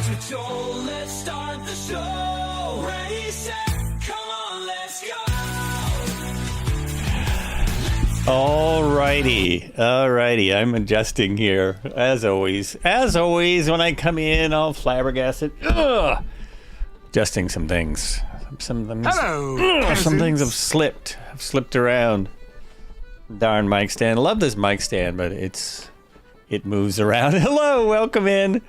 Rise with Joel, let's start the show. Ready, set, come on, let's go. Alrighty, I'm adjusting here, as always. As always, when I come in, all flabbergasted. Adjusting some things. Some things have slipped around. Darn mic stand. I love this mic stand, but it moves around. Hello, welcome in.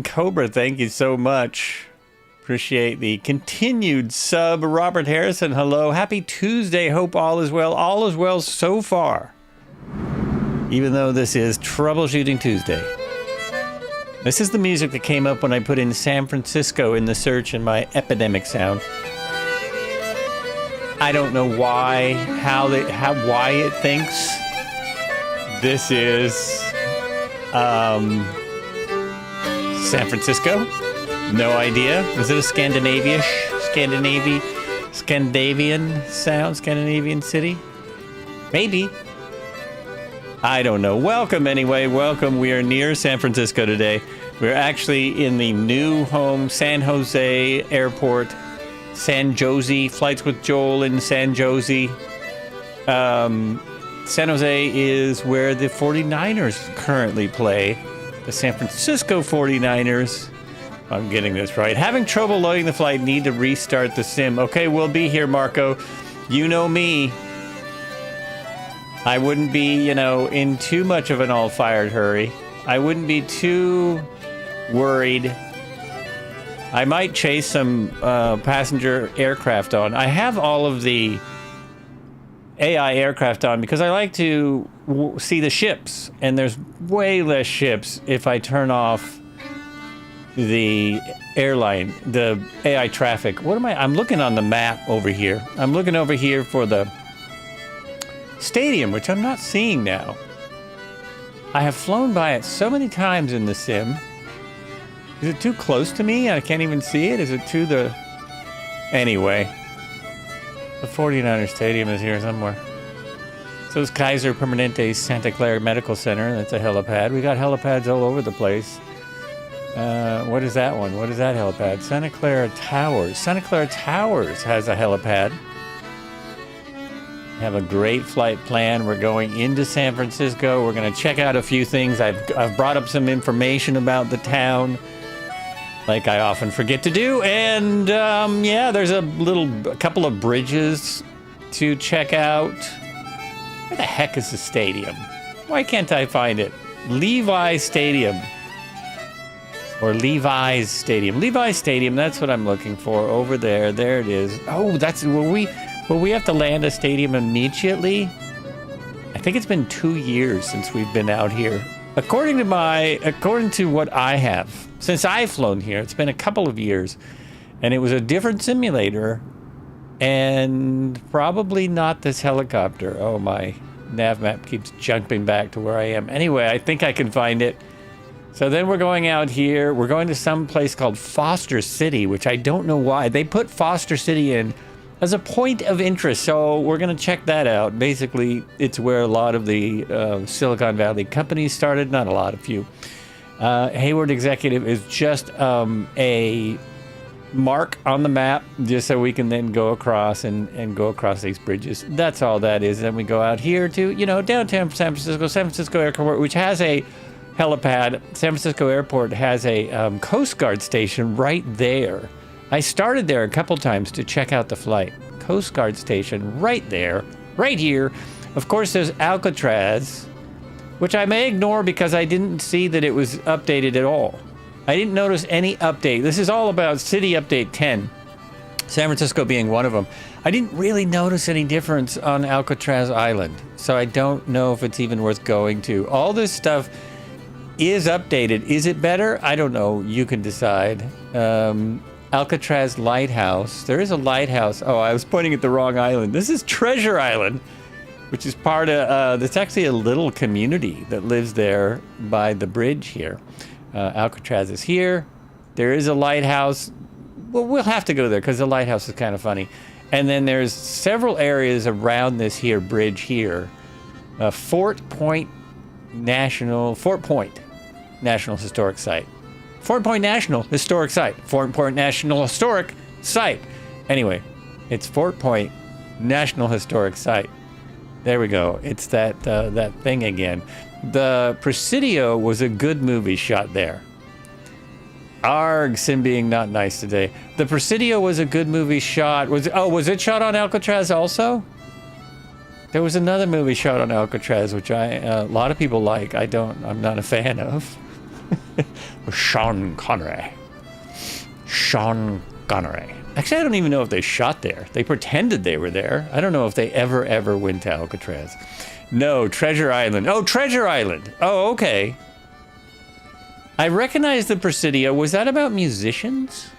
Cobra, thank you so much. Appreciate the continued sub. Robert Harrison, hello. Happy Tuesday. Hope all is well. All is well so far. Even though this is Troubleshooting Tuesday. This is the music that came up when I put in San Francisco in the search in my epidemic sound. I don't know why, why it thinks this is San Francisco. No idea. Is it a Scandinavian sound? Scandinavian city? Maybe. I don't know. Welcome anyway. Welcome. We are near San Francisco today. We're actually in the new home San Jose Airport. San Jose. Flights with Joel in San Jose. San Jose is where the 49ers currently play. The San Francisco 49ers. I'm getting this right. Having trouble loading the flight, need to restart the sim. Okay, we'll be here, Marco. You know me. I wouldn't be, in too much of an all-fired hurry. I wouldn't be too worried. I might chase some passenger aircraft on. I have all of the AI aircraft on because I like to see the ships. And there's way less ships if I turn off the airline, the AI traffic. I'm looking on the map over here. I'm looking over here for the stadium, which I'm not seeing now. I have flown by it so many times in the sim. Is it too close to me? I can't even see it. Is it to the... Anyway. The 49er stadium is here somewhere. So is Kaiser Permanente's Santa Clara Medical Center. That's a helipad. We got helipads all over the place. What is that one? What is that helipad? Santa Clara Towers. Santa Clara Towers has a helipad. Have a great flight plan. We're going into San Francisco. We're going to check out a few things. I've brought up some information about the town, like I often forget to do. And there's a couple of bridges to check out. Where the heck is the stadium? Why can't I find it? Levi's Stadium. Or Levi's Stadium. Levi's Stadium, that's what I'm looking for. Over there. There it is. Oh, that's... Will we have to land a stadium immediately? I think it's been 2 years since we've been out here. According to what I have, since I've flown here, it's been a couple of years. And it was a different simulator. And probably not this helicopter. Oh, my nav map keeps jumping back to where I am. Anyway, I think I can find it. So then we're going out here. We're going to some place called Foster City, which I don't know why. They put Foster City in as a point of interest, so we're going to check that out. Basically, it's where a lot of the Silicon Valley companies started. Not a lot, a few. Hayward Executive is just a mark on the map, just so we can then go across and go across these bridges. That's all that is. Then we go out here to, downtown San Francisco Airport, which has a helipad. San Francisco Airport has a Coast Guard station right there. I started there a couple times to check out the flight. Coast Guard station right there, right here. Of course, there's Alcatraz, which I may ignore because I didn't see that it was updated at all. I didn't notice any update. This is all about City Update 10, San Francisco being one of them. I didn't really notice any difference on Alcatraz Island, so I don't know if it's even worth going to. All this stuff is updated. Is it better? I don't know. You can decide. Alcatraz Lighthouse. There is a lighthouse. Oh, I was pointing at the wrong island. This is Treasure Island, which is part of... there's actually a little community that lives there by the bridge here. Alcatraz is here. There is a lighthouse. Well, we'll have to go there because the lighthouse is kind of funny. And then there's several areas around this here bridge here. Fort Point National Historic Site. Fort Point National Historic Site. Fort Point National Historic Site. Anyway, it's Fort Point National Historic Site. There we go. It's that that thing again. The Presidio was a good movie shot there. Arg, Sim being not nice today. The Presidio was a good movie shot. Was it shot on Alcatraz also? There was another movie shot on Alcatraz, which a lot of people like. I'm not a fan of. Sean Connery. Sean Connery. Actually, I don't even know if they shot there. They pretended they were there. I don't know if they ever went to Alcatraz. No, Treasure Island. Oh, Treasure Island. Oh, okay. I recognize the Presidio. Was that about musicians?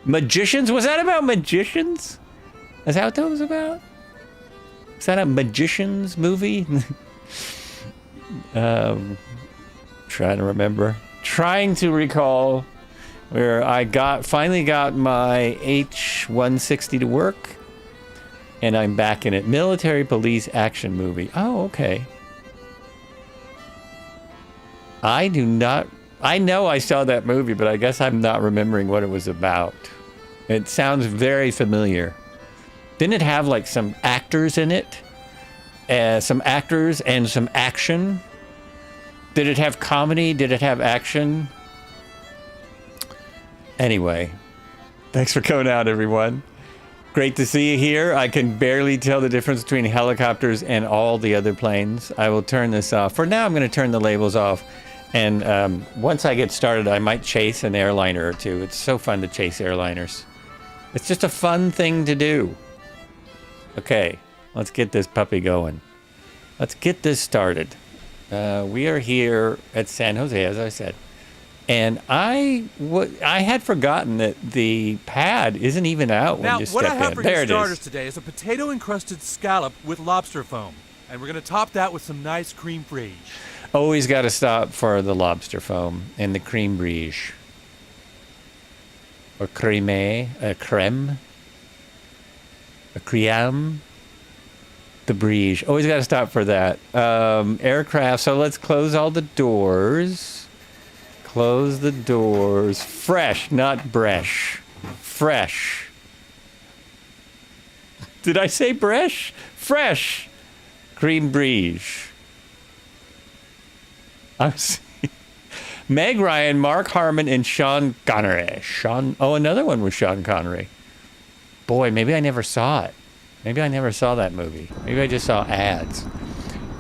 Magicians? Was that about magicians? Is that what that was about? Is that a magician's movie? Trying to remember. Trying to recall where I finally got my H160 to work, and I'm back in it. Military police action movie. Oh, okay. I know I saw that movie, but I guess I'm not remembering what it was about. It sounds very familiar. Didn't it have like some actors in it? Some actors and some action? Did it have comedy? Did it have action? Anyway, thanks for coming out, everyone. Great to see you here. I can barely tell the difference between helicopters and all the other planes. I will turn this off. For now, I'm going to turn the labels off. And once I get started, I might chase an airliner or two. It's so fun to chase airliners. It's just a fun thing to do. Okay, let's get this puppy going. Let's get this started. We are here at San Jose, as I said. And I had forgotten that the pad isn't even out when you step in. Now, what I have for there your it starters is. today is a potato-encrusted scallop with lobster foam. And we're going to top that with some nice cream fraiche. Always got to stop for the lobster foam and the cream brige. Or creme, a creme, a crème, the brige. Always got to stop for that. Aircraft, so let's close all the doors. Close the doors. Fresh, not bresh. Fresh. Did I say bresh? Fresh. Cream brige. I'm seeing Meg Ryan, Mark Harmon, and Sean Connery. Another one was Sean Connery. Boy, maybe I never saw it. Maybe I never saw that movie. Maybe I just saw ads.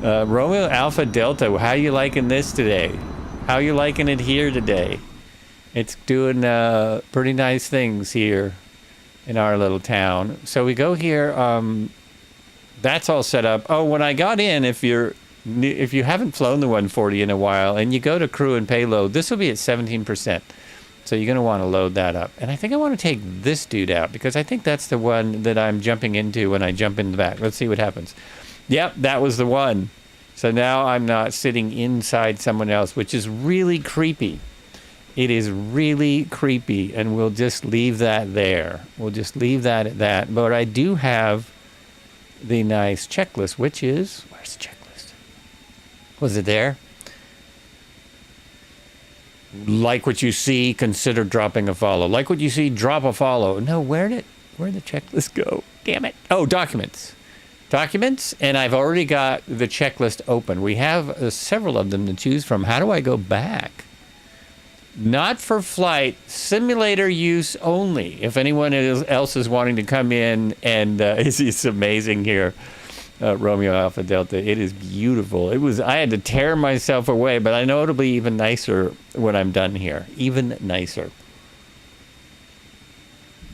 Romeo Alpha Delta, how you liking this today? How you liking it here today? It's doing pretty nice things here in our little town. So we go here. That's all set up. Oh, when I got in, if you haven't flown the 140 in a while and you go to crew and payload, this will be at 17%. So you're going to want to load that up. And I think I want to take this dude out because I think that's the one that I'm jumping into when I jump in the back. Let's see what happens. Yep, that was the one. So now I'm not sitting inside someone else, which is really creepy. It is really creepy, and we'll just leave that there. We'll just leave that at that. But I do have the nice checklist, which is... Where's the checklist? Was it there? Like what you see, consider dropping a follow. Like what you see, drop a follow. No, where'd the checklist go? Damn it. Oh, documents. Documents, and I've already got the checklist open. We have several of them to choose from. How do I go back? Not for flight, simulator use only. If anyone else is wanting to come in, and it's amazing here, Romeo Alpha Delta. It is beautiful. I had to tear myself away, but I know it'll be even nicer when I'm done here. Even nicer.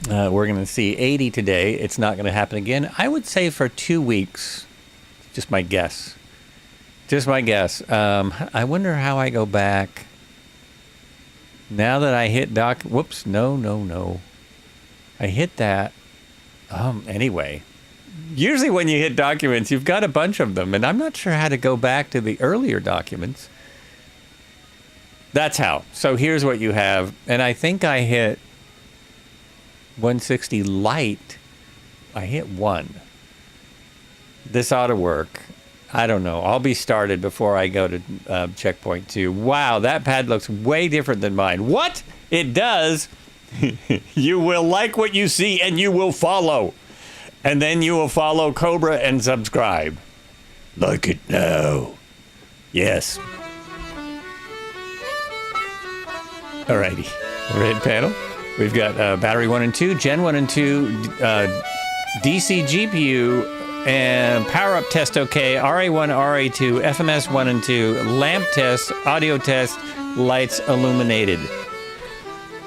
We're going to see 80 today. It's not going to happen again. I would say for 2 weeks. Just my guess. Just my guess. I wonder how I go back. Now that I hit whoops, no. I hit that. Anyway. Usually when you hit documents, you've got a bunch of them. And I'm not sure how to go back to the earlier documents. That's how. So here's what you have. And I think I hit 160 light. I hit 1. This ought to work. I don't know. I'll be started before I go to checkpoint 2. Wow, that pad looks way different than mine. What? It does? You will like what you see and you will follow. And then you will follow Cobra and subscribe. Like it now. Yes. Alrighty. We're at panel. We've got battery 1 and 2, Gen 1 and 2, DC GPU, and power up test OK, RA1, RA2, FMS 1 and 2, lamp test, audio test, lights illuminated.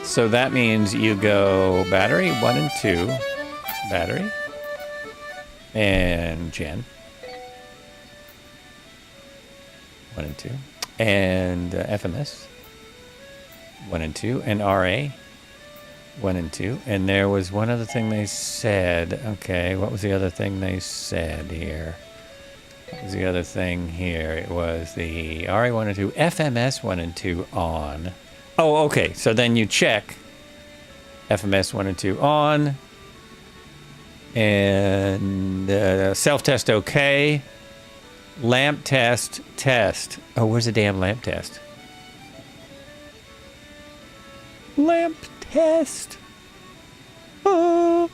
So that means you go battery 1 and 2, battery, and Gen 1 and 2, and FMS 1 and 2, and RA 1 and 2. And there was one other thing they said. Okay, what was the other thing they said here? What was the other thing here? It was the RA 1 and 2, FMS 1 and 2 on. Oh, okay. So then you check FMS 1 and 2 on. And self-test okay. Lamp test, test. Oh, where's the damn lamp test? Lamp test. Oh.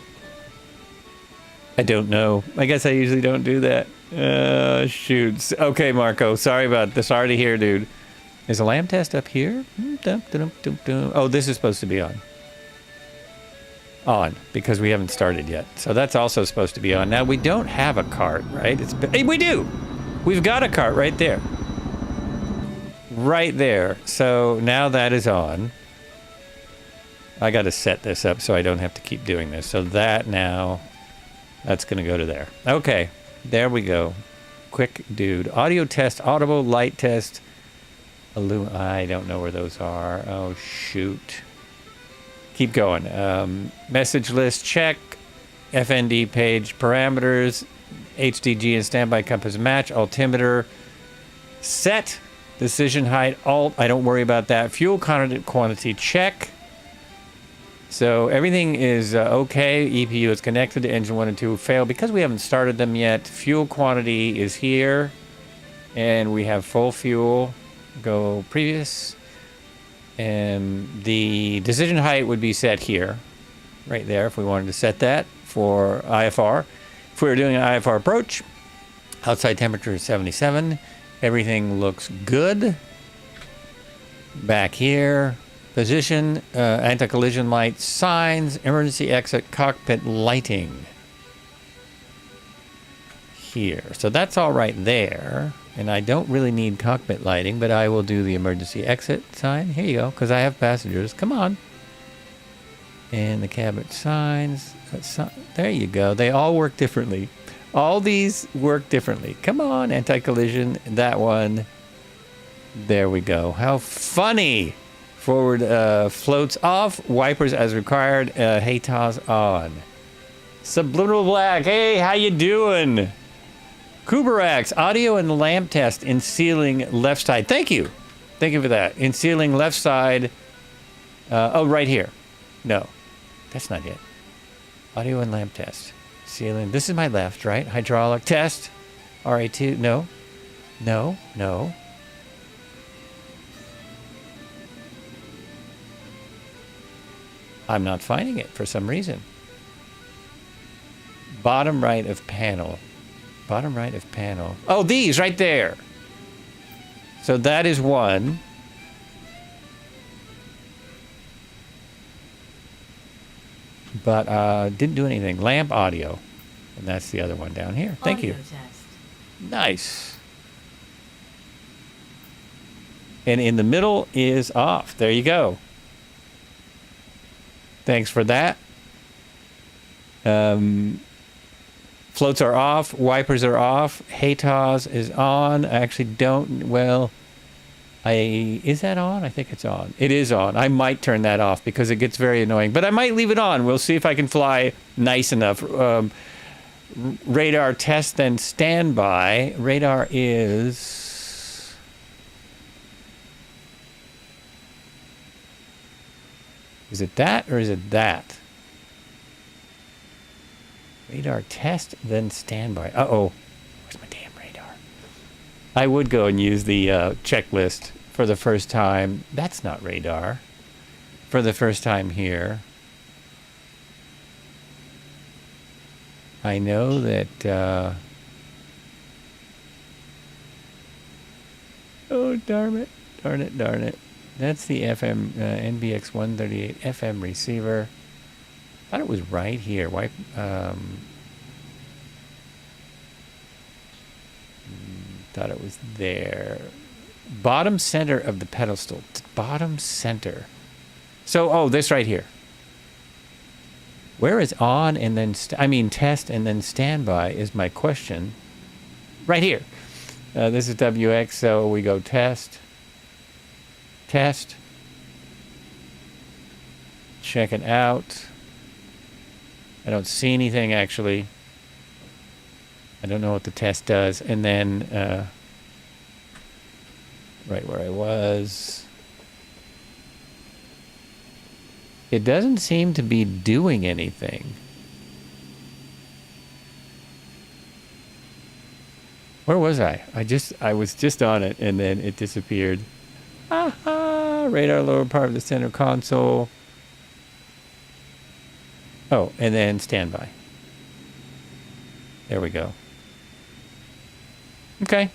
I don't know. I guess I usually don't do that. Shoots. Okay, Marco. Sorry about this. Sorry to hear, dude. Is a lamp test up here? Oh, this is supposed to be on. On, because we haven't started yet. So that's also supposed to be on. Now, we don't have a cart, right? Hey, we do! We've got a cart right there. Right there. So now that is on. I got to set this up so I don't have to keep doing this. So that now, that's going to go to there. Okay, there we go. Quick dude. Audio test, audible, light test. I don't know where those are. Oh, shoot. Keep going. Message list, check. FND page parameters. HDG and standby compass match. Altimeter. Set. Decision height. Alt. I don't worry about that. Fuel quantity, check. So everything is okay. EPU is connected to engine 1 and 2 fail because we haven't started them yet. Fuel quantity is here. And we have full fuel. Go previous. And the decision height would be set here. Right there if we wanted to set that for IFR. If we were doing an IFR approach, outside temperature is 77. Everything looks good. Back here. Position, anti-collision light, signs, emergency exit, cockpit lighting. Here. So that's all right there. And I don't really need cockpit lighting, but I will do the emergency exit sign. Here you go, because I have passengers. Come on. And the cabin signs. There you go. They all work differently. All these work differently. Come on, anti-collision. That one. There we go. How funny. Forward floats off, wipers as required, HATOS on. Subliminal Black, hey, how you doing? Kuberax, audio and lamp test in ceiling left side. Thank you. Thank you for that. In ceiling left side. Oh, right here. No, that's not it. Audio and lamp test. Ceiling, this is my left, right? Hydraulic test. RA2, no. No, no. I'm not finding it for some reason. Bottom right of panel. Bottom right of panel. Oh, these right there. So that is one. But didn't do anything. Lamp audio. And that's the other one down here. Thank you. Test. Nice. And in the middle is off. There you go. Thanks for that. Floats are off. Wipers are off. HATOS is on. I actually don't... Well, is that on? I think it's on. It is on. I might turn that off because it gets very annoying. But I might leave it on. We'll see if I can fly nice enough. Radar test, then standby. Radar is... Is it that or is it that? Radar test, then standby. Uh-oh. Where's my damn radar? I would go and use the checklist for the first time. That's not radar. For the first time here. I know that... oh, darn it. Darn it, darn it. That's the FM NBX 138 FM receiver. I thought it was right here. Why? Thought it was there. Bottom center of the pedestal. Bottom center. So, oh, this right here. Where is on and then, test and then standby is my question. Right here. This is WX, so we go test. Test. Check it out. I don't see anything, actually. I don't know what the test does. And then, right where I was. It doesn't seem to be doing anything. Where was I? I was just on it, and then it disappeared. Aha! Radar lower part of the center console. Oh, and then standby. There we go. Okay.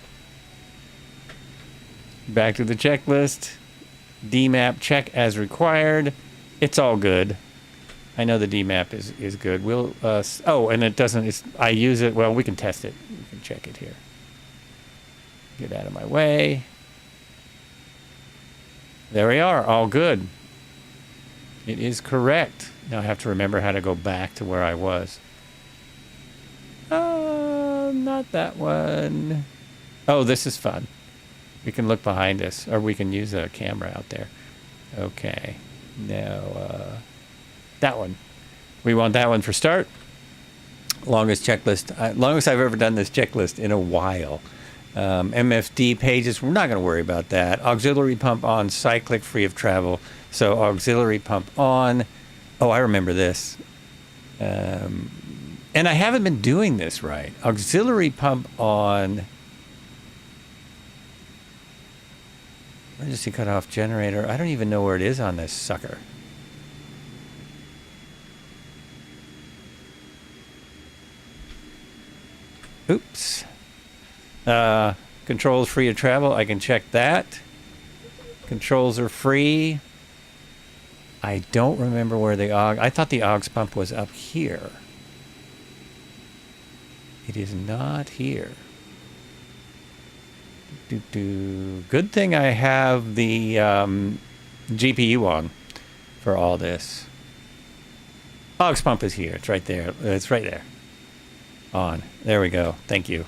Back to the checklist. DMAP check as required. It's all good. I know the DMAP is good. We'll oh, and it doesn't. I use it. Well, we can test it. We can check it here. Get out of my way. There we are. All good. It is correct. Now I have to remember how to go back to where I was. Not that one. Oh, this is fun. We can look behind us, or we can use a camera out there. Okay. Now, that one. We want that one for start. Longest checklist. Longest I've ever done this checklist in a while. MFD pages, we're not going to worry about that. Auxiliary pump on, cyclic, free of travel. So auxiliary pump on. Oh, I remember this. And I haven't been doing this right. Auxiliary pump on. Emergency cutoff generator. I don't even know where it is on this sucker. Oops. Controls free of travel. I can check that. Controls are free. I don't remember where the aux... I thought the aux pump was up here. It is not here. Good thing I have the GPU on for all this. Aux pump is here. It's right there. It's right there. On. There we go. Thank you.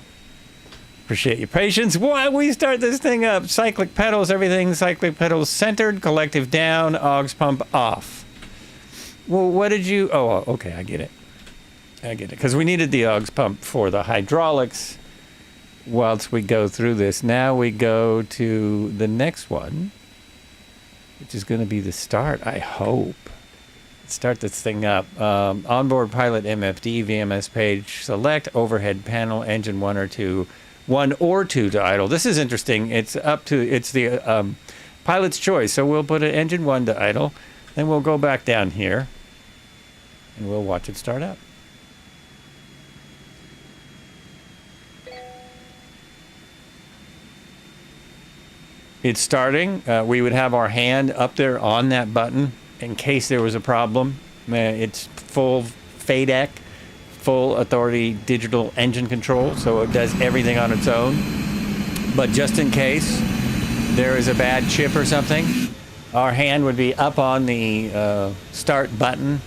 Appreciate your patience. Why we start this thing up? Cyclic pedals, everything. Cyclic pedals centered. Collective down. Aux pump off. Well, what did you... Oh, okay. I get it. I get it. Because we needed the aux pump for the hydraulics whilst we go through this. Now we go to the next one, which is going to be the start, I hope. Start this thing up. Onboard pilot MFD, VMS page, select overhead panel, engine 1 or 2 to idle. This is interesting. It's the pilot's choice. So we'll put an engine 1 to idle, then we'll go back down here and we'll watch it start up. It's starting. We would have our hand up there on that button in case there was a problem. It's full FADEC, full authority digital engine control, so it does everything on its own. But just in case there is a bad chip or something, our hand would be up on the start button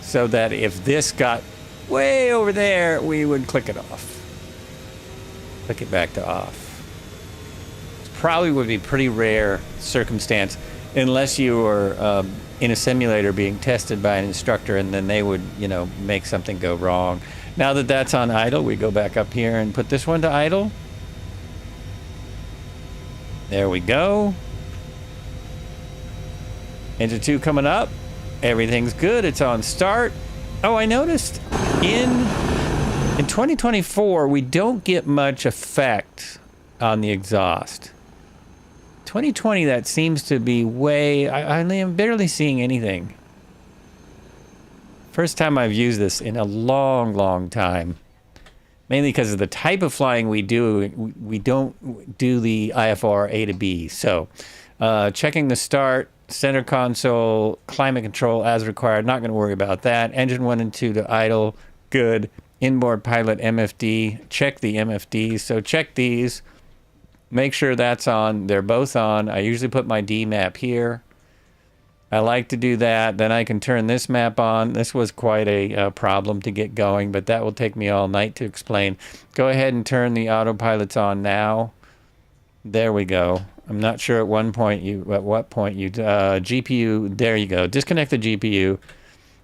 so that if this got way over there, we would click it off. Click it back to off. Probably would be pretty rare circumstance unless you were in a simulator being tested by an instructor and then they would, make something go wrong. Now that that's on idle, we go back up here and put this one to idle. There we go. Engine 2 coming up. Everything's good. It's on start. Oh, I noticed in 2024 we don't get much effect on the exhaust. 2020, that seems to be way... I am barely seeing anything. First time I've used this in a long, long time. Mainly because of the type of flying we do. We don't do the IFR A to B. So, checking the start, center console, climate control as required. Not going to worry about that. Engine 1 and 2 to idle. Good. Inboard pilot MFD. Check the MFDs. So check these. Make sure that's on. They're both on. I usually put my D map here. I like to do that. Then I can turn this map on. This was quite a problem to get going, but that will take me all night to explain. Go ahead and turn the autopilots on now. There we go. I'm not sure at what point you GPU. There you go. Disconnect the GPU.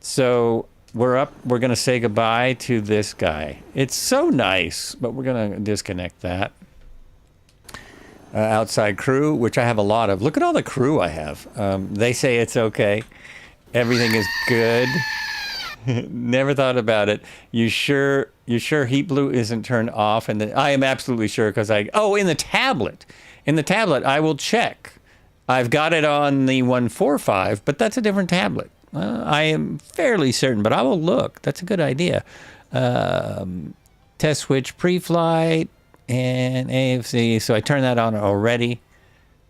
So we're up. We're gonna say goodbye to this guy. It's so nice, but we're gonna disconnect that. Outside crew, which I have a lot of. Look at all the crew I have. They say it's okay. Everything is good. Never thought about it. You sure heat blue isn't turned off? And I am absolutely sure because in the tablet. In the tablet, I will check. I've got it on the 145, but that's a different tablet. I am fairly certain, but I will look. That's a good idea. Test switch pre-flight. And AFC, so I turned that on already.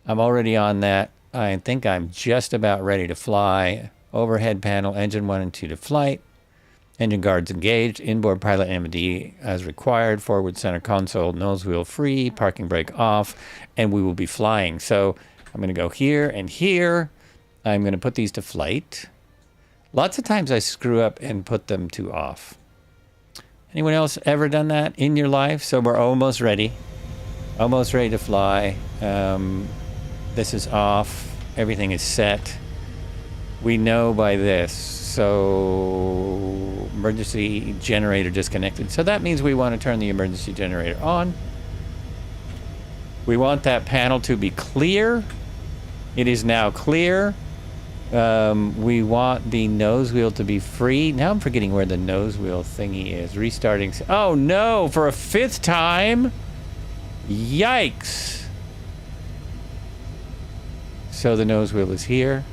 I'm already on that. I think I'm just about ready to fly. Overhead panel, engine 1 and 2 to flight. Engine guards engaged. Inboard pilot MD as required. Forward center console, nose wheel free. Parking brake off. And we will be flying. So I'm going to go here and here. I'm going to put these to flight. Lots of times I screw up and put them to off. Anyone else ever done that in your life? So we're almost ready. Almost ready to fly. This is off. Everything is set. We know by this. So emergency generator disconnected. So that means we want to turn the emergency generator on. We want that panel to be clear. It is now clear. We want the nose wheel to be free. Now I'm forgetting where the nose wheel thingy is. Restarting. Oh no, for a 5th time? Yikes. So the nose wheel is here.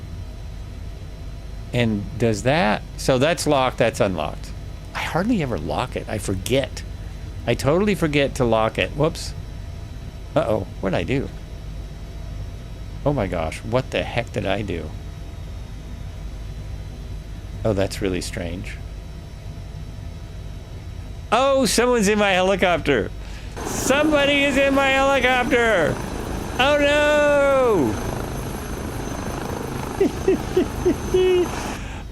And does that? So that's locked, that's unlocked. I hardly ever lock it. I forget. I totally forget to lock it. Whoops. Uh-oh, what did I do? Oh my gosh, what the heck did I do? Oh, that's really strange. Oh, someone's in my helicopter. Somebody is in my helicopter. Oh no.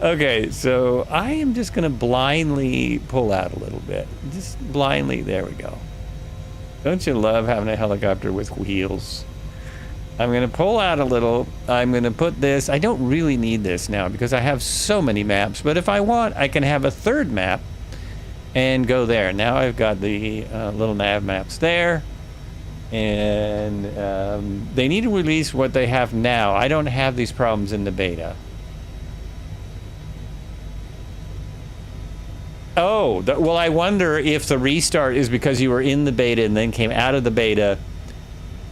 Okay, so I am just going to blindly pull out a little bit. Just blindly. There we go. Don't you love having a helicopter with wheels? I'm going to pull out a little. I'm going to put this. I don't really need this now because I have so many maps. But if I want, I can have a 3rd map and go there. Now I've got the little nav maps there. And they need to release what they have now. I don't have these problems in the beta. Oh, well, I wonder if the restart is because you were in the beta and then came out of the beta.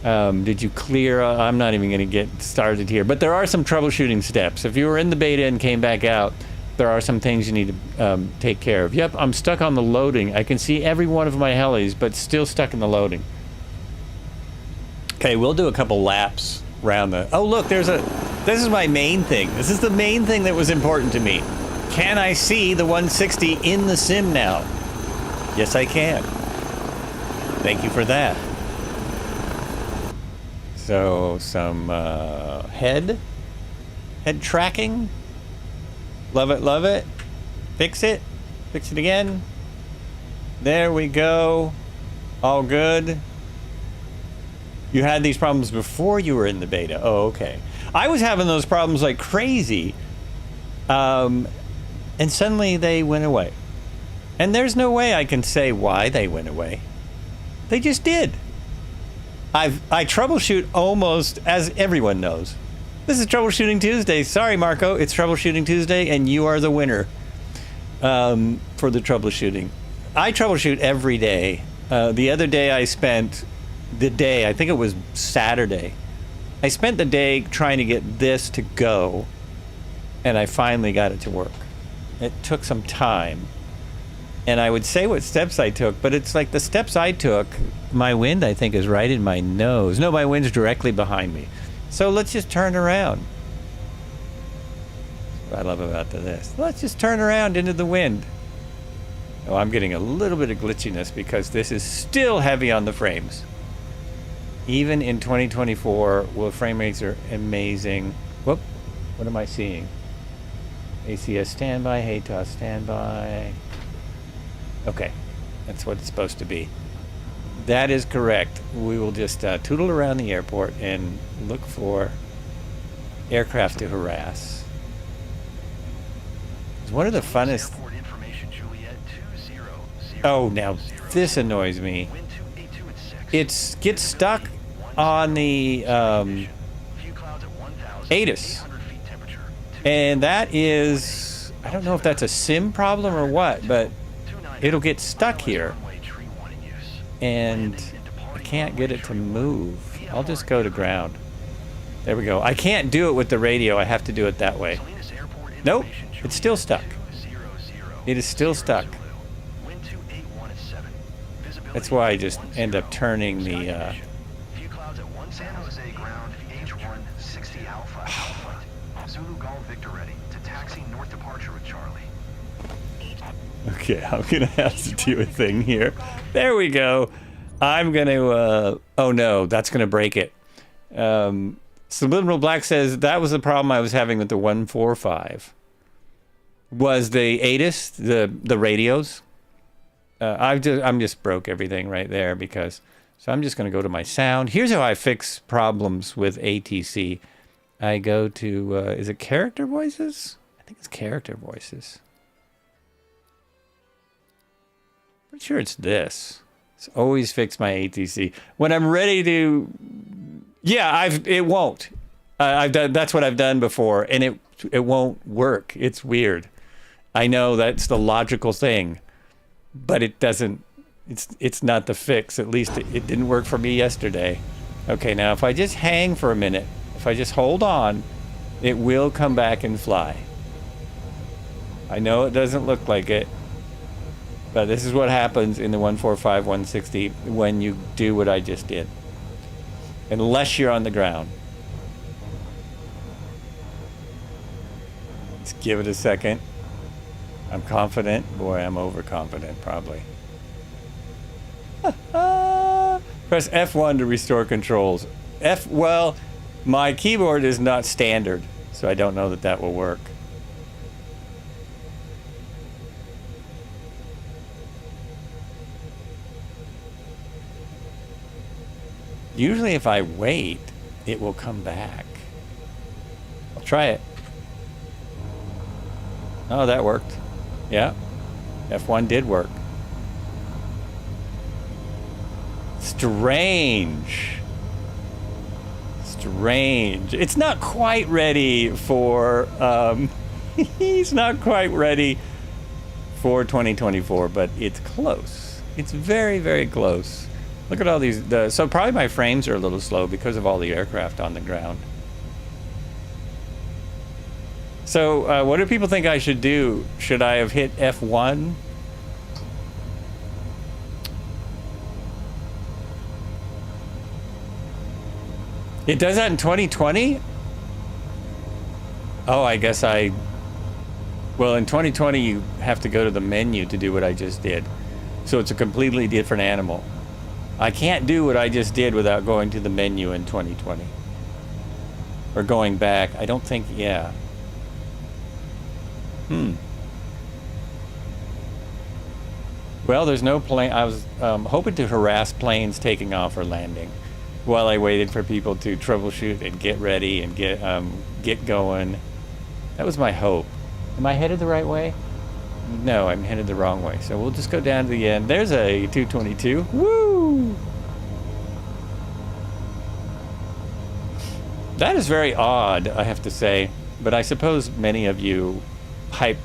Did you clear? I'm not even going to get started here, but there are some troubleshooting steps. If you were in the beta and came back out, there are some things you need to take care of. Yep, I'm stuck on the loading. I can see every one of my helis, but still stuck in the loading. Okay, we'll do a couple laps around the... Oh, look, this is my main thing. This is the main thing that was important to me. Can I see the 160 in the sim now? Yes, I can. Thank you for that. So some head tracking. Love it, love it. Fix it again. There we go. All good. You had these problems before you were in the beta. Oh, okay. I was having those problems like crazy. And suddenly they went away. And there's no way I can say why they went away. They just did. I troubleshoot almost, as everyone knows. This is Troubleshooting Tuesday. Sorry, Marco, it's Troubleshooting Tuesday, and you are the winner for the troubleshooting. I troubleshoot every day. The other day I spent the day, I think it was Saturday, I spent the day trying to get this to go, and I finally got it to work. It took some time. And I would say what steps I took, but it's like the steps I took, my wind, I think, is right in my nose. No, my wind's directly behind me. So let's just turn around. That's what I love about this. Let's just turn around into the wind. Oh, I'm getting a little bit of glitchiness because this is still heavy on the frames. Even in 2024, well, frame rates are amazing. Whoop, what am I seeing? ACS standby, HATOS standby. Okay, that's what it's supposed to be. That is correct. We will just tootle around the airport and look for aircraft to harass. It's one of the funnest. Oh, now this annoys me. It gets stuck on the ATIS. And that is, I don't know if that's a sim problem or what, but it'll get stuck here. And I can't get it to move. I'll just go to ground. There we go. I can't do it with the radio. I have to do it that way. Nope, it's still stuck. It is still stuck. That's why I just end up turning the Few clouds at 1 San Jose ground, H160 Alpha. Zulu Golf Victor ready to taxi north departure with Charlie. Okay, I'm gonna have to do a thing here. There we go. I'm gonna oh no, that's gonna break it. Subliminal Black says that was the problem I was having with the 145. Was the ATIS, the radios. I'm just broke everything right there because, so I'm just going to go to my sound. Here's how I fix problems with ATC. I go to, is it character voices? I think it's character voices. Pretty sure it's this. It's always fix my ATC. When I'm ready to, yeah, it won't. I've done, that's what I've done before, and it won't work. It's weird. I know that's the logical thing. But it doesn't, it's not the fix. At least it didn't work for me yesterday. Okay, now if I just hang for a minute, if I just hold on, it will come back and fly. I know it doesn't look like it, but this is what happens in the 145, 160 when you do what I just did. Unless you're on the ground. Let's give it a second. I'm confident. Boy, I'm overconfident, probably. Press F1 to restore controls. Well, my keyboard is not standard, so I don't know that will work. Usually if I wait, it will come back. I'll try it. Oh, that worked. Yeah, F1 did work. Strange. It's not quite ready for, he's not quite ready for 2024, but it's close. It's very, very close. Look at all these, so probably my frames are a little slow because of all the aircraft on the ground. So, what do people think I should do? Should I have hit F1? It does that in 2020? Oh, I guess well, in 2020, you have to go to the menu to do what I just did. So it's a completely different animal. I can't do what I just did without going to the menu in 2020. Or going back. I don't think, yeah. Well, there's no plane. I was hoping to harass planes taking off or landing while I waited for people to troubleshoot and get ready and get going. That was my hope. Am I headed the right way? No, I'm headed the wrong way. So we'll just go down to the end. There's a 222. Woo! That is very odd, I have to say. But I suppose many of you hype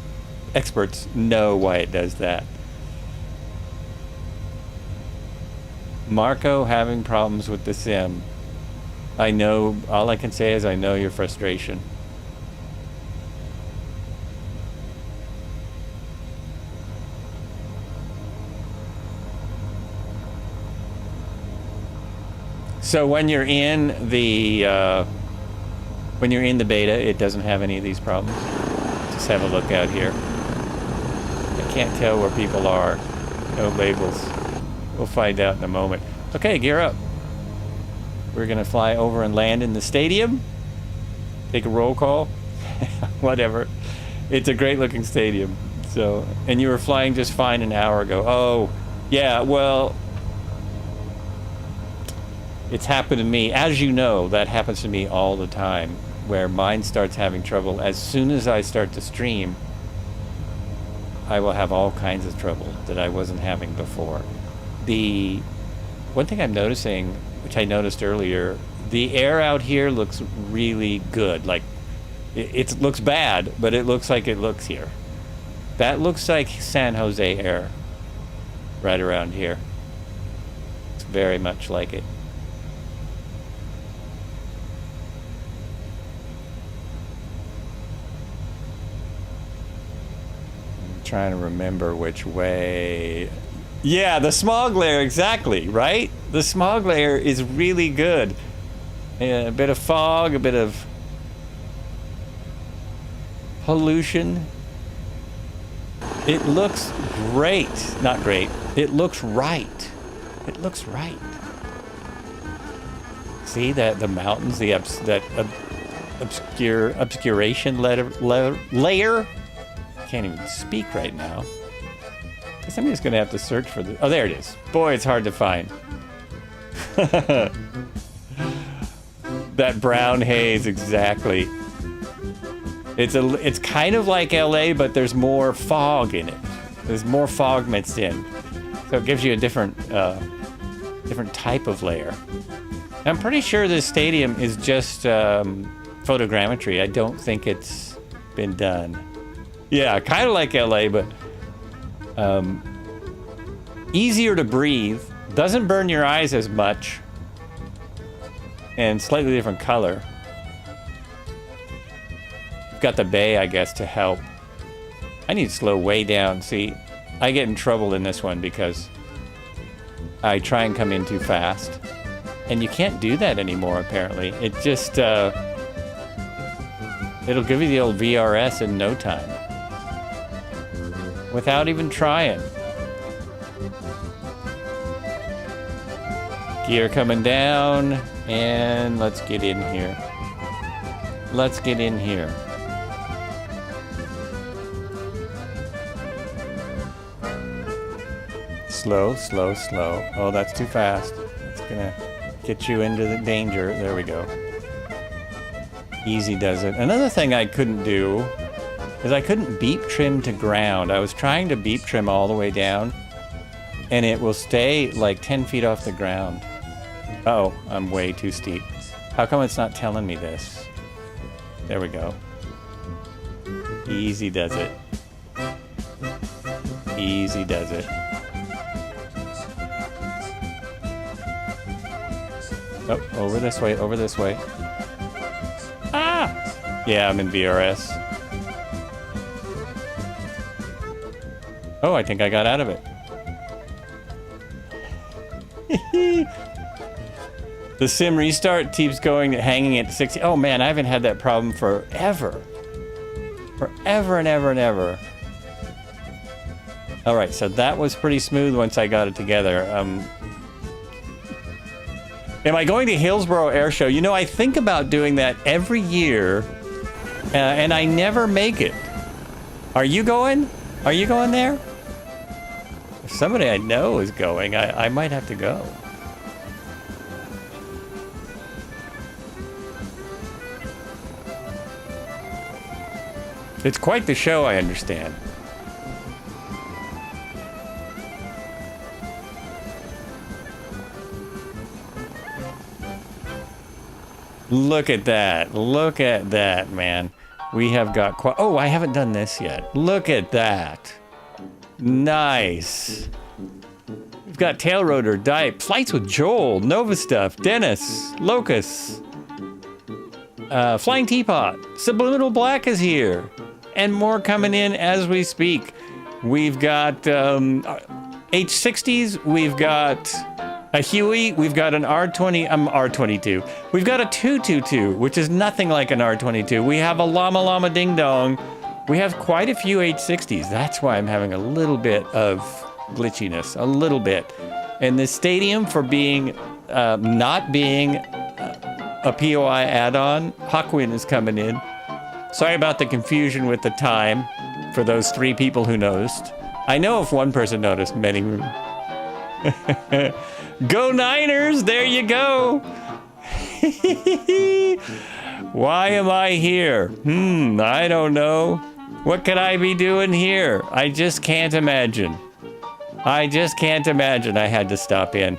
experts know why it does that. Marco having problems with the sim. I know, all I can say is I know your frustration. So when you're in the beta, it doesn't have any of these problems. Just have a look out here. I can't tell where people are. No labels. We'll find out in a moment. Okay, gear up. We're gonna fly over and land in the stadium. Take a roll call. Whatever. It's a great looking stadium. So, and you were flying just fine an hour ago. Oh, yeah, well, it's happened to me. As you know, that happens to me all the time, where mine starts having trouble. As soon as I start to stream, I will have all kinds of trouble that I wasn't having before. The one thing I'm noticing, which I noticed earlier, the air out here looks really good. Like, it looks bad, but it looks like it looks here. That looks like San Jose air, right around here. It's very much like it. I'm trying to remember which way. Yeah, the smog layer, exactly, right? The smog layer is really good. A bit of fog, a bit of pollution. It looks great. Not great. It looks right. It looks right. See that the mountains, obscuration layer. Can't even speak right now. Guess I'm just gonna have to search for the. Oh, there it is. Boy, it's hard to find. That brown haze, exactly. It's kind of like LA, but there's more fog in it. There's more fog mixed in, so it gives you a different type of layer. I'm pretty sure this stadium is just photogrammetry. I don't think it's been done. Yeah, kind of like LA, but easier to breathe. Doesn't burn your eyes as much, and slightly different color. Got the bay, I guess, to help. I need to slow way down. See, I get in trouble in this one because I try and come in too fast, and you can't do that anymore. Apparently, it just it'll give you the old VRS in no time without even trying. Gear coming down, and let's get in here. Let's get in here. Slow, slow, slow. Oh, that's too fast. It's gonna get you into the danger. There we go. Easy does it. Another thing I couldn't do is I couldn't beep trim to ground. I was trying to beep trim all the way down, and it will stay like 10 feet off the ground. Oh, I'm way too steep. How come it's not telling me this? There we go. Easy does it. Easy does it. Oh, over this way, over this way. Ah! Yeah, I'm in VRS. Oh, I think I got out of it. The sim restart keeps going, hanging at 60. Oh man, I haven't had that problem forever. Forever and ever and ever. All right, so that was pretty smooth once I got it together. Am I going to Hillsborough Air Show? You know, I think about doing that every year, and I never make it. Are you going? Are you going there? If somebody I know is going, I might have to go. It's quite the show, I understand. Look at that. Look at that, man. We have got quite... Oh, I haven't done this yet. Look at that. Nice. We've got Tail Rotor, Dipe, Flights with Joel, Nova Stuff, Dennis, Locus, Flying Teapot, Subliminal Black is here, and more coming in as we speak. We've got H160s, we've got a Huey, we've got an R22. We've got a 222, which is nothing like an R22. We have a Llama Llama Ding Dong. We have quite a few H160s. That's why I'm having a little bit of glitchiness, a little bit. And the stadium for being, not being a POI add-on, Hawkwind is coming in. Sorry about the confusion with the time for those 3 people who noticed. I know if one person noticed, many. Go Niners! There you go! Why am I here? I don't know. What could I be doing here? I just can't imagine. I had to stop in.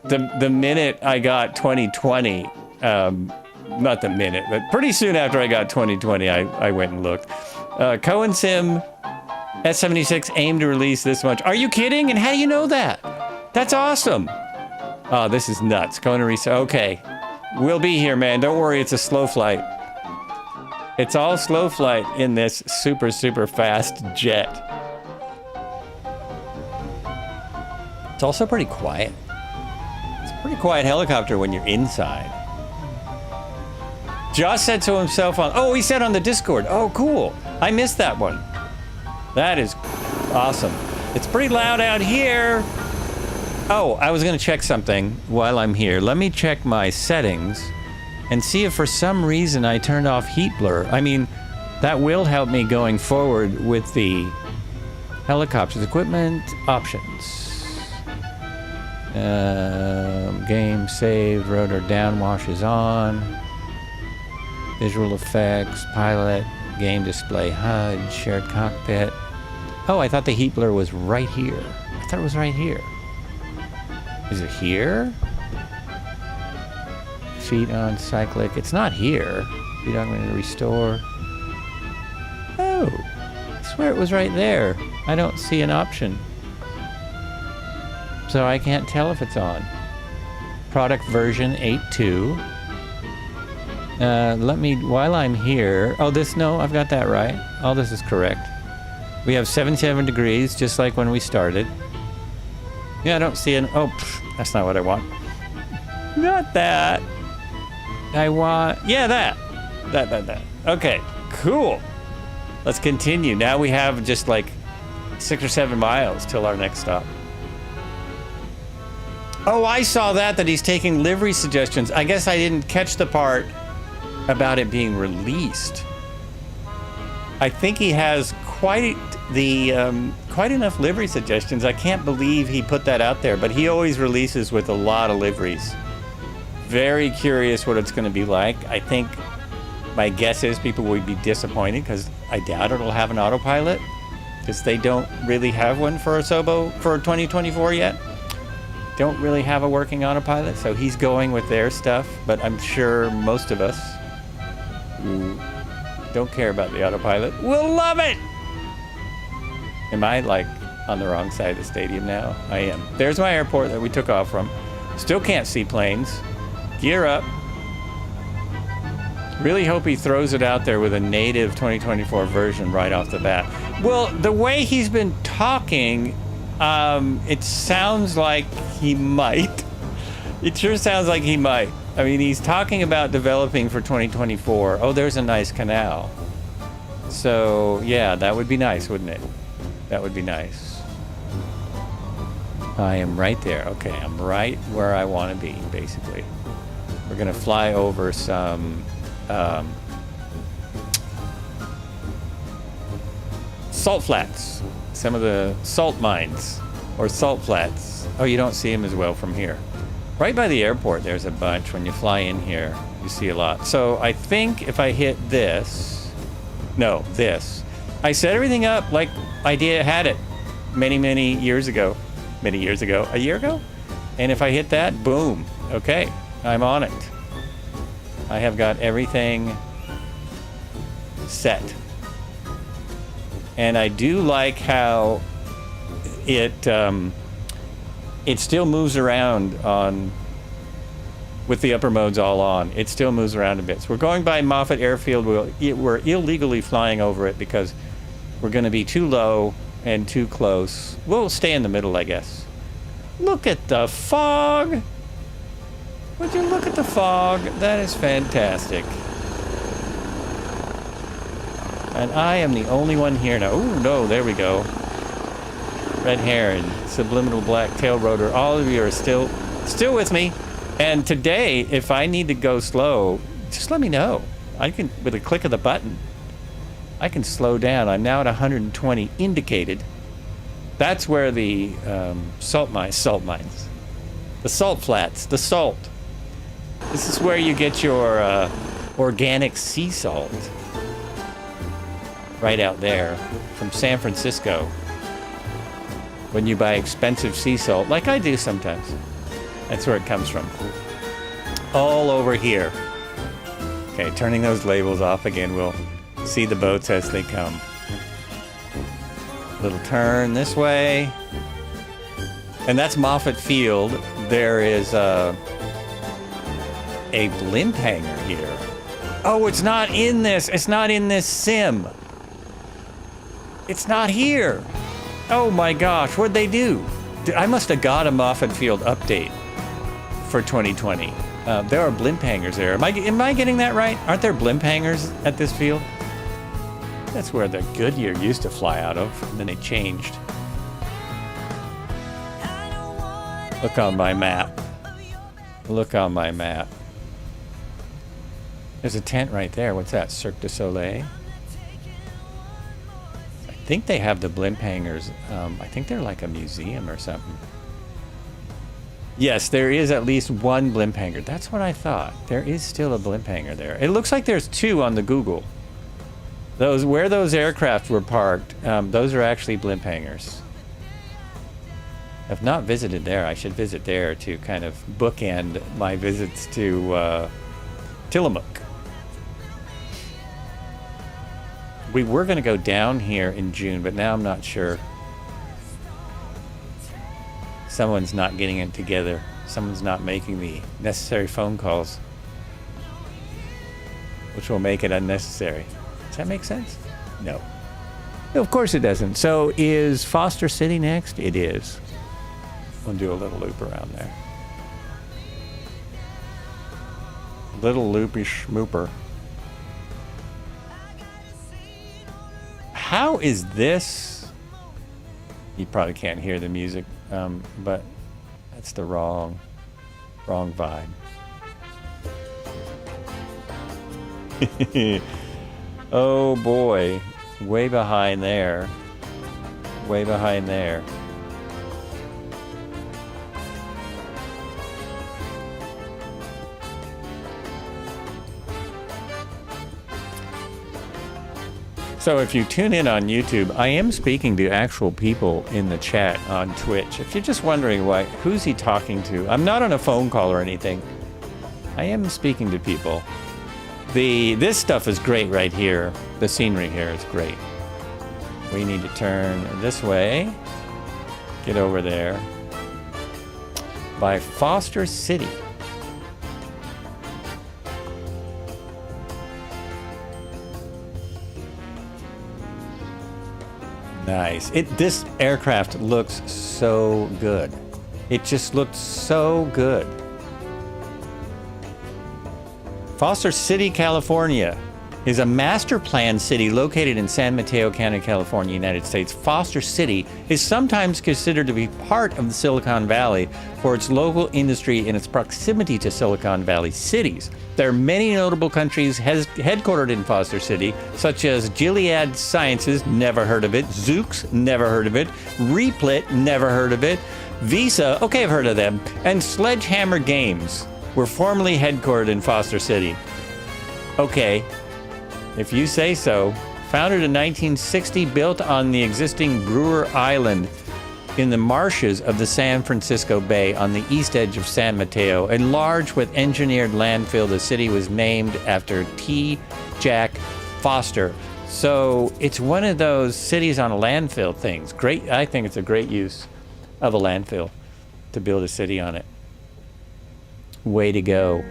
The minute I got 2020, not the minute, but pretty soon after I got 2020, I went and looked. Cohen Sim S76 aimed to release this much. Are you kidding? And how do you know that? That's awesome. Oh, this is nuts. Going to reset. Okay. We'll be here, man. Don't worry. It's a slow flight. It's all slow flight in this super, super fast jet. It's also pretty quiet. It's a pretty quiet helicopter when you're inside. Josh said to himself on... he said on the Discord. Oh, cool. I missed that one. That is awesome. It's pretty loud out here. Oh, I was going to check something while I'm here. Let me check my settings and see if for some reason I turned off heat blur. I mean, that will help me going forward with the helicopters. Equipment options. Game saved, rotor downwash is on. Visual effects, pilot, game display HUD, shared cockpit. Oh, I thought the heat blur was right here. I thought it was right here. Is it here? Feet on cyclic. It's not here. Feet on going to restore. Oh, I swear it was right there. I don't see an option. So I can't tell if it's on. Product version 8.2. Let me, while I'm here. Oh, no, I've got that right. All this is correct. We have 77 degrees, just like when we started. Yeah, I don't see that's not what I want. Not that. I want, that. Okay, cool. Let's continue. Now we have just like 6 or 7 miles till our next stop. Oh, I saw that he's taking livery suggestions. I guess I didn't catch the part about it being released. I think he has quite enough livery suggestions. I can't believe he put that out there, but he always releases with a lot of liveries. Very curious what it's going to be like. I think my guess is people will be disappointed because I doubt it'll have an autopilot because they don't really have one for Asobo for 2024 yet. Don't really have a working autopilot, so he's going with their stuff, but I'm sure most of us who don't care about the autopilot will love it. Am I like on the wrong side of the stadium now? I am. There's my airport that we took off from. Still can't see planes. Gear up. Really hope he throws it out there with a native 2024 version right off the bat. Well, the way he's been talking, it sounds like he might. It sure sounds like he might. I mean, he's talking about developing for 2024. Oh, there's a nice canal. So, yeah, that would be nice, wouldn't it? That would be nice. I am right there. Okay, I'm right where I want to be, basically. We're going to fly over some salt flats. Some of the salt mines or salt flats. Oh, you don't see them as well from here. Right by the airport, there's a bunch. When you fly in here, you see a lot. So I think if I hit this, this. I set everything up like I had it many years ago. A year ago? And if I hit that, boom. Okay, I'm on it. I have got everything set. And I do like how it it still moves around on, with the upper modes all on. It still moves around a bit. So we're going by Moffett Airfield. We're illegally flying over it because we're going to be too low and too close. We'll stay in the middle, I guess. Look at the fog. Would you look at the fog? That is fantastic. And I am the only one here now. Oh no, there we go. Red heron, subliminal black tail rotor. All of you are still with me. And today, if I need to go slow, just let me know. I can, with a click of the button, I can slow down. I'm now at 120 indicated. That's where the salt mines, the salt flats, the salt. This is where you get your organic sea salt. Right out there from San Francisco. When you buy expensive sea salt, like I do sometimes. That's where it comes from. All over here. Okay, turning those labels off again, we'll see the boats as they come. Little turn this way. And that's Moffett Field. There is a blimp hangar here. Oh, it's not in this. It's not in this sim. It's not here. Oh my gosh, what'd they do? I must have got a Moffett Field update for 2020. There are blimp hangars there. Am I getting that right? Aren't there blimp hangars at this field? That's where the Goodyear used to fly out of, and then they changed. Look on my map. Look on my map. There's a tent right there. What's that? Cirque du Soleil? I think they have the blimp hangars. I think they're like a museum or something. Yes, there is at least one blimp hangar. That's what I thought. There is still a blimp hangar there. It looks like there's two on the Google. Where those aircraft were parked, those are actually blimp hangars. I've not visited there. I should visit there to kind of bookend my visits to Tillamook. We were going to go down here in June, but now I'm not sure. Someone's not getting it together. Someone's not making the necessary phone calls, which will make it unnecessary. Does that make sense? No. No, of course it doesn't. So is Foster City next? It is. We'll do a little loop around there. Little loopy schmooper. How is this? You probably can't hear the music, but that's the wrong vibe. Oh boy, way behind there. Way behind there. So if you tune in on YouTube, I am speaking to actual people in the chat on Twitch. If you're just wondering who's he talking to, I'm not on a phone call or anything. I am speaking to people. This stuff is great right here. The scenery here is great. We need to turn this way. Get over there. By Foster City. Nice. This aircraft looks so good. It just looked so good. Foster City, California is a master plan city located in San Mateo County, California, United States. Foster City is sometimes considered to be part of the Silicon Valley for its local industry and its proximity to Silicon Valley cities. There are many notable countries headquartered in Foster City, such as Gilead Sciences, never heard of it. Zoox, never heard of it. Replit, never heard of it. Visa, okay, I've heard of them. And Sledgehammer Games were formerly headquartered in Foster City. Okay, if you say so. Founded in 1960, built on the existing Brewer Island in the marshes of the San Francisco Bay on the east edge of San Mateo. Enlarged with engineered landfill, the city was named after T. Jack Foster. So it's one of those cities on a landfill things. Great, I think it's a great use of a landfill. to build a city on it. Way to go.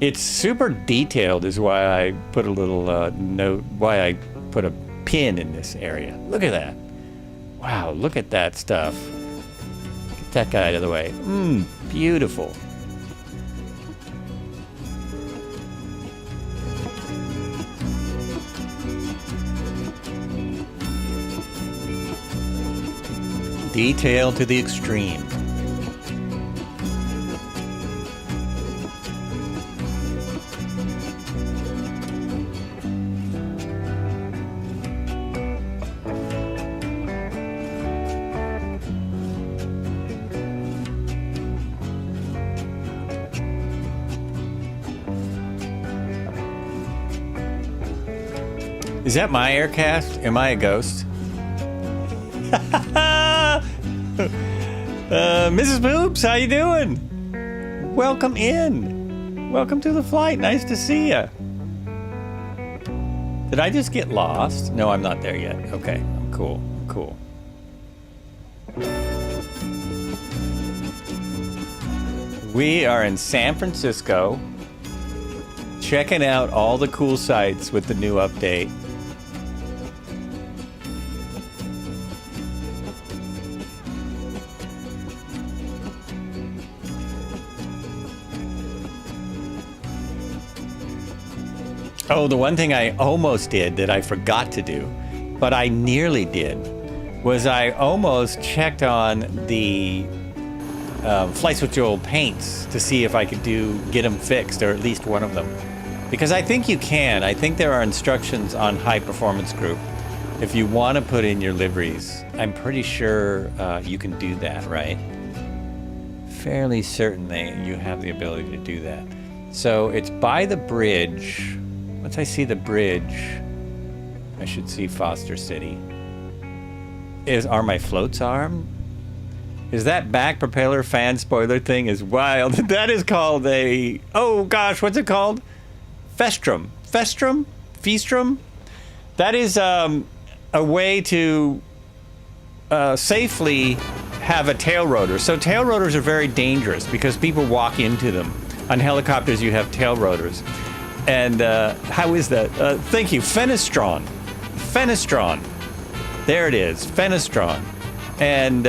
It's super detailed is why I put a little note, why I put a pin in this area. Look at that. Wow, look at that stuff. Get that guy out of the way. Beautiful. Detail to the extreme. Is that my aircast? Am I a ghost? Mrs. Boops, how you doing? Welcome in. Welcome to the flight. Nice to see you. Did I just get lost? No, I'm not there yet. Okay, I'm cool. I'm cool. We are in San Francisco, checking out all the cool sites with the new update. Oh, the one thing I almost did that I forgot to do, but I nearly did, was I almost checked on the flight switch oil paints to see if I could get them fixed, or at least one of them. Because I think you can. I think there are instructions on High Performance Group. If you want to put in your liveries, I'm pretty sure you can do that, right? Fairly certain you have the ability to do that. So it's by the bridge. Once I see the bridge, I should see Foster City. Are my floats armed? Is that back propeller fan spoiler thing is wild. That is called a, oh gosh, what's it called? Festrum. Festrum? Feastrum? That is a way to safely have a tail rotor. So tail rotors are very dangerous because people walk into them. On helicopters, you have tail rotors. And how is that? Thank you. Fenestron. Fenestron. There it is. Fenestron. And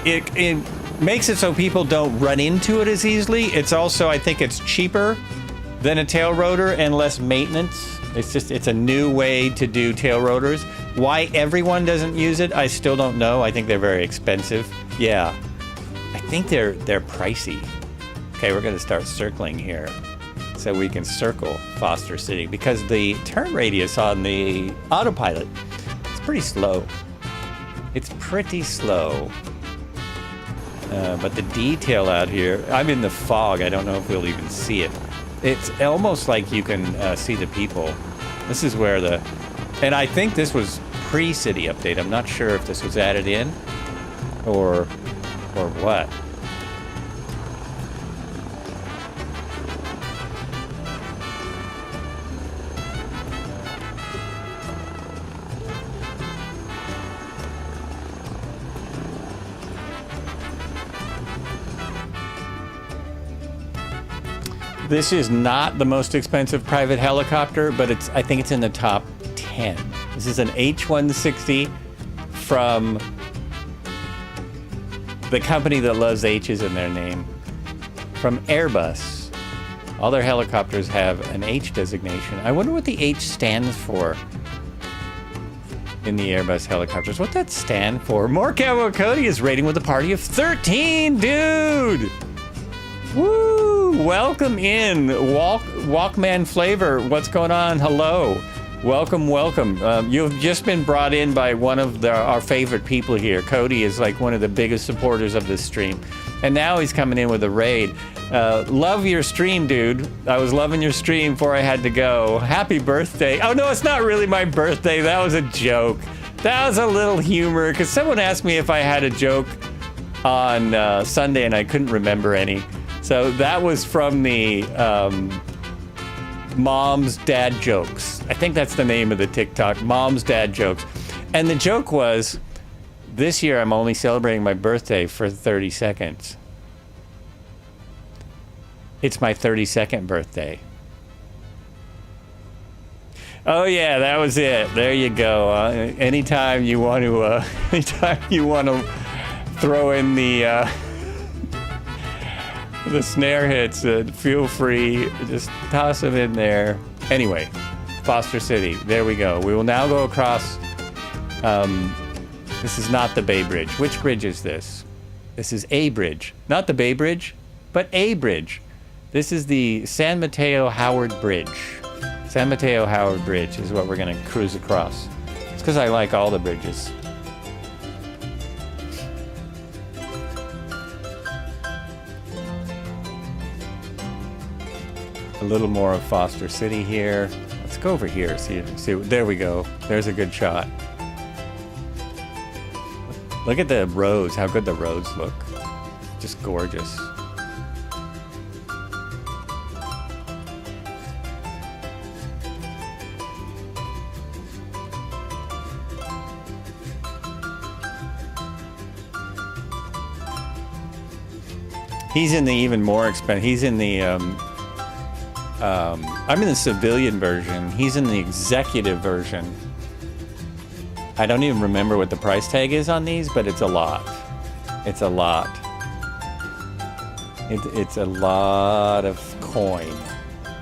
it makes it so people don't run into it as easily. It's also, I think it's cheaper than a tail rotor and less maintenance. It's a new way to do tail rotors. Why everyone doesn't use it, I still don't know. I think they're very expensive. Yeah. I think they're pricey. Okay, we're going to start circling here so we can circle Foster City because the turn radius on the autopilot is pretty slow. It's pretty slow. But the detail out here, I'm in the fog. I don't know if we'll even see it. It's almost like you can see the people. This is where and I think this was pre-city update. I'm not sure if this was added in or what. This is not the most expensive private helicopter, but I think it's in the top 10. This is an H160 from the company that loves H's in their name, from Airbus. All their helicopters have an H designation. I wonder what the H stands for in the Airbus helicopters. What that stand for? More Cowboy Cody is rating with a party of 13, dude! Woo! Welcome in, Walkman Flavor. What's going on? Hello. Welcome, welcome. You've just been brought in by one of our favorite people here. Cody is like one of the biggest supporters of this stream. And now he's coming in with a raid. Love your stream, dude. I was loving your stream before I had to go. Happy birthday. Oh, no, it's not really my birthday. That was a joke. That was a little humor, because someone asked me if I had a joke on Sunday, and I couldn't remember any. So that was from the Mom's Dad Jokes. I think that's the name of the TikTok, Mom's Dad Jokes. And the joke was, This year, I'm only celebrating my birthday for 30 seconds. It's my 32nd birthday. Oh yeah, that was it. There you go. Anytime you want to, throw in the snare hits, feel free. Just toss them in there. Anyway, Foster City. There we go. We will now go across. This is not the Bay Bridge. Which bridge is this? This is a bridge, not the Bay Bridge, but a bridge. This is the San Mateo Howard Bridge. San Mateo Howard Bridge is what we're going to cruise across. It's because I like all the bridges. A little more of Foster City here. Let's go over here. See, there we go. There's a good shot. Look at the roads, how good the roads look. Just gorgeous. He's in the even more expensive. He's in the, I'm in the civilian version. He's in the executive version. I don't even remember what the price tag is on these, but it's a lot. It's a lot. It's a lot of coin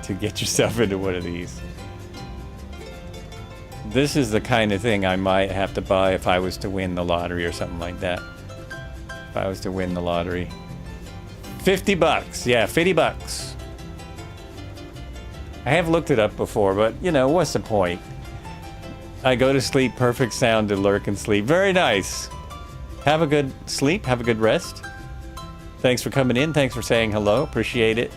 to get yourself into one of these. This is the kind of thing I might have to buy if I was to win the lottery or something like that. If I was to win the lottery. $50. Yeah, $50. I have looked it up before, but, you know, what's the point? I go to sleep, perfect sound to lurk and sleep. Very nice. Have a good sleep. Have a good rest. Thanks for coming in. Thanks for saying hello. Appreciate it.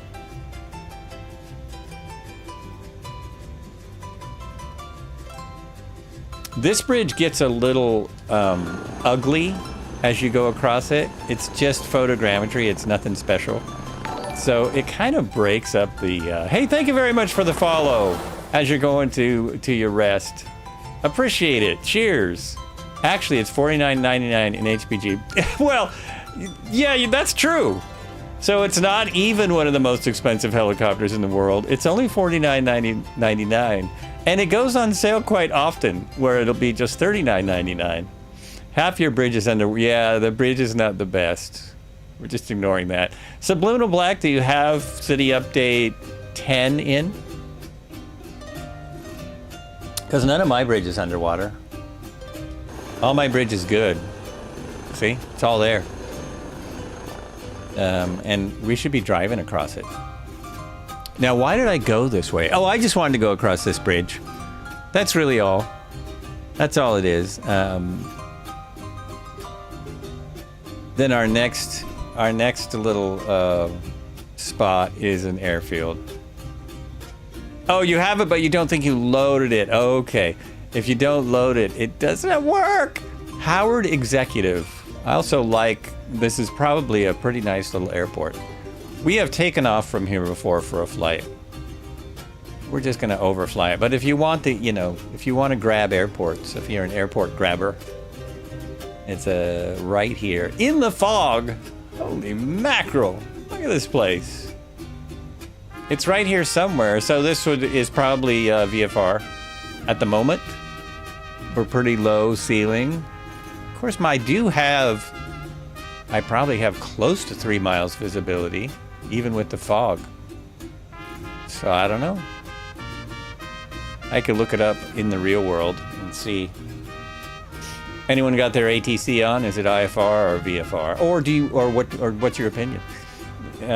This bridge gets a little ugly as you go across it. It's just photogrammetry. It's nothing special. So it kind of breaks up the... hey, thank you very much for the follow as you're going to your rest. Appreciate it. Cheers. Actually, it's $49.99 in HPG. Well, yeah, that's true. So it's not even one of the most expensive helicopters in the world. It's only $49.99. And it goes on sale quite often, where it'll be just $39.99. Half your bridge is under... Yeah, the bridge is not the best. We're just ignoring that. Subliminal Black, do you have City Update 10 in? Because none of my bridge is underwater. All my bridge is good. See? It's all there. And we should be driving across it. Now, why did I go this way? Oh, I just wanted to go across this bridge. That's really all. That's all it is. Then our next little spot is an airfield. Oh, you have it, but you don't think you loaded it. Okay. If you don't load it, it doesn't work. Howard Executive. I also like, this is probably a pretty nice little airport. We have taken off from here before for a flight. We're just going to overfly it. But if you want the, if you want to grab airports, if you're an airport grabber, it's right here in the fog. Holy mackerel. Look at this place. It's right here somewhere. So this is probably VFR at the moment. We're pretty low ceiling. Of course, I probably have close to 3 miles visibility, even with the fog. So I don't know. I could look it up in the real world and see. Anyone got their ATC on? Is it IFR or VFR? Or what's your opinion?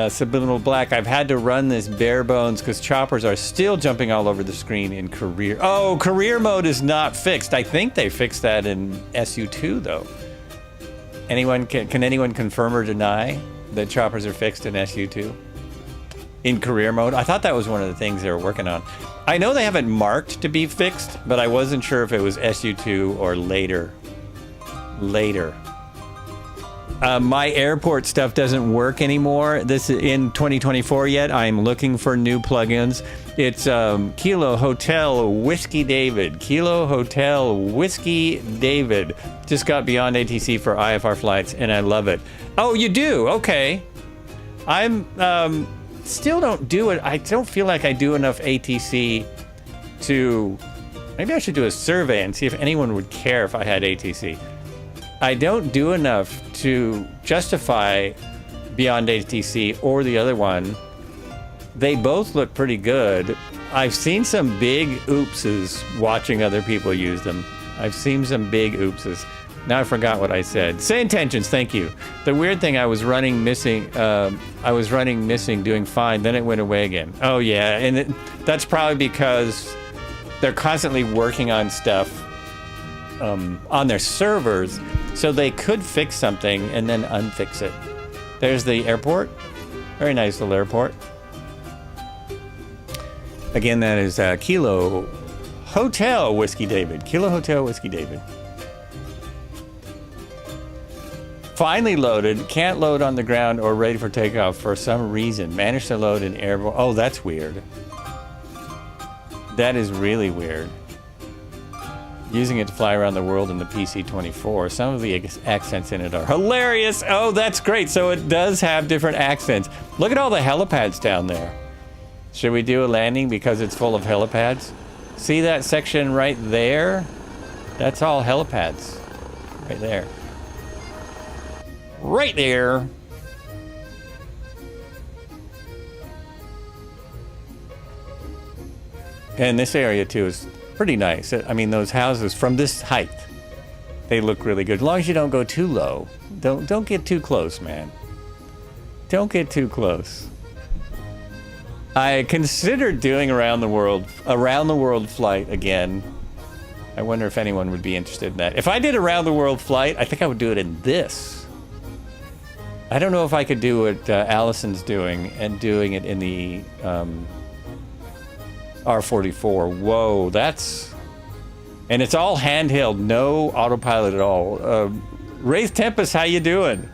Subliminal Black, I've had to run this bare bones because choppers are still jumping all over the screen in career. Oh, career mode is not fixed. I think they fixed that in SU2 though. Can anyone confirm or deny that choppers are fixed in SU2? In career mode? I thought that was one of the things they were working on. I know they haven't marked to be fixed, but I wasn't sure if it was SU2 or later. My airport stuff doesn't work anymore. This is in 2024 yet. I'm looking for new plugins. It's Kilo Hotel Whiskey David. Kilo Hotel Whiskey David. Just got beyond ATC for IFR flights, and I love it. Oh, you do? Okay. I'm still don't do it. I don't feel like I do enough ATC to... Maybe I should do a survey and see if anyone would care if I had ATC. I don't do enough to justify beyond ATC or the other one. They both look pretty good. I've seen some big oopses watching other people use them. I've seen some big oopses. Now I forgot what I said. Say intentions, thank you. The weird thing, I was running missing doing fine, then it went away again. Oh yeah, and that's probably because they're constantly working on stuff on their servers, so they could fix something and then unfix it. There's the airport. Very nice little airport. Again, that is Kilo Hotel Whiskey David. Kilo Hotel Whiskey David. Finally loaded. Can't load on the ground or ready for takeoff for some reason. Managed to load in airborne. Oh, that's weird. That is really weird. Using it to fly around the world in the PC-24. Some of the accents in it are hilarious. Oh, that's great. So it does have different accents. Look at all the helipads down there. Should we do a landing because it's full of helipads? See that section right there? That's all helipads. Right there. Right there. And this area too is pretty nice. I mean, those houses from this height, they look really good. As long as you don't go too low. Don't get too close, man. Don't get too close. I considered doing around the world flight again. I wonder if anyone would be interested in that. If I did around the world flight, I think I would do it in this. I don't know if I could do what Allison's doing and doing it in the R44. Whoa, that's... And it's all handheld, no autopilot at all. Reyes Tempest, how you doing?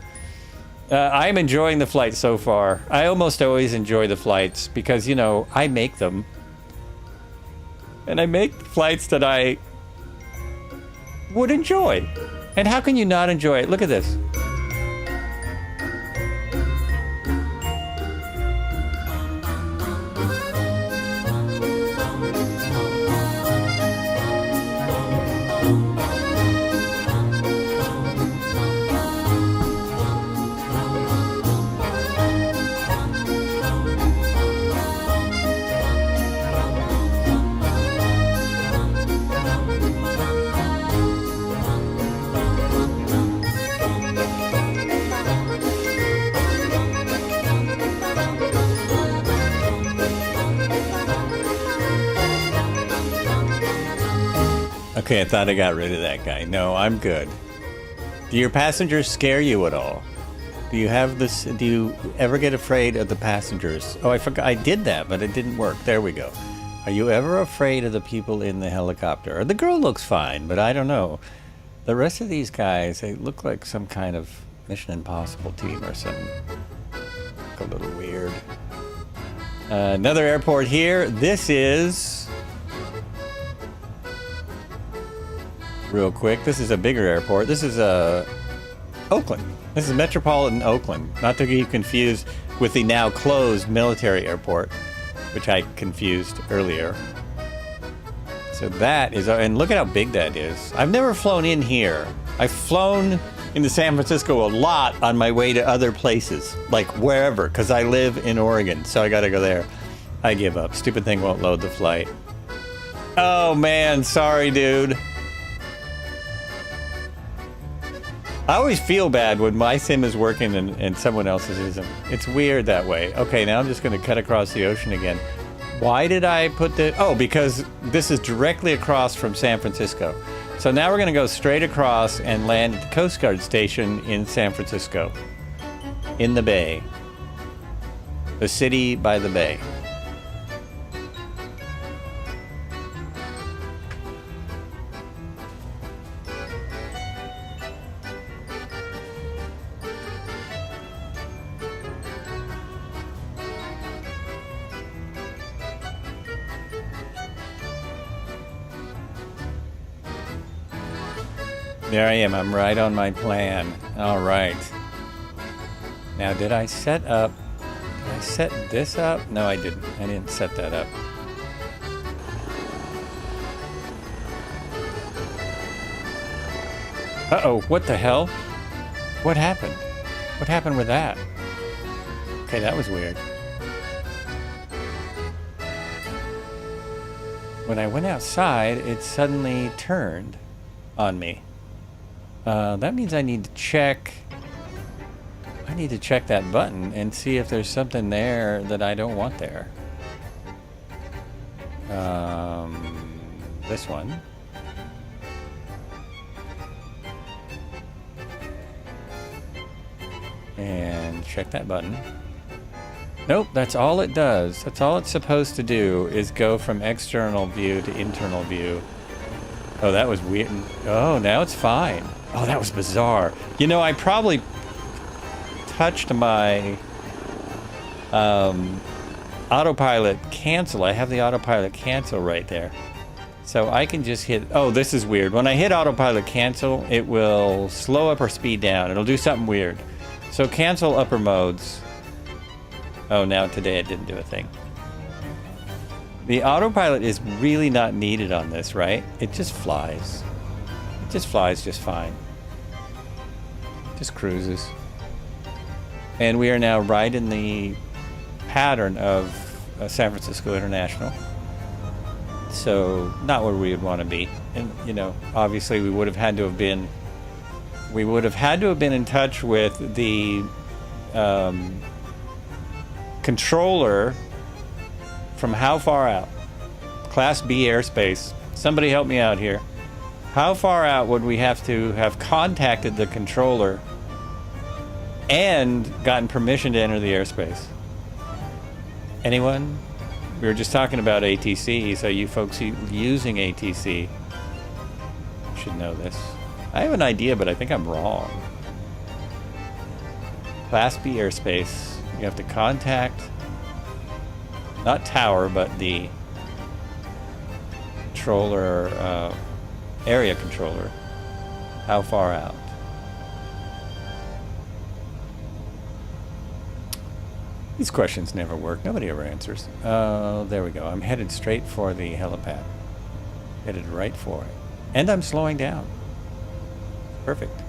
I'm enjoying the flight so far. I almost always enjoy the flights because, you know, I make them. And I make flights that I would enjoy. And how can you not enjoy it? Look at this. Okay, I thought I got rid of that guy. No, I'm good. Do your passengers scare you at all? Do you have this? Do you ever get afraid of the passengers? Oh, I forgot. I did that, but it didn't work. There we go. Are you ever afraid of the people in the helicopter? The girl looks fine, but I don't know. The rest of these guys, they look like some kind of Mission Impossible team or something. Look a little weird. Another airport here. This is... Real quick, this is a bigger airport. This is Oakland. This is Metropolitan Oakland. Not to be confused with the now closed military airport, which I confused earlier. So that is, and look at how big that is. I've never flown in here. I've flown into San Francisco a lot on my way to other places, like wherever, because I live in Oregon, so I gotta go there. I give up. Stupid thing won't load the flight. Oh man, sorry dude. I always feel bad when my sim is working and someone else's isn't. It's weird that way. Okay, now I'm just going to cut across the ocean again. Why did I put the... Oh, because this is directly across from San Francisco. So now we're going to go straight across and land at the Coast Guard station in San Francisco. In the Bay. The city by the bay. There I am. I'm right on my plan. All right. Now, did I set this up? No, I didn't. I didn't set that up. Uh-oh, what the hell? What happened? What happened with that? Okay, that was weird. When I went outside, it suddenly turned on me. That means I need to check... I need to check that button and see if there's something there that I don't want there. This one. And check that button. Nope, that's all it does. That's all it's supposed to do is go from external view to internal view. Oh, that was weird. Oh, now it's fine. Oh, that was bizarre. You know, I probably touched my autopilot cancel. I have the autopilot cancel right there. So I can just hit... Oh, this is weird. When I hit autopilot cancel, it will slow up or speed down. It'll do something weird. So cancel upper modes. Oh, now today it didn't do a thing. The autopilot is really not needed on this, right? It just flies. It just flies just fine. Just cruises. And we are now right in the pattern of San Francisco International. So not where we would want to be. And, you know, obviously we would have had to have been... We would have had to have been in touch with the controller from how far out? Class B airspace. Somebody help me out here. How far out would we have to have contacted the controller and gotten permission to enter the airspace? Anyone? We were just talking about ATC, so you folks using ATC should know this. I have an idea, but I think I'm wrong. Class B airspace. You have to contact, not tower, but the controller, area controller. How far out? These questions never work. Nobody ever answers. There we go. I'm headed straight for the helipad. Headed right for it. And I'm slowing down. Perfect.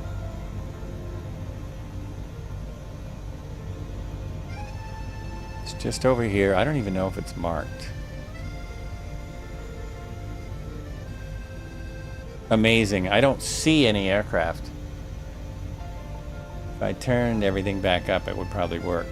It's just over here. I don't even know if it's marked. Amazing. I don't see any aircraft. If I turned everything back up, it would probably work.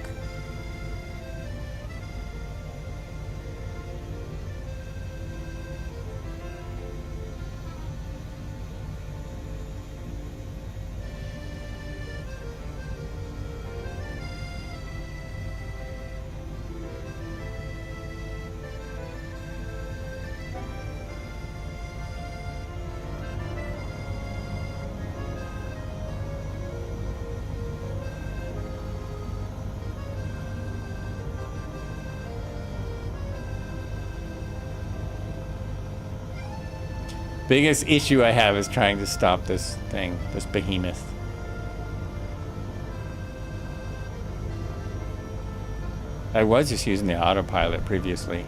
Biggest issue I have is trying to stop this thing, this behemoth. I was just using the autopilot previously.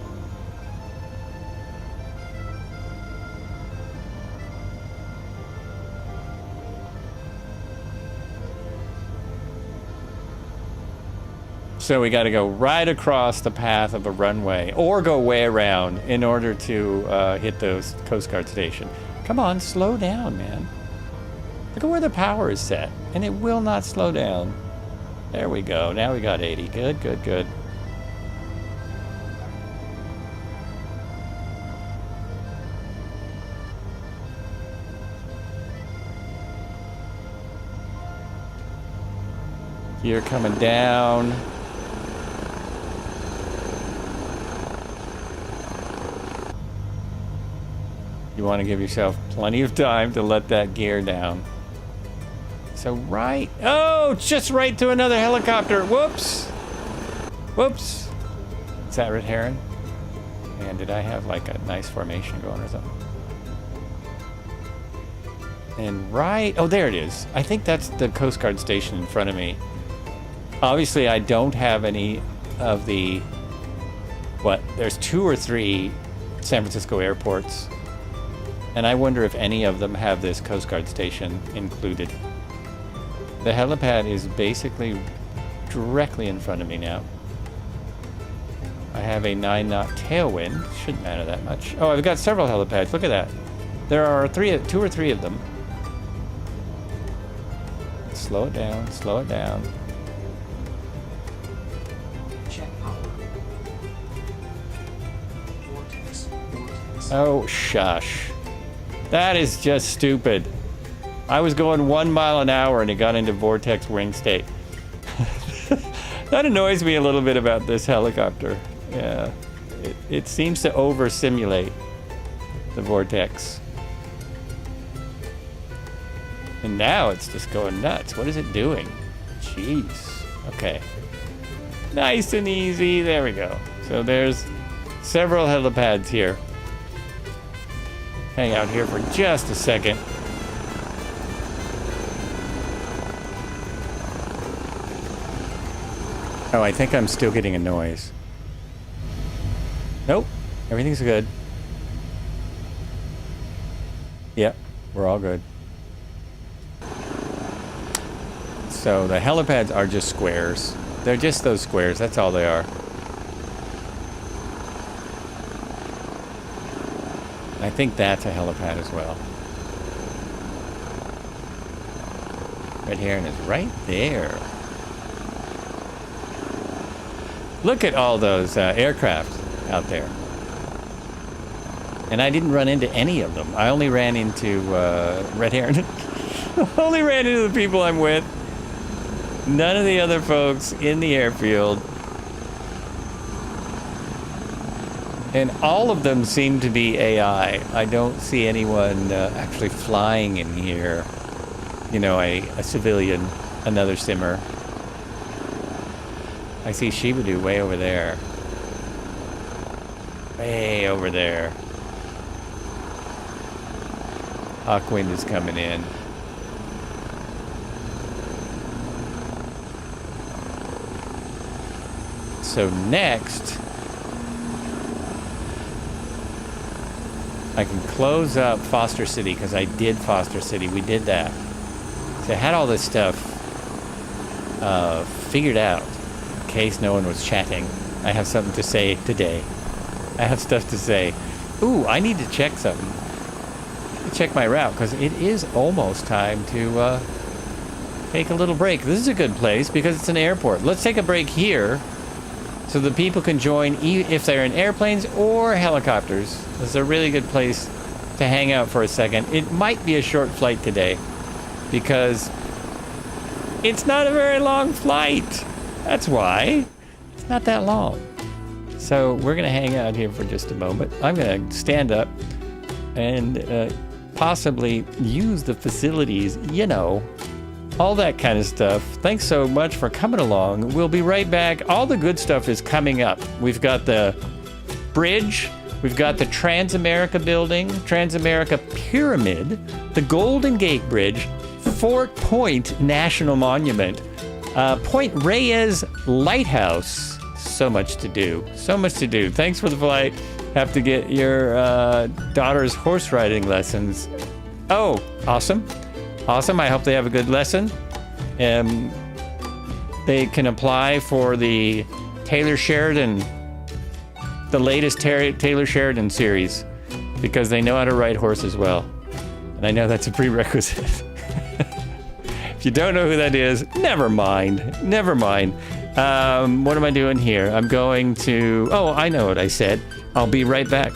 So we got to go right across the path of a runway, or go way around in order to hit those Coast Guard station. Come on, slow down, man. Look at where the power is set, and it will not slow down. There we go. Now we got 80. Good, good, good. Gear coming down. You want to give yourself plenty of time to let that gear down. So right... Oh, just right to another helicopter. Whoops. Whoops. Is that red heron? And did I have like a nice formation going or something? And right, oh, there it is. I think that's the Coast Guard station in front of me. Obviously, I don't have any of the, there's 2 or 3 San Francisco airports. And I wonder if any of them have this Coast Guard station included. The helipad is basically directly in front of me now. I have a 9-knot tailwind. Shouldn't matter that much. Oh, I've got several helipads. Look at that. There are 2 or 3 of them. Slow it down, slow it down. Check power. Vortex. Oh, shush. That is just stupid. I was going 1 mile an hour and it got into vortex wing state. That annoys me a little bit about this helicopter. Yeah. It seems to over-simulate the vortex. And now it's just going nuts. What is it doing? Jeez. Okay. Nice and easy. There we go. So there's several helipads here. Hang out here for just a second. Oh, I think I'm still getting a noise. Nope. Everything's good. Yep. We're all good. So the helipads are just squares. They're just those squares. That's all they are. I think that's a helipad as well. Red Heron is right there. Look at all those aircraft out there. And I didn't run into any of them. I only ran into Red Heron. Only ran into the people I'm with. None of the other folks in the airfield. And all of them seem to be AI. I don't see anyone actually flying in here. You know, a civilian, another simmer. I see Shibadu way over there. Way over there. Hawkwind is coming in. So next, I can close up Foster City because I did Foster City. We did that. So I had all this stuff figured out in case no one was chatting. I have something to say today. I have stuff to say. Ooh, I need to check something. Check my route because it is almost time to take a little break. This is a good place because it's an airport. Let's take a break here so the people can join if they're in airplanes or helicopters. This is a really good place to hang out for a second. It might be a short flight today because it's not a very long flight. That's why. It's not that long. So we're going to hang out here for just a moment. I'm going to stand up and possibly use the facilities, you know, all that kind of stuff. Thanks so much for coming along. We'll be right back. All the good stuff is coming up. We've got the bridge. We've got the Transamerica building, Transamerica Pyramid, the Golden Gate Bridge, Fort Point National Monument, Point Reyes Lighthouse. So much to do. So much to do. Thanks for the flight. Have to get your daughter's horse riding lessons. Oh, awesome. Awesome. I hope they have a good lesson. They can apply for the Taylor Sheridan, the latest Taylor Sheridan series, because they know how to ride horses well. And I know that's a prerequisite. If you don't know who that is, never mind. Never mind. What am I doing here? I'm going to... Oh, I know what I said. I'll be right back.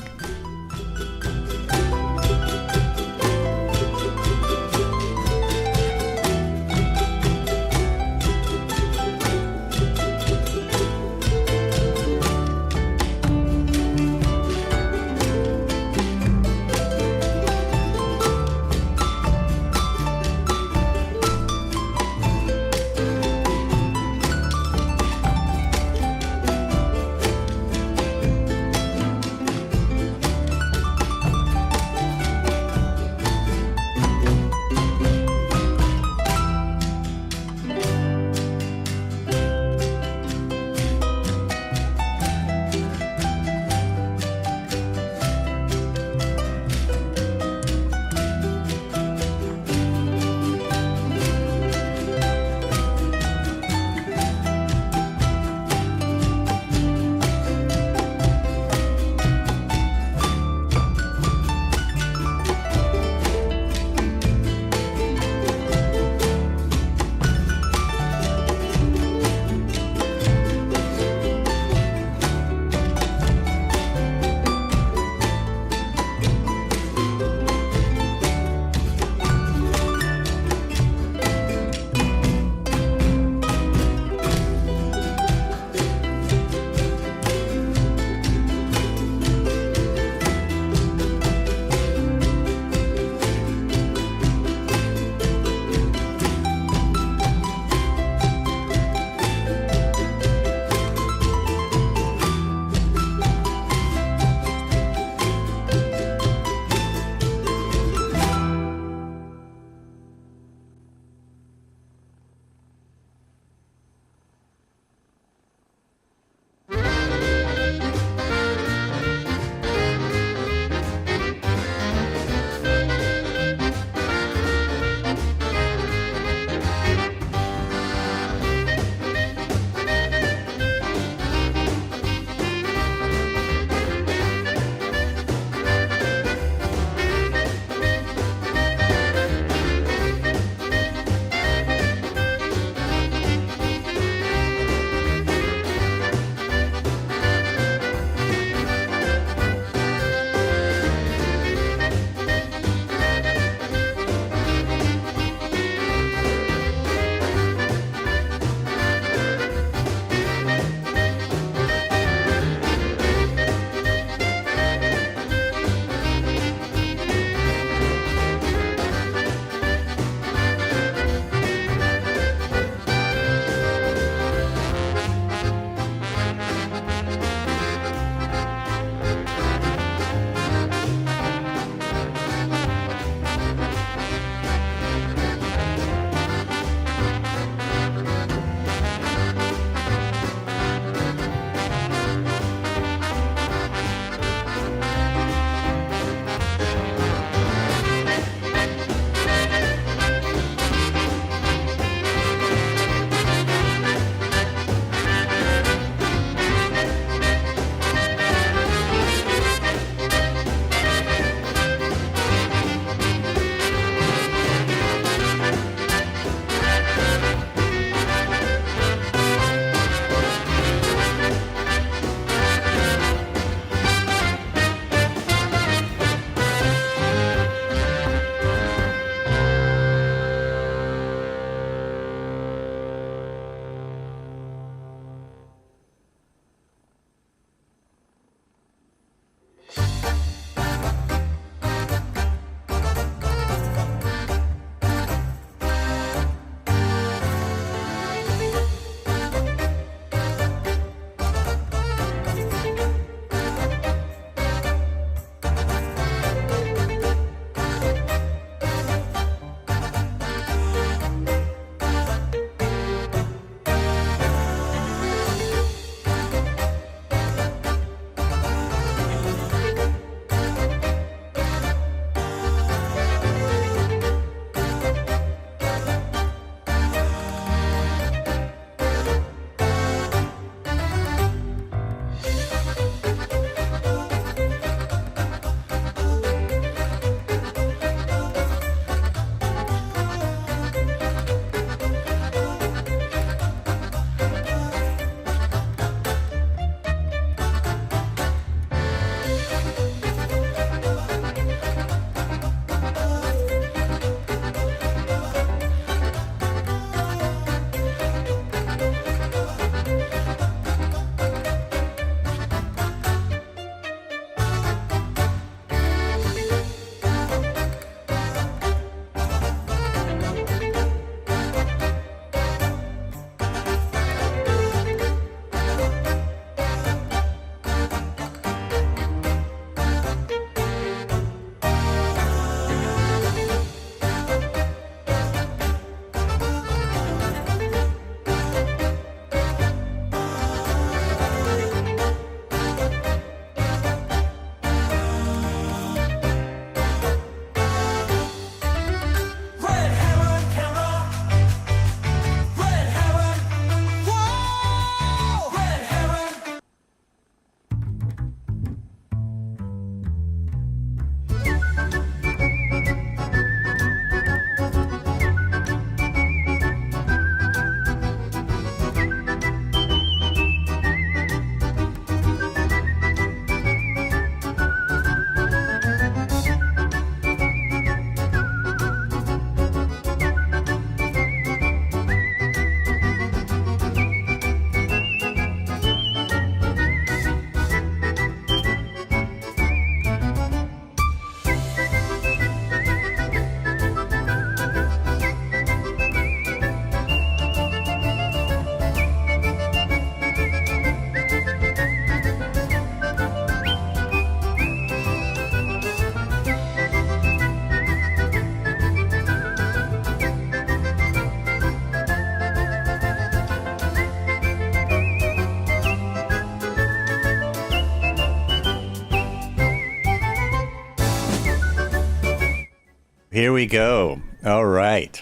Here we go. All right.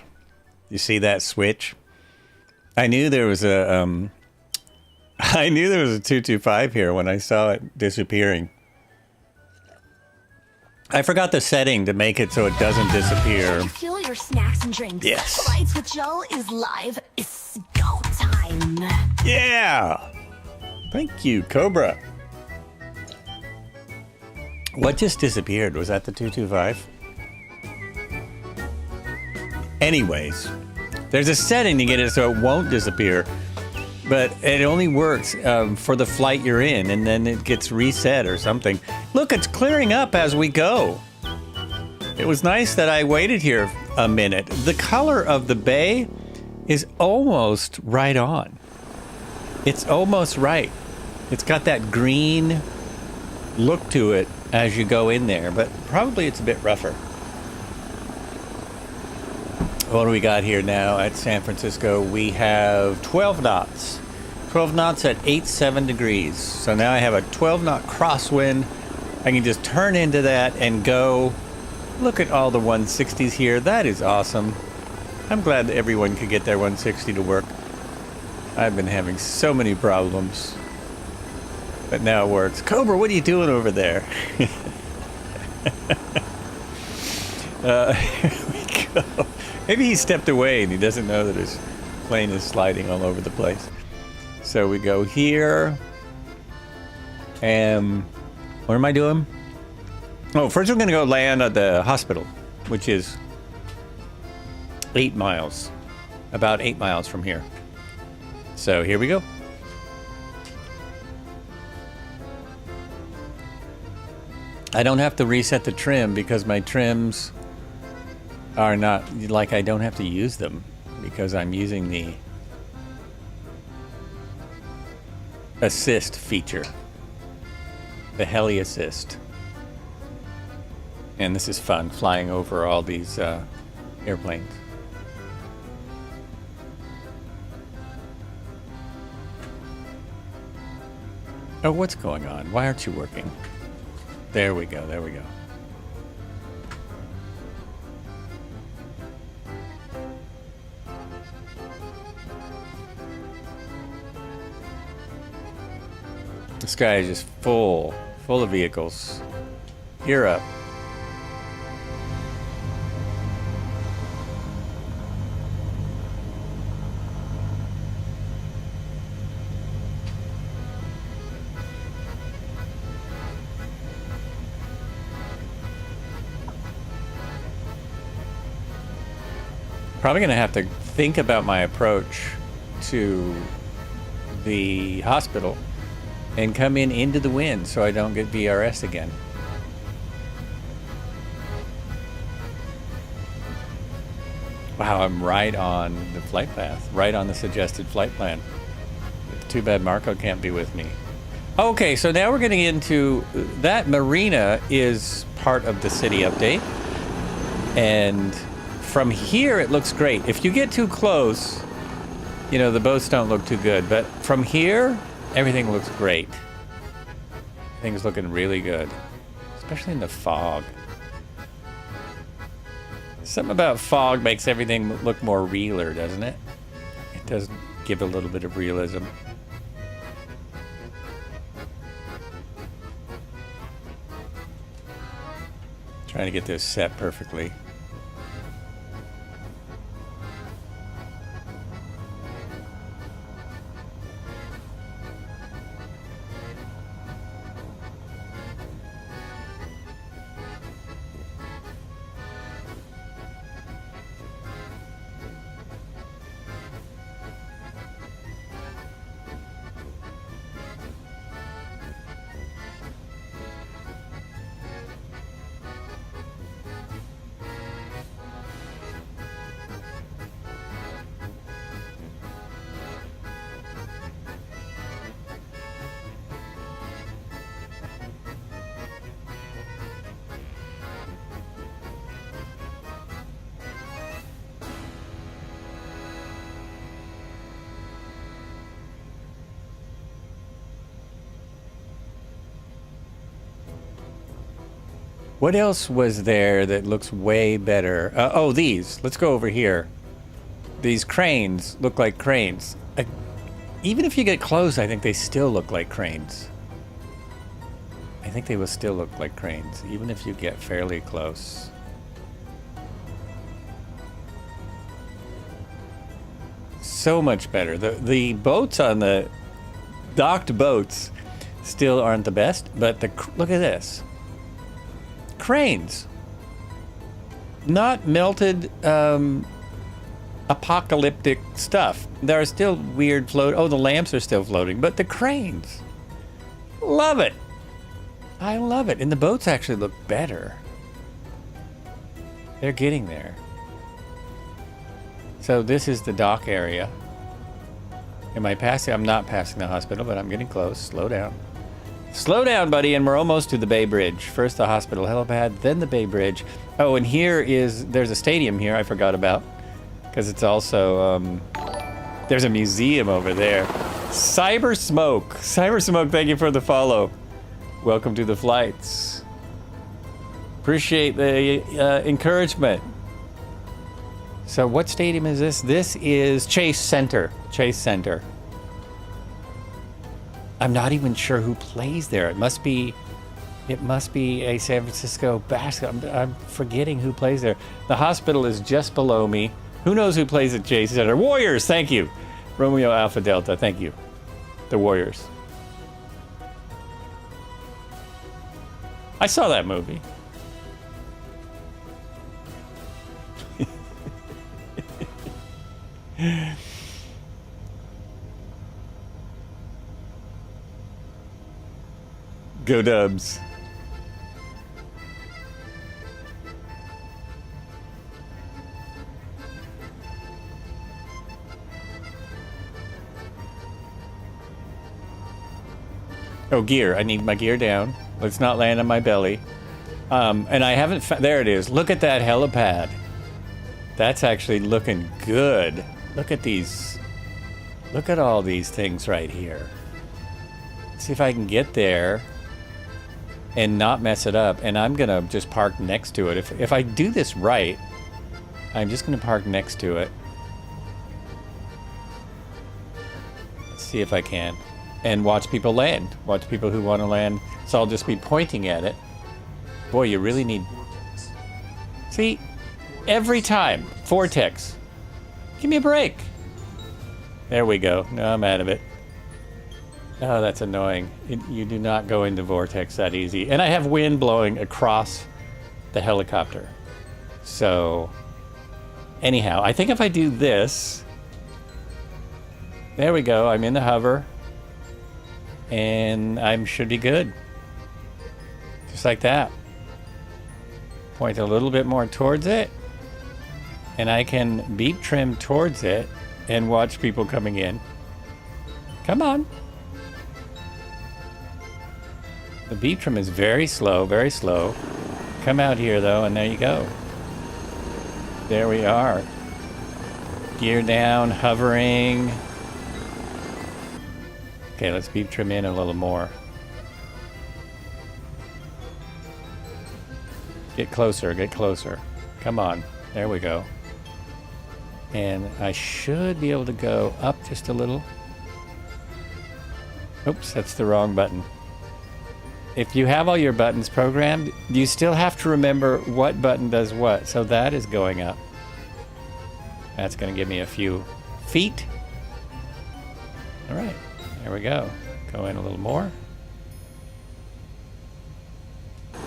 You see that switch? I knew there was a 225 here when I saw it disappearing. I forgot the setting to make it so it doesn't disappear. Fuel your snacks and drinks. Yes. Flights with Joe is live. It's go time. Yeah. Thank you, Cobra. What just disappeared? Was that the 225? Anyways, there's a setting to get it so it won't disappear, but it only works for the flight you're in, and then it gets reset or something. Look, it's clearing up as we go. It was nice that I waited here a minute. The color of the bay is almost right on. It's almost right. It's got that green look to it as you go in there, but probably it's a bit rougher. What do we got here now at San Francisco? We have 12 knots. 12 knots at 87 degrees. So now I have a 12 knot crosswind. I can just turn into that and go. Look at all the 160s here. That is awesome. I'm glad that everyone could get their 160 to work. I've been having so many problems. But now it works. Cobra, what are you doing over there? Here we go. Maybe he stepped away and he doesn't know that his plane is sliding all over the place. So we go here. And what am I doing? Oh, first we're going to go land at the hospital, which is 8 miles. About 8 miles from here. So here we go. I don't have to reset the trim because my trims are not, like, I don't have to use them because I'm using the assist feature, the heli assist. And this is fun, flying over all these airplanes. Oh, what's going on? Why aren't you working? There we go, there we go. The sky is just full of vehicles. Gear up. Probably gonna have to think about my approach to the hospital and come in into the wind so I don't get VRS again. Wow, I'm right on the flight path, right on the suggested flight plan. Too bad Marco can't be with me. Okay, so now we're getting into that marina is part of the city update. And from here, it looks great. If you get too close, you know, the boats don't look too good. But from here, everything looks great. Things looking really good, especially in the fog. Something about fog makes everything look more realer, doesn't it? It does give a little bit of realism. Trying to get this set perfectly. What else was there that looks way better? Oh, these. Let's go over here. These cranes look like cranes. Even if you get close, I think they still look like cranes. I think they will still look like cranes, even if you get fairly close. So much better. The boats on the docked boats still aren't the best, but look at this. Cranes. Not melted apocalyptic stuff. There are still weird oh, the lamps are still floating, but the cranes. Love it. I love it. And the boats actually look better. They're getting there. So this is the dock area. Am I passing? I'm not passing the hospital, but I'm getting close. Slow down. Slow down, buddy, and we're almost to the Bay Bridge. First the hospital helipad, then the Bay Bridge. Oh, and there's a stadium here I forgot about. Because it's also, there's a museum over there. Cyber Smoke, thank you for the follow. Welcome to the flights. Appreciate the encouragement. So what stadium is this? This is Chase Center. I'm not even sure who plays there. It must be a San Francisco basketball. I'm forgetting who plays there. The hospital is just below me. Who knows who plays at Chase Center? Warriors, thank you. Romeo Alpha Delta, thank you. The Warriors. I saw that movie. Go Dubs. Oh, gear. I need my gear down. Let's not land on my belly. And I haven't... There it is. Look at that helipad. That's actually looking good. Look at these... Look at all these things right here. Let's see if I can get there and not mess it up. And I'm going to just park next to it. If I do this right, I'm just going to park next to it. Let's see if I can. And watch people land. Watch people who want to land. So I'll just be pointing at it. Boy, you really need... See? Every time. Vortex. Give me a break. There we go. No, I'm out of it. Oh, that's annoying. You do not go into vortex that easy. And I have wind blowing across the helicopter. So, anyhow, I think if I do this... There we go. I'm in the hover. And I should be good. Just like that. Point a little bit more towards it. And I can beep trim towards it and watch people coming in. Come on. The beep trim is very slow, very slow. Come out here though, and there you go. There we are. Gear down, hovering. Okay, let's beep trim in a little more. Get closer, get closer. Come on, there we go. And I should be able to go up just a little. Oops, that's the wrong button. If you have all your buttons programmed, you still have to remember what button does what. So that is going up. That's going to give me a few feet. All right, there we go. Go in a little more.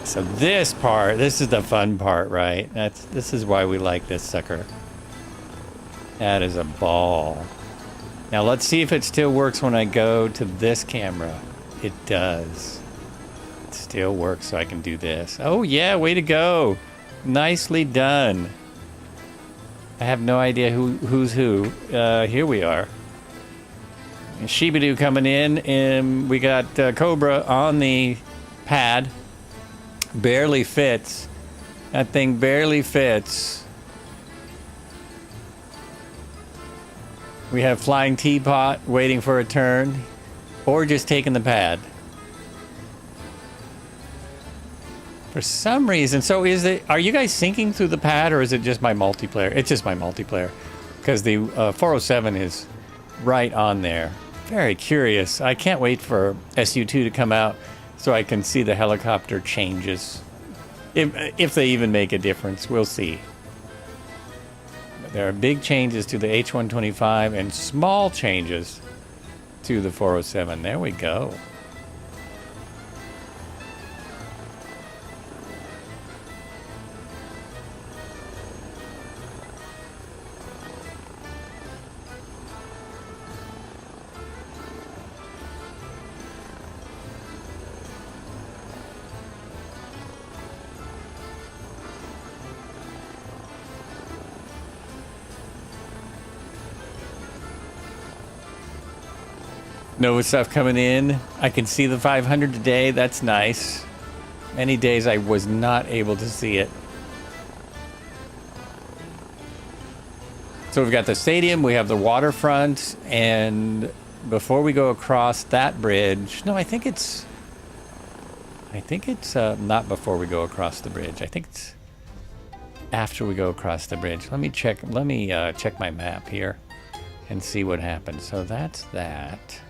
So this part, this is the fun part, right? This is why we like this sucker. That is a ball. Now let's see if it still works when I go to this camera. It does. It still works, so I can do this. Oh yeah, way to go. Nicely done. I have no idea who's who. Here we are. And Shibidoo coming in, and we got Cobra on the pad. Barely fits. That thing barely fits. We have Flying Teapot waiting for a turn, or just taking the pad. For some reason, so are you guys syncing through the pad, or is it just my multiplayer? It's just my multiplayer, because the 407 is right on there. Very curious. I can't wait for SU2 to come out so I can see the helicopter changes. If they even make a difference, we'll see. But there are big changes to the H125 and small changes to the 407. There we go. Nova stuff coming in. I can see the 500 today. That's nice. Many days I was not able to see it. So we've got the stadium, we have the waterfront, and before we go across that bridge, no, I think it's not before we go across the bridge. I think it's after we go across the bridge. Let me check my map here and see what happens. So that's that.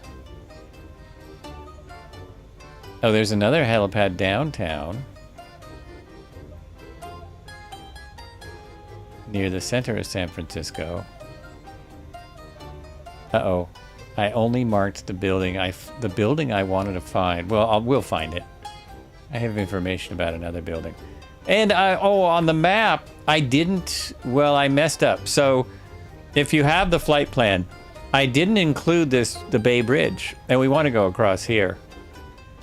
Oh, there's another helipad downtown near the center of San Francisco. Uh-oh. I only marked the building I wanted to find. Well, we'll find it. I have information about another building. And on the map, I messed up. So if you have the flight plan, I didn't include the Bay Bridge, and we want to go across here.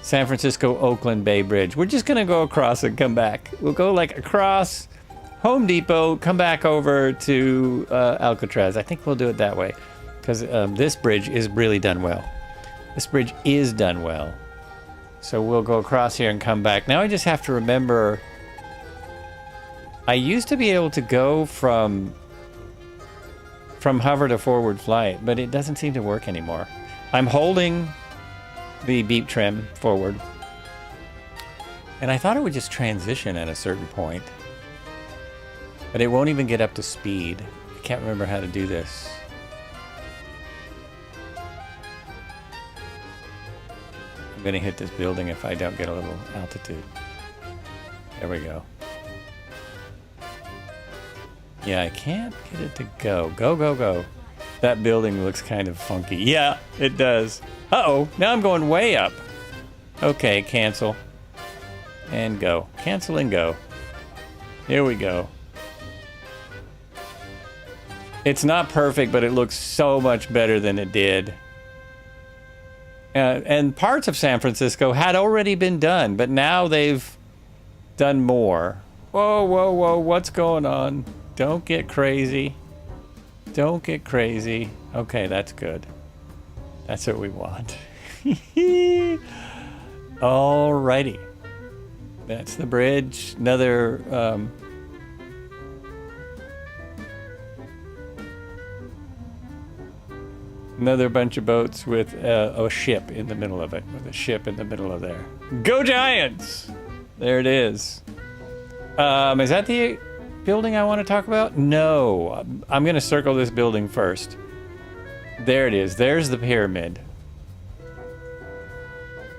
San Francisco Oakland Bay Bridge. We're just gonna go across and come back. We'll go like across Home Depot, come back over to Alcatraz. I think we'll do it that way, because this bridge is really done well. This bridge is done well. So we'll go across here and come back. Now I just have to remember, I used to be able to go from hover to forward flight, but it doesn't seem to work anymore. I'm holding the beep trim forward, and I thought it would just transition at a certain point, but it won't even get up to speed. I can't remember how to do this. I'm gonna hit this building if I don't get a little altitude. There we go. Yeah, I can't get it to go. Go. That building looks kind of funky. Yeah, it does. Uh-oh, now I'm going way up. Okay, cancel. And go. Cancel and go. Here we go. It's not perfect, but it looks so much better than it did. And parts of San Francisco had already been done, but now they've done more. Whoa, what's going on? Don't get crazy. Don't get crazy. Okay, that's good. That's what we want. Alrighty. That's the bridge. Another bunch of boats with a ship in the middle of it. With a ship in the middle of there. Go Giants! There it is. Is that the building I want to talk about? No. I'm going to circle this building first. There it is. There's the pyramid.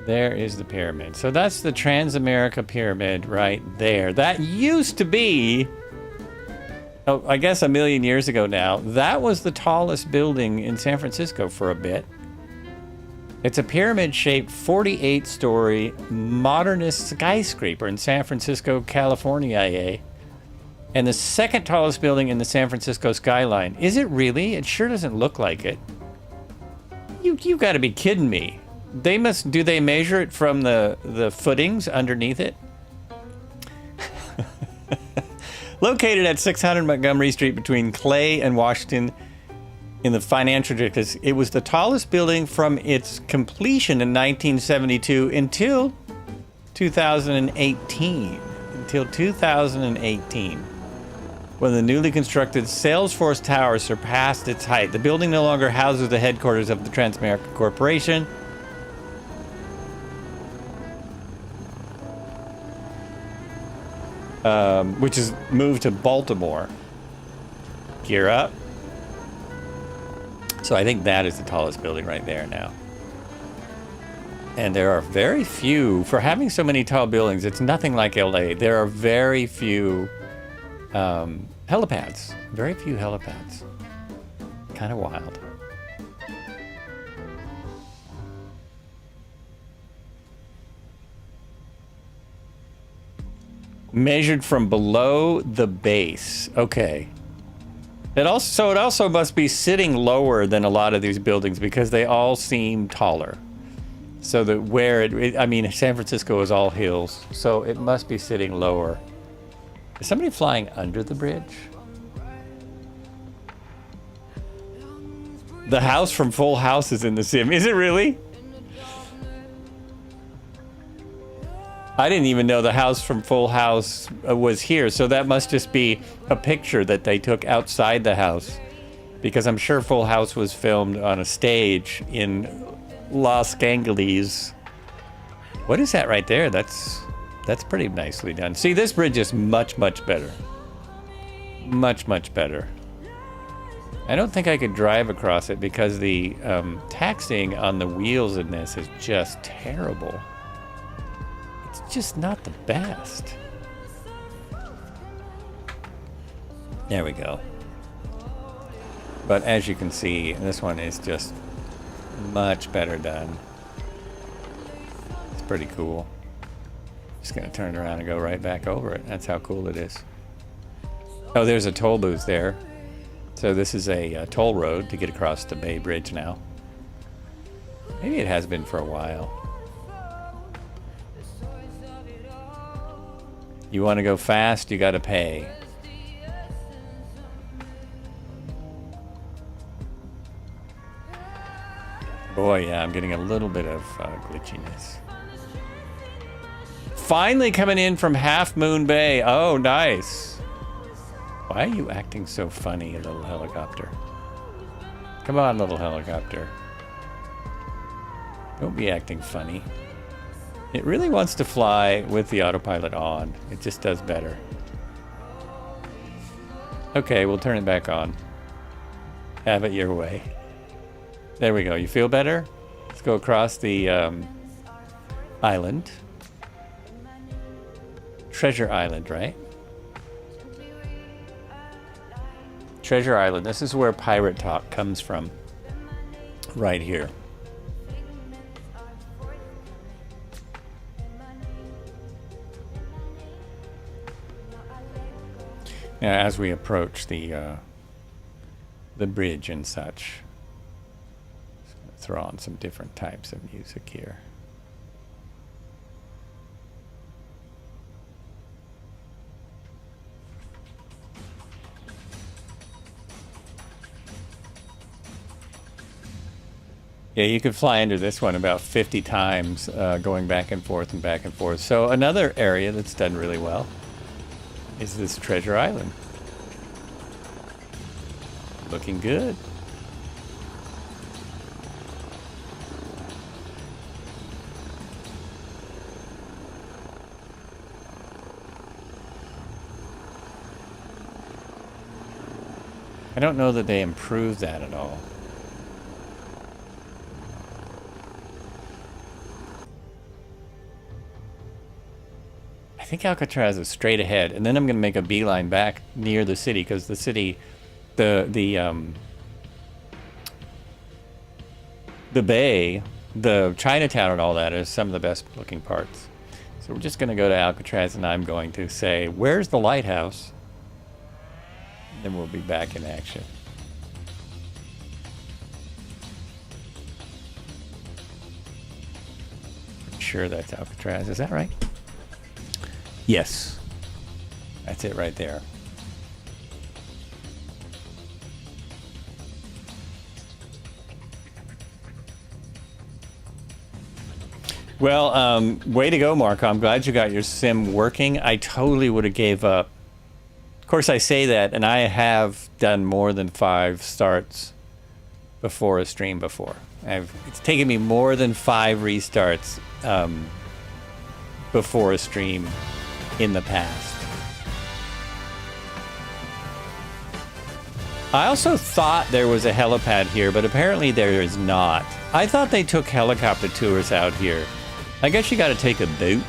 There is the pyramid. So that's the Transamerica Pyramid right there. That used to be, I guess a million years ago now, that was the tallest building in San Francisco for a bit. It's a pyramid-shaped 48-story modernist skyscraper in San Francisco, California, and the second tallest building in the San Francisco skyline. Is it really? It sure doesn't look like it. You got to be kidding me. Do they measure it from the footings underneath it? Located at 600 Montgomery Street between Clay and Washington in the financial district, it was the tallest building from its completion in 1972 until 2018. Until 2018. When the newly constructed Salesforce Tower surpassed its height. The building no longer houses the headquarters of the Transamerica Corporation. which is moved to Baltimore. Gear up. So I think that is the tallest building right there now. And there are very few, for having so many tall buildings, it's nothing like LA. There are very few helipads. Very few helipads. Kind of wild. Measured from below the base. Okay. It also must be sitting lower than a lot of these buildings because they all seem taller. So that I mean, San Francisco is all hills, so it must be sitting lower. Is somebody flying under the bridge? The house from Full House is in the sim. Is it really? I didn't even know the house from Full House was here, so that must just be a picture that they took outside the house. Because I'm sure Full House was filmed on a stage in Los Angeles. What is that right there? That's pretty nicely done. See, this bridge is much, much better. Much, much better. I don't think I could drive across it because the taxiing on the wheels in this is just terrible. It's just not the best. There we go. But as you can see, this one is just much better done. It's pretty cool. Just gonna turn around and go right back over it. That's how cool it is. Oh, there's a toll booth there. So this is a toll road to get across the Bay Bridge now. Maybe it has been for a while. You want to go fast, you got to pay. Boy, yeah, I'm getting a little bit of glitchiness. Finally coming in from Half Moon Bay. Oh, nice. Why are you acting so funny, little helicopter? Come on, little helicopter. Don't be acting funny. It really wants to fly with the autopilot on. It just does better. Okay, we'll turn it back on. Have it your way. There we go. You feel better? Let's go across the island. Treasure Island, right? Treasure Island. This is where Pirate Talk comes from. Right here. Now, as we approach the bridge and such, just gonna throw on some different types of music here. Yeah, you could fly under this one about 50 times, going back and forth and back and forth. So another area that's done really well is this Treasure Island. Looking good. I don't know that they improved that at all. I think Alcatraz is straight ahead, and then I'm going to make a beeline back near the city, because the city, the bay, the Chinatown and all that is some of the best looking parts. So we're just going to go to Alcatraz, and I'm going to say, where's the lighthouse? Then we'll be back in action. I'm sure that's Alcatraz. Is that right? Yes. That's it right there. Well, way to go, Marco. I'm glad you got your sim working. I totally would have gave up. Of course, I say that, and I have done more than 5 starts before a stream before. It's taken me more than 5 restarts before a stream in the past. I also thought there was a helipad here, but apparently there is not. I thought they took helicopter tours out here. I guess you got to take a boat.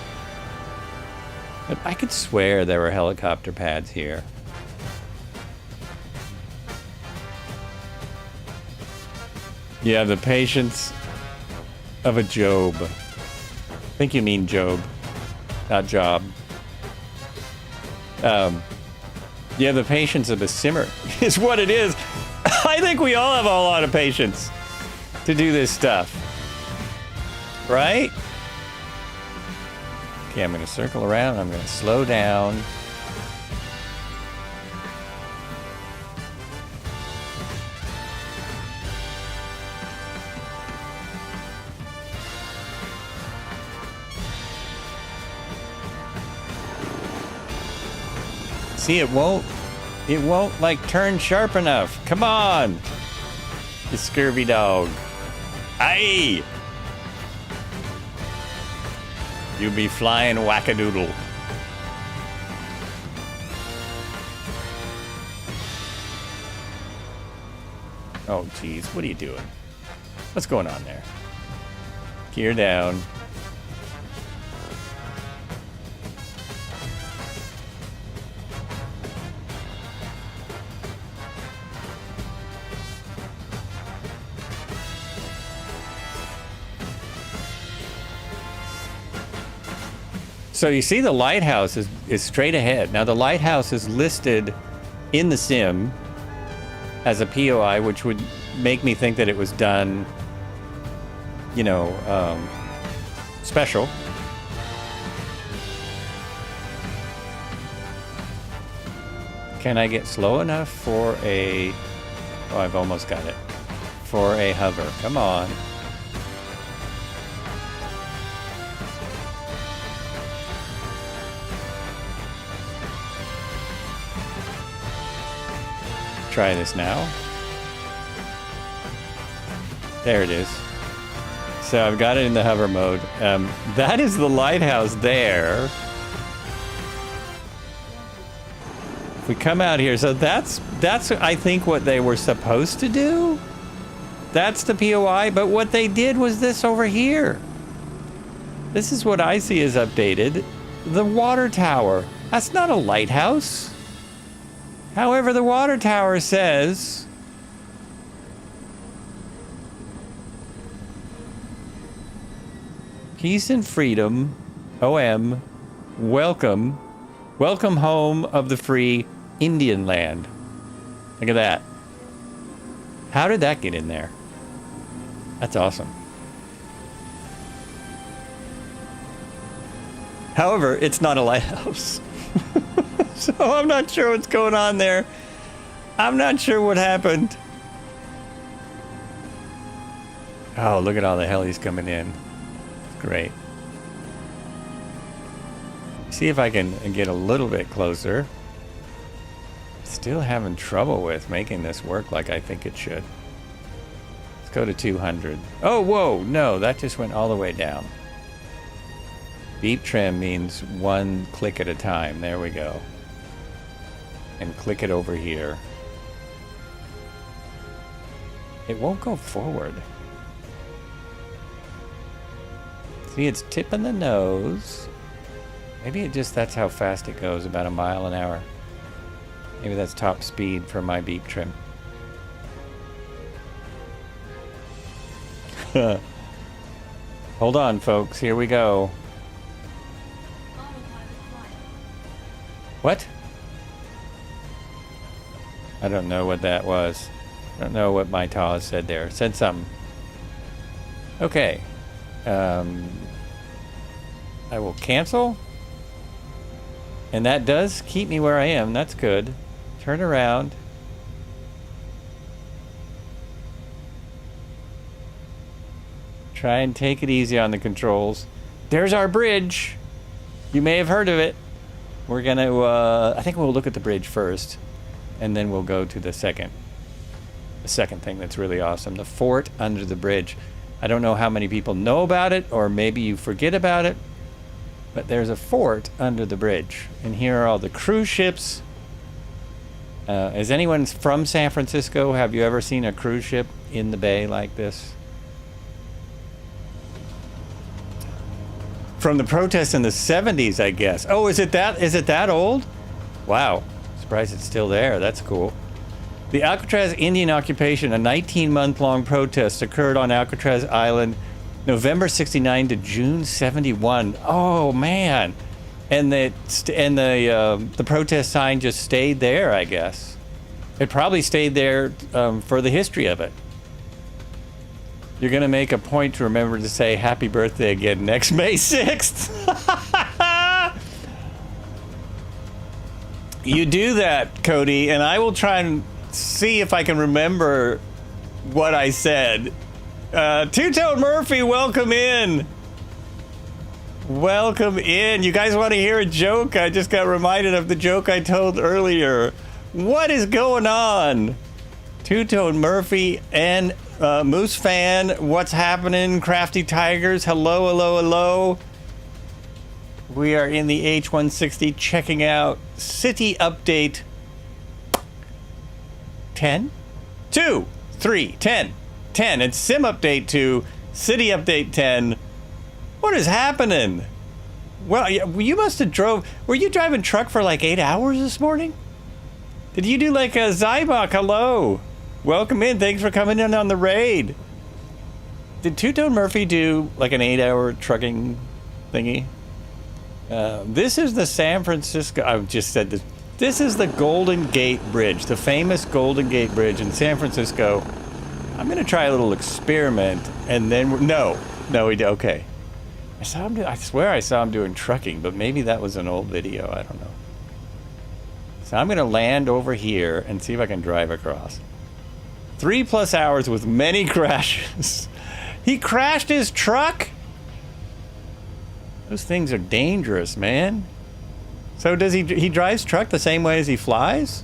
But I could swear there were helicopter pads here. You have the patience of a Job. I think you mean Job, not Job. You have the patience of a simmer, is what it is. I think we all have a lot of patience to do this stuff. Right? Okay, I'm going to circle around. I'm going to slow down. See, it won't like turn sharp enough. Come on, you scurvy dog. Aye! You be flying wackadoodle. Oh, geez, what are you doing? What's going on there? Gear down. So you see the lighthouse is straight ahead. Now the lighthouse is listed in the sim as a POI, which would make me think that it was done, you know, special. Can I get slow enough for a... Oh, I've almost got it. For a hover. Come on. Try this now. There it is. So I've got it in the hover mode. That is the lighthouse there. If we come out here, so that's I think what they were supposed to do. That's the POI, but what they did was this over here. This is what I see as updated. The water tower. That's not a lighthouse. However, the water tower says peace and freedom, OM, welcome home of the free Indian land. Look at that. How did that get in there? That's awesome. However, it's not a lighthouse. So I'm not sure what's going on there. I'm not sure what happened. Oh, look at all the helis coming in. Great. See if I can get a little bit closer. Still having trouble with making this work like I think it should. Let's go to 200. Oh, whoa, no, that just went all the way down. Beep trim means one click at a time. There we go. And click it over here. It won't go forward. See, it's tipping the nose. Maybe it just, that's how fast it goes, about a mile an hour. Maybe that's top speed for my beep trim. Hold on, folks. Here we go. What? I don't know what that was. I don't know what my Taz said there. It said something. Okay. I will cancel. And that does keep me where I am. That's good. Turn around. Try and take it easy on the controls. There's our bridge. You may have heard of it. We're gonna, I think we'll look at the bridge first. And then we'll go to the second thing that's really awesome. The fort under the bridge. I don't know how many people know about it, or maybe you forget about it. But there's a fort under the bridge. And here are all the cruise ships Is anyone from San Francisco? Have you ever seen a cruise ship in the bay like this? From the protests in the 70s, I guess. Oh, is it that old? Wow. Surprised it's still there. That's cool. The Alcatraz Indian occupation, a 19-month-long protest, occurred on Alcatraz Island November 69 to June 71. Oh, man. And the protest sign just stayed there, I guess. It probably stayed there for the history of it. You're going to make a point to remember to say happy birthday again next May 6th. You do that, Cody, and I will try and see if I can remember what I said. Two-Tone Murphy, welcome in. Welcome in. You guys want to hear a joke? I just got reminded of the joke I told earlier. What is going on? Two-Tone Murphy and Moose Fan, what's happening? Crafty Tigers, hello, hello, hello. We are in the H160 checking out City Update 10? 2, 3, 10. 10. It's Sim Update 2, City Update 10. What is happening? Well, you must have were you driving truck for like 8 hours this morning? Did you do like a Zybok? Hello. Welcome in. Thanks for coming in on the raid. Did Two-Tone Murphy do like an 8-hour trucking thingy? This is the San Francisco, I've just said this. This is the Golden Gate Bridge, the famous Golden Gate Bridge in San Francisco. I'm going to try a little experiment and then, no, okay. I swear I saw him doing trucking, but maybe that was an old video, I don't know. So I'm going to land over here and see if I can drive across. 3+ hours with many crashes. He crashed his truck? Those things are dangerous, man. So does he drives truck the same way as he flies?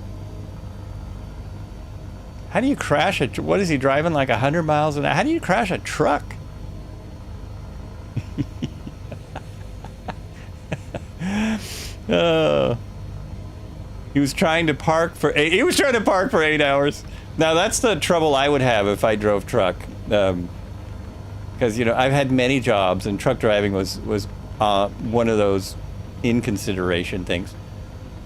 How do you crash what is he driving, like 100 miles an hour? How do you crash a truck? He was trying to park for 8 hours. Now that's the trouble I would have if I drove truck. Because, you know, I've had many jobs and truck driving was one of those in consideration things.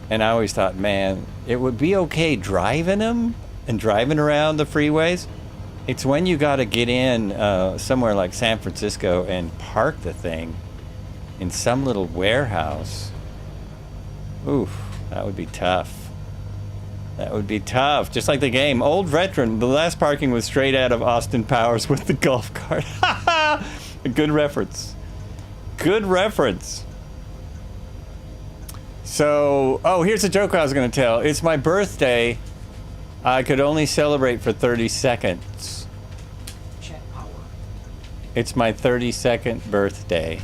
And I always thought, man, it would be okay driving them and driving around the freeways. It's when you got to get in somewhere like San Francisco and park the thing in some little warehouse. Oof, that would be tough. That would be tough. Just like the game. Old veteran, the last parking was straight out of Austin Powers with the golf cart. A good reference. Good reference. So, here's a joke I was going to tell. It's my birthday. I could only celebrate for 30 seconds. Check power. It's my 32nd birthday.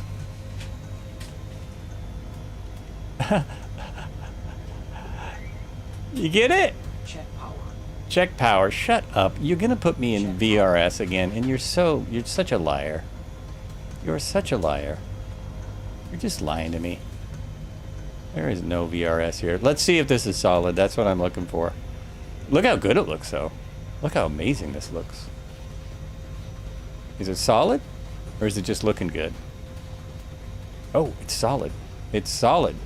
You get it? Check power. Check power. Shut up. You're going to put me in VRS again, and you're such a liar. You're such a liar. You're just lying to me. There is no VRS here. Let's see if this is solid. That's what I'm looking for. Look how good it looks, though. Look how amazing this looks. Is it solid? Or is it just looking good? Oh, it's solid. It's solid.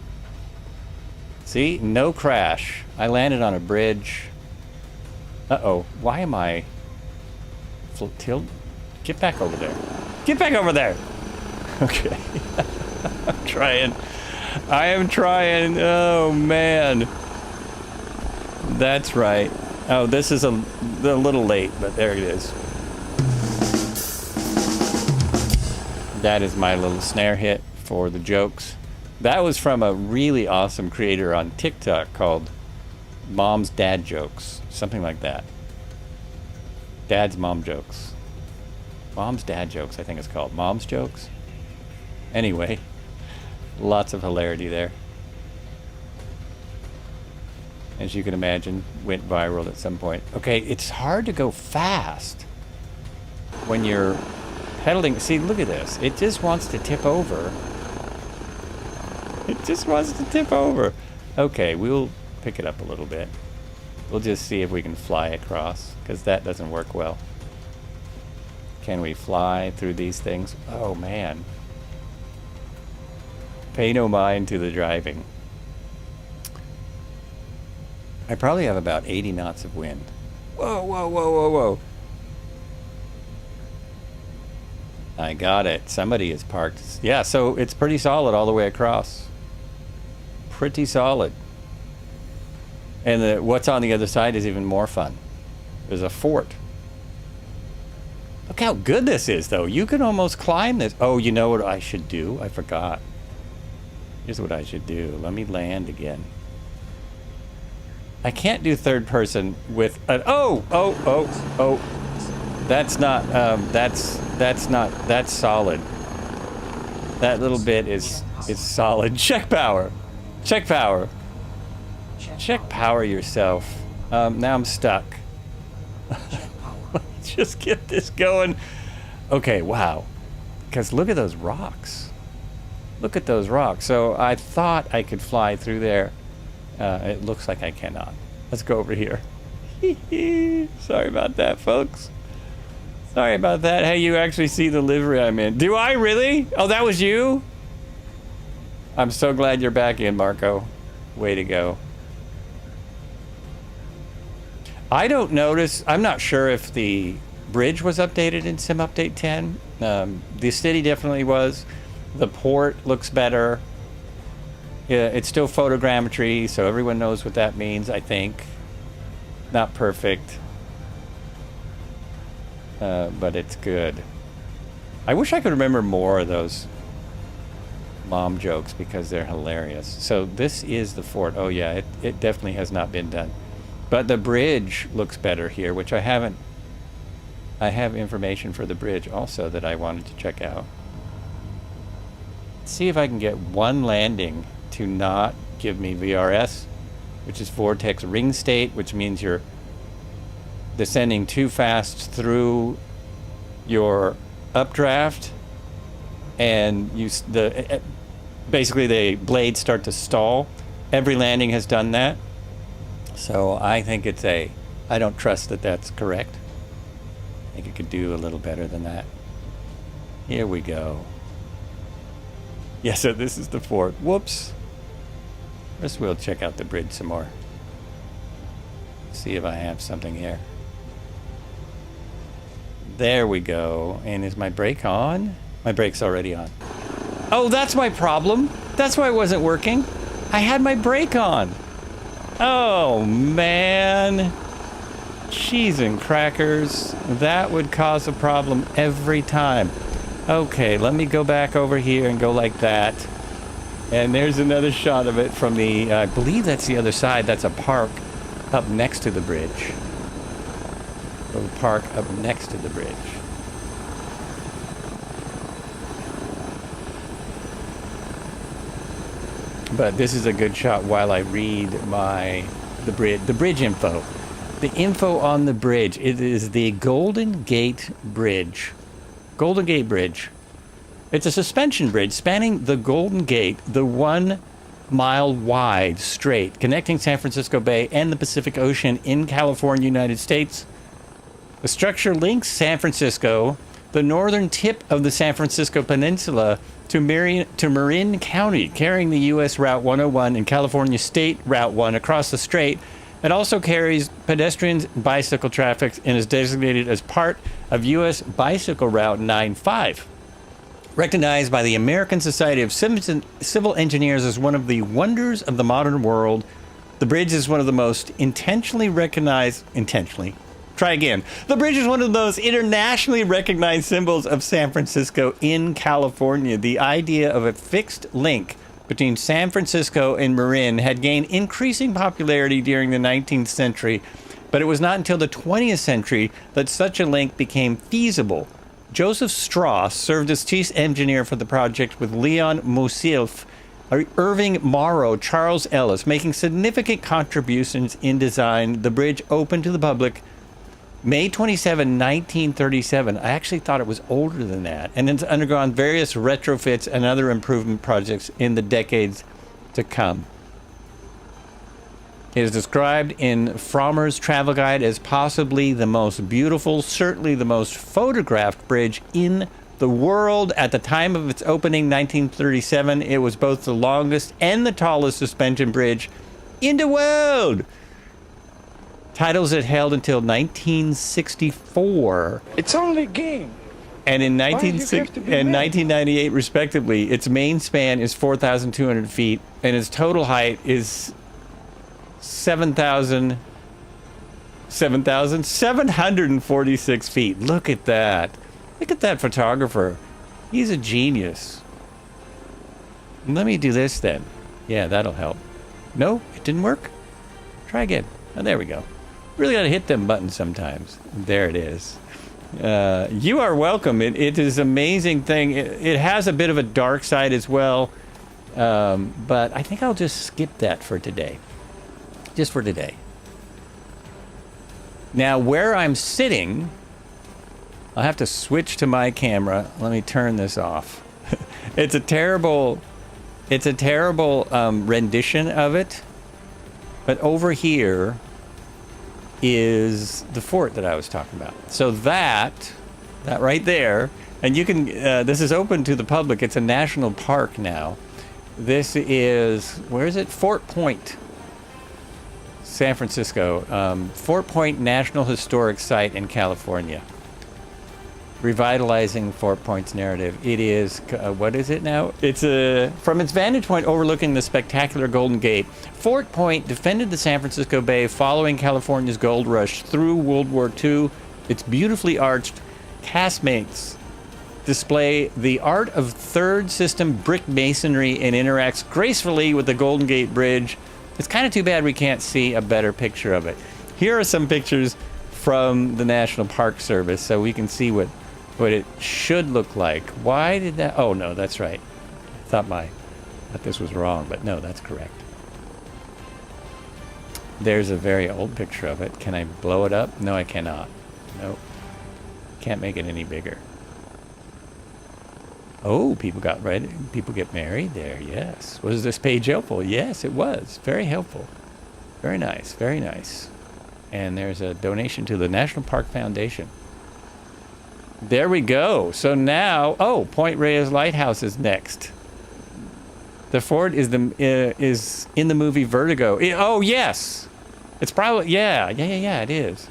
See? No crash. I landed on a bridge. Uh-oh. Why am I... Tilt? Get back over there. Get back over there! Okay. I'm trying. I am trying. Oh, man. That's right. Oh, this is a little late, but there it is. That is my little snare hit for the jokes. That was from a really awesome creator on TikTok called Mom's Dad Jokes. Something like that. Dad's Mom Jokes. Mom's Dad Jokes, I think it's called. Mom's Jokes? Anyway, lots of hilarity there. As you can imagine, went viral at some point. Okay, it's hard to go fast when you're pedaling. See, look at this. It just wants to tip over. It just wants to tip over. Okay, we'll pick it up a little bit. We'll just see if we can fly across, because that doesn't work well. Can we fly through these things? Oh, man. Pay no mind to the driving. I probably have about 80 knots of wind. Whoa, whoa, whoa, whoa, whoa. I got it. Somebody is parked. Yeah, so it's pretty solid all the way across. Pretty solid. And what's on the other side is even more fun. There's a fort. Look how good this is, though. You can almost climb this. Oh, you know what I should do? I forgot. Here's what I should do. Let me land again. I can't do third person with an... Oh! That's not... That's solid. That little bit is solid. Check power. Check power. Check power yourself. Now I'm stuck. Let's just get this going. Okay, wow. Because look at those rocks. Look at those rocks. So I thought I could fly through there. It looks like I cannot. Let's go over here. Sorry about that, folks. Sorry about that. Hey, you actually see the livery I'm in. Do I really? Oh, that was you? I'm so glad you're back in, Marco. Way to go. I don't notice. I'm not sure if the bridge was updated in Sim Update 10. The city definitely was. The port looks better. Yeah, it's still photogrammetry, so everyone knows what that means, I think. Not perfect. But it's good. I wish I could remember more of those mom jokes because they're hilarious. So this is the fort. Oh yeah, it definitely has not been done. But the bridge looks better here, which I haven't. I have information for the bridge also that I wanted to check out. Let's see if I can get one landing to not give me VRS, which is vortex ring state, which means you're descending too fast through your updraft, and basically the blades start to stall. Every landing has done that, so I think I don't trust that that's correct. I think it could do a little better than that. Here we go. Yeah, so this is the fort. Whoops. First we'll check out the bridge some more. See if I have something here. There we go. And is my brake on? My brake's already on. Oh, that's my problem. That's why it wasn't working. I had my brake on. Oh, man. Cheese and crackers. That would cause a problem every time. Okay, let me go back over here and go like that. And there's another shot of it from the, I believe that's the other side. That's a park up next to the bridge. The park up next to the bridge. But this is a good shot while I read the bridge info. The info on the bridge. It is the Golden Gate Bridge. Golden Gate Bridge. It's a suspension bridge spanning the Golden Gate, the 1 mile wide strait connecting San Francisco Bay and the Pacific Ocean in California, United States. The structure links San Francisco, the northern tip of the San Francisco Peninsula, to Marin County, carrying the U.S. Route 101 and California State Route 1 across the strait. It also carries pedestrians and bicycle traffic and is designated as part of U.S. Bicycle Route 95. Recognized by the American Society of Civil Engineers as one of the wonders of the modern world, the bridge is one of the most The bridge is one of those internationally recognized symbols of San Francisco in California. The idea of a fixed link between San Francisco and Marin had gained increasing popularity during the 19th century, but it was not until the 20th century that such a link became feasible. Joseph Strauss served as chief engineer for the project with Leon Moussilf, Irving Morrow, Charles Ellis, making significant contributions in design. The bridge opened to the public May 27, 1937. I actually thought it was older than that, and it's undergone various retrofits and other improvement projects in the decades to come. It is described in Frommer's travel guide as possibly the most beautiful, certainly the most photographed bridge in the world. At the time of its opening, 1937, it was both the longest and the tallest suspension bridge in the world. Titles it held until 1964. It's only a game. And in Why do you have to be mad? 1998, respectively, its main span is 4,200 feet, and its total height is 7,746 feet. Look at that. Look at that photographer. He's a genius. Let me do this then. Yeah, that'll help. No, it didn't work. Try again. Oh, there we go. Really got to hit them buttons sometimes. There it is. You are welcome. It is an amazing thing. It has a bit of a dark side as well. But I think I'll just skip that for today. Just for today. Now, where I'm sitting, I'll have to switch to my camera. Let me turn this off. It's a terrible rendition of it. But over here is the fort that I was talking about. So that right there, and you can, this is open to the public. It's a national park now. This is, where is it? Fort Point, San Francisco. Fort Point National Historic Site in California. Revitalizing Fort Point's narrative. It is, what is it now? It's from its vantage point overlooking the spectacular Golden Gate, Fort Point defended the San Francisco Bay following California's gold rush through World War II. Its beautifully arched casemates display the art of third system brick masonry and interacts gracefully with the Golden Gate Bridge. It's kind of too bad we can't see a better picture of it. Here are some pictures from the National Park Service so we can see what it should look like. Why did that? Oh, no, that's right. I thought this was wrong, but no, that's correct. There's a very old picture of it. Can I blow it up? No, I cannot. Nope. Can't make it any bigger. Oh, people got ready. People get married there. Yes. Was this page helpful? Yes, it was. Very helpful. Very nice. Very nice. And there's a donation to the National Park Foundation. There we go. So now, Point Reyes Lighthouse is next. The fort is in the movie Vertigo. Oh, yes. It's probably, yeah, it is.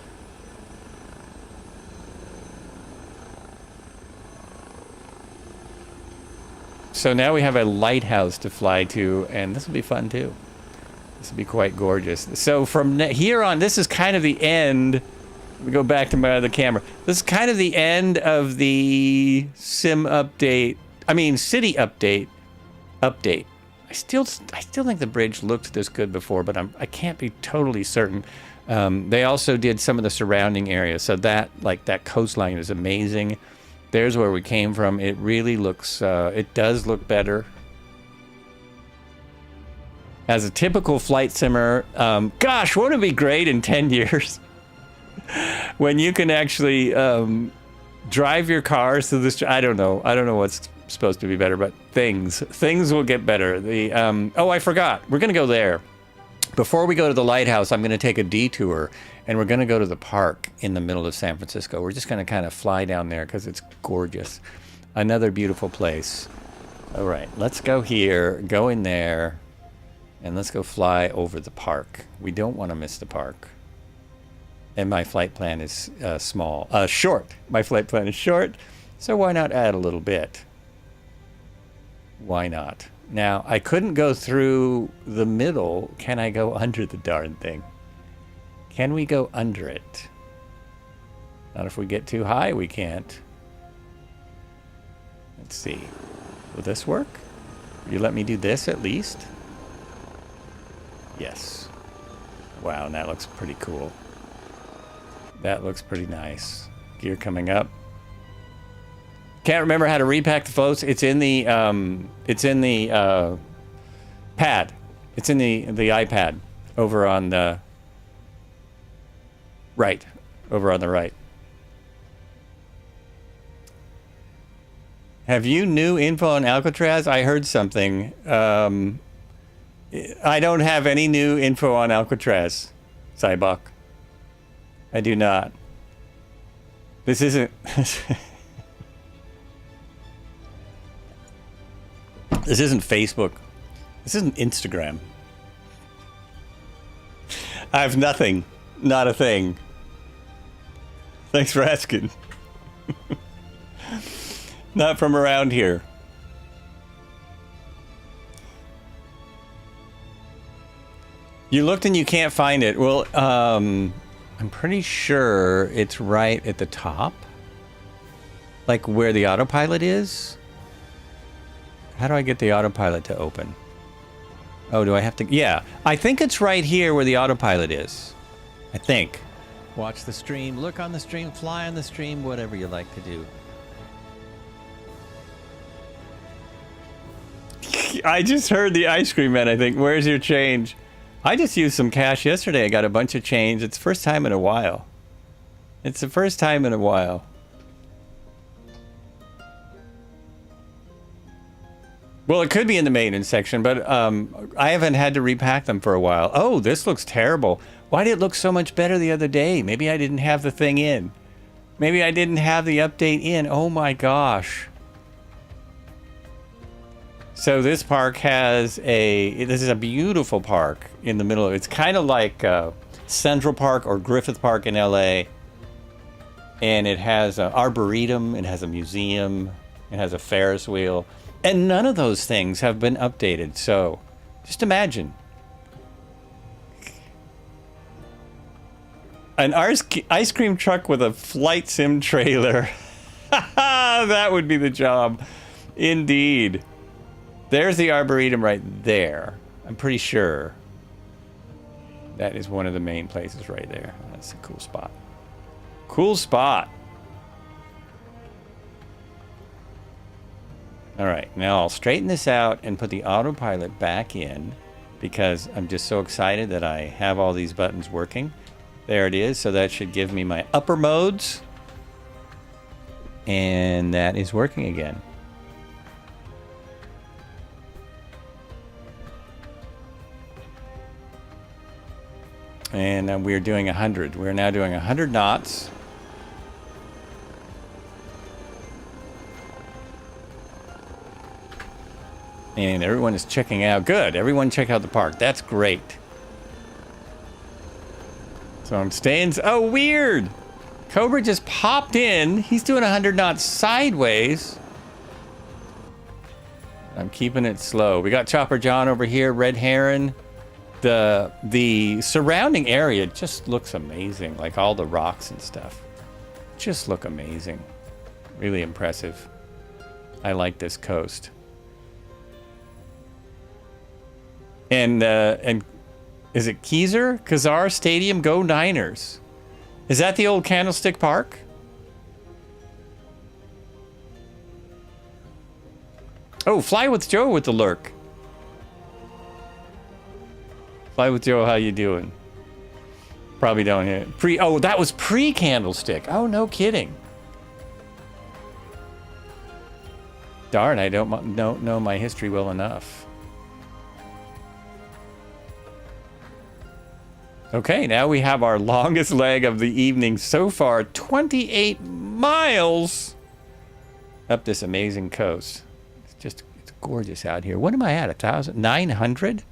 So now we have a lighthouse to fly to, and this will be fun too. This will be quite gorgeous. So from here on, this is kind of the end. Let me go back to my other camera. This is kind of the end of the city update. I still think the bridge looked this good before, but I can't be totally certain. They also did some of the surrounding areas, so that coastline is amazing. There's where we came from. It really looks, it does look better. As a typical flight simmer, gosh, won't it be great in 10 years when you can actually drive your cars through this? I don't know what's supposed to be better, but things will get better. I forgot. We're going to go there. Before we go to the lighthouse, I'm going to take a detour, and we're going to go to the park in the middle of San Francisco. We're just going to kind of fly down there because it's gorgeous. Another beautiful place. All right, let's go here, go in there, and let's go fly over the park. We don't want to miss the park. And my flight plan is short. My flight plan is short, so why not add a little bit? Why not? Now, I couldn't go through the middle. Can I go under the darn thing? Can we go under it? Not if we get too high, we can't. Let's see. Will this work? Will you let me do this at least? Yes. Wow, that looks pretty cool. That looks pretty nice. Gear coming up. Can't remember how to repack the floats. It's in the pad. It's in the iPad over on the right. Over on the right. Have you new info on Alcatraz? I heard something. I don't have any new info on Alcatraz, Cybok. I do not. This isn't... This isn't Facebook. This isn't Instagram. I have nothing. Not a thing. Thanks for asking. Not from around here. You looked and you can't find it. Well, I'm pretty sure it's right at the top. Like where the autopilot is. How do I get the autopilot to open? Oh, do I have to? Yeah, I think it's right here where the autopilot is. I think. Watch the stream, look on the stream, fly on the stream, whatever you like to do. I just heard the ice cream man, I think. Where's your change? I just used some cash yesterday. I got a bunch of change. It's the first time in a while. It's the first time in a while. Well, it could be in the maintenance section, but I haven't had to repack them for a while. Oh, this looks terrible. Why did it look so much better the other day? Maybe I didn't have the thing in. Maybe I didn't have the update in. Oh my gosh. So this park has this is a beautiful park in the middle of it. It's kind of like Central Park or Griffith Park in LA. And it has an arboretum, it has a museum, it has a Ferris wheel. And none of those things have been updated. So just imagine. An ice cream truck with a flight sim trailer. That would be the job. Indeed. There's the Arboretum right there. I'm pretty sure. That is one of the main places right there. That's a cool spot. Cool spot. All right, now I'll straighten this out and put the autopilot back in because I'm just so excited that I have all these buttons working. There it is. So that should give me my upper modes. And that is working again. And we're doing 100. We're now doing 100 knots. And everyone is checking out. Good. Everyone check out the park. That's great. So I'm staying. Oh, weird. Cobra just popped in. He's doing 100 knots sideways. I'm keeping it slow. We got Chopper John over here. Red Heron. The surrounding area just looks amazing. Like all the rocks and stuff. Just look amazing. Really impressive. I like this coast. And is it Kazar Stadium? Go Niners. Is that the old Candlestick Park? Oh, Fly with Joe with the lurk. Fly with Joe, how you doing? Probably don't hear it. Oh, that was pre-Candlestick. Oh, no kidding. Darn, I don't know my history well enough. Okay, now we have our longest leg of the evening so far. 28 miles up this amazing coast. It's gorgeous out here. What am I at? 1,900?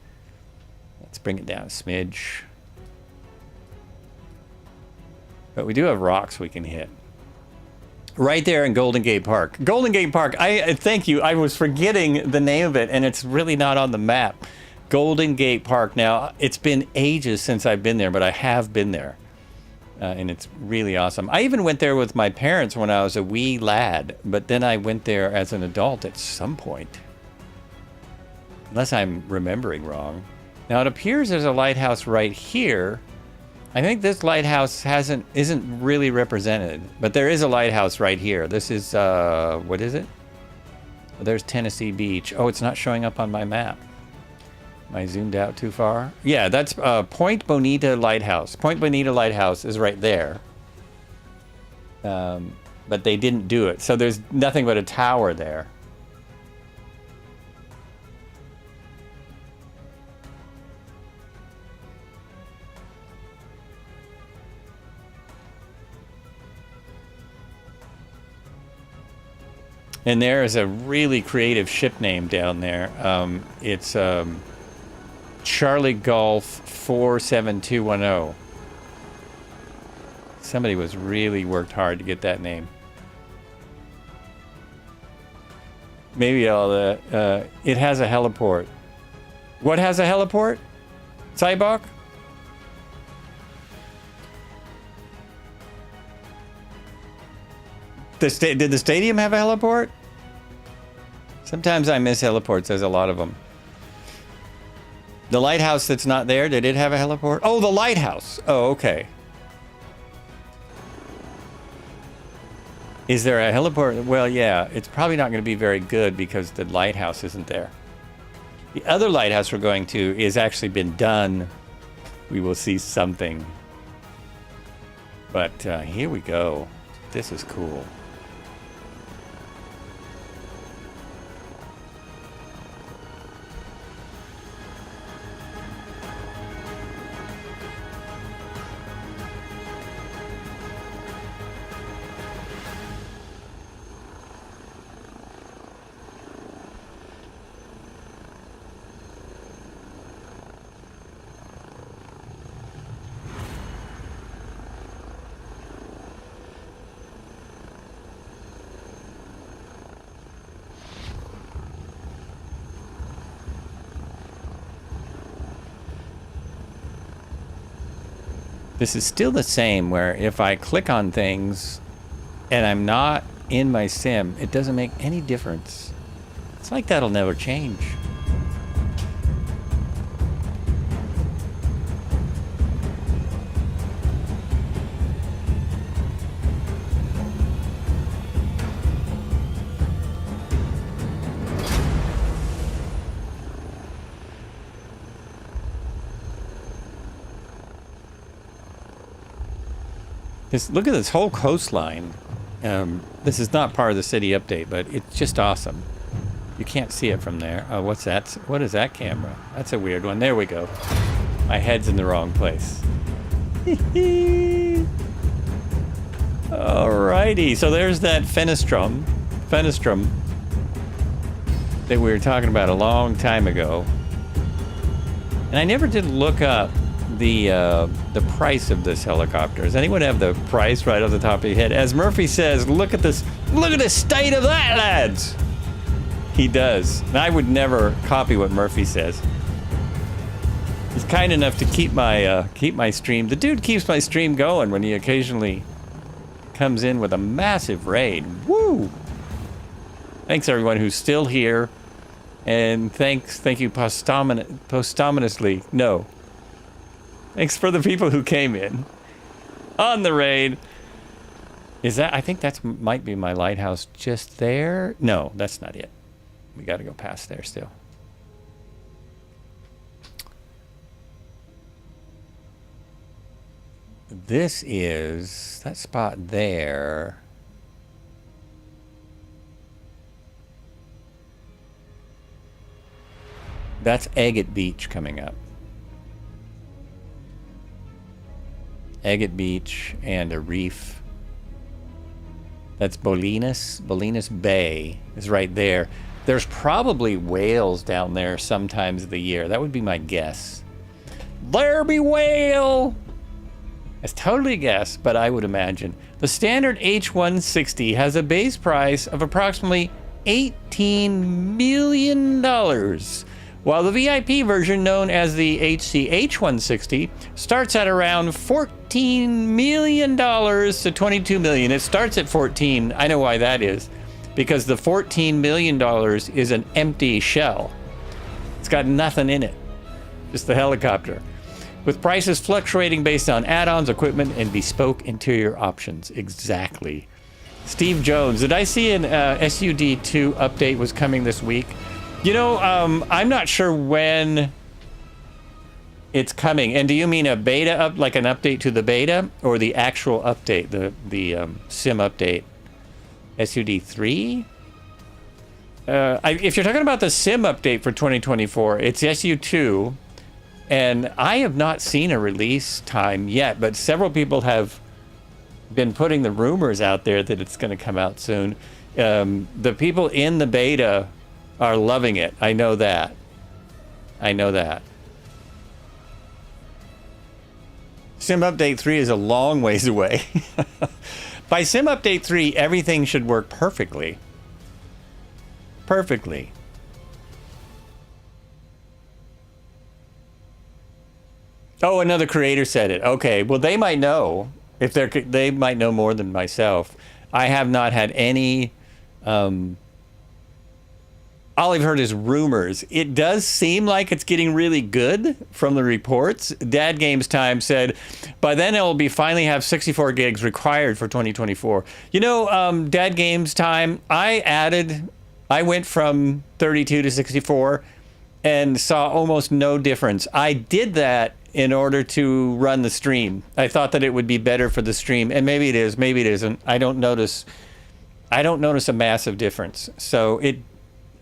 Let's bring it down a smidge. But we do have rocks we can hit. Right there in Golden Gate Park. Golden Gate Park, thank you. I was forgetting the name of it, and it's really not on the map. Golden Gate Park. Now, it's been ages since I've been there, but I have been there. And it's really awesome. I even went there with my parents when I was a wee lad, but then I went there as an adult at some point. Unless I'm remembering wrong. Now, it appears there's a lighthouse right here. I think this lighthouse isn't really represented, but there is a lighthouse right here. This is, what is it? There's Tennessee Beach. Oh, it's not showing up on my map. Am I zoomed out too far? Yeah, that's Point Bonita Lighthouse. Point Bonita Lighthouse is right there. But they didn't do it. So there's nothing but a tower there. And there is a really creative ship name down there. It's Charlie Golf 47210. Somebody was really worked hard to get that name. Maybe all the it has a heliport. What has a heliport? Cybok? Did the stadium have a heliport? Sometimes I miss heliports. There's a lot of them. The lighthouse that's not there, did it have a heliport? Oh, the lighthouse. Oh, okay. Is there a heliport? Well, yeah. It's probably not going to be very good because the lighthouse isn't there. The other lighthouse we're going to is actually been done. We will see something. But here we go. This is cool. This is still the same, where if I click on things and I'm not in my sim, it doesn't make any difference. It's like that'll never change. Look at this whole coastline. This is not part of the city update, but it's just awesome. You can't see it from there. Oh, what's that? What is that camera? That's a weird one. There we go. My head's in the wrong place. Alrighty, so there's that Fenestrum that we were talking about a long time ago. And I never did look up the price of this helicopter. Does anyone have the price right off the top of your head? As Murphy says, look at this, look at the state of that, lads. He does. And I would never copy what Murphy says. He's kind enough to keep my stream. The dude keeps my stream going when he occasionally comes in with a massive raid. Woo! Thanks everyone who's still here, and thank you posthumously. No. Thanks for the people who came in on the raid. Is that? I think that might be my lighthouse just there. No, that's not it. We got to go past there still. This is that spot there. That's Agate Beach coming up. Agate Beach and a reef. That's Bolinas Bay is right there. There's probably whales down there sometimes of the year. That would be my guess. There be whale! It's totally a guess, but I would imagine. The standard H160 has a base price of approximately $18 million, while the VIP version, known as the H160, starts at around $14 million to $22 million. It starts at 14. I know why that is. Because the $14 million is an empty shell. It's got nothing in it. Just the helicopter. With prices fluctuating based on add-ons, equipment, and bespoke interior options. Exactly. Steve Jones, did I see an SUD2 update was coming this week? You know, I'm not sure when it's coming. And do you mean a beta up, like an update to the beta, or the actual update, the sim update, SUD3? If you're talking about the sim update for 2024, it's SU2, and I have not seen a release time yet, but several people have been putting the rumors out there that it's going to come out soon. The people in the beta are loving it. I know that. Sim Update 3 is a long ways away. By Sim Update 3, everything should work perfectly. Perfectly. Oh, another creator said it. Okay, well, they might know. They might know more than myself. I have not had any... all I've heard is rumors. It does seem like it's getting really good from the reports. Dad Games Time said, by then it will be finally have 64 gigs required for 2024. You know, Dad Games Time, I went from 32 to 64 and saw almost no difference. I did that in order to run the stream. I thought that it would be better for the stream, and maybe it is, maybe it isn't. I don't notice a massive difference. So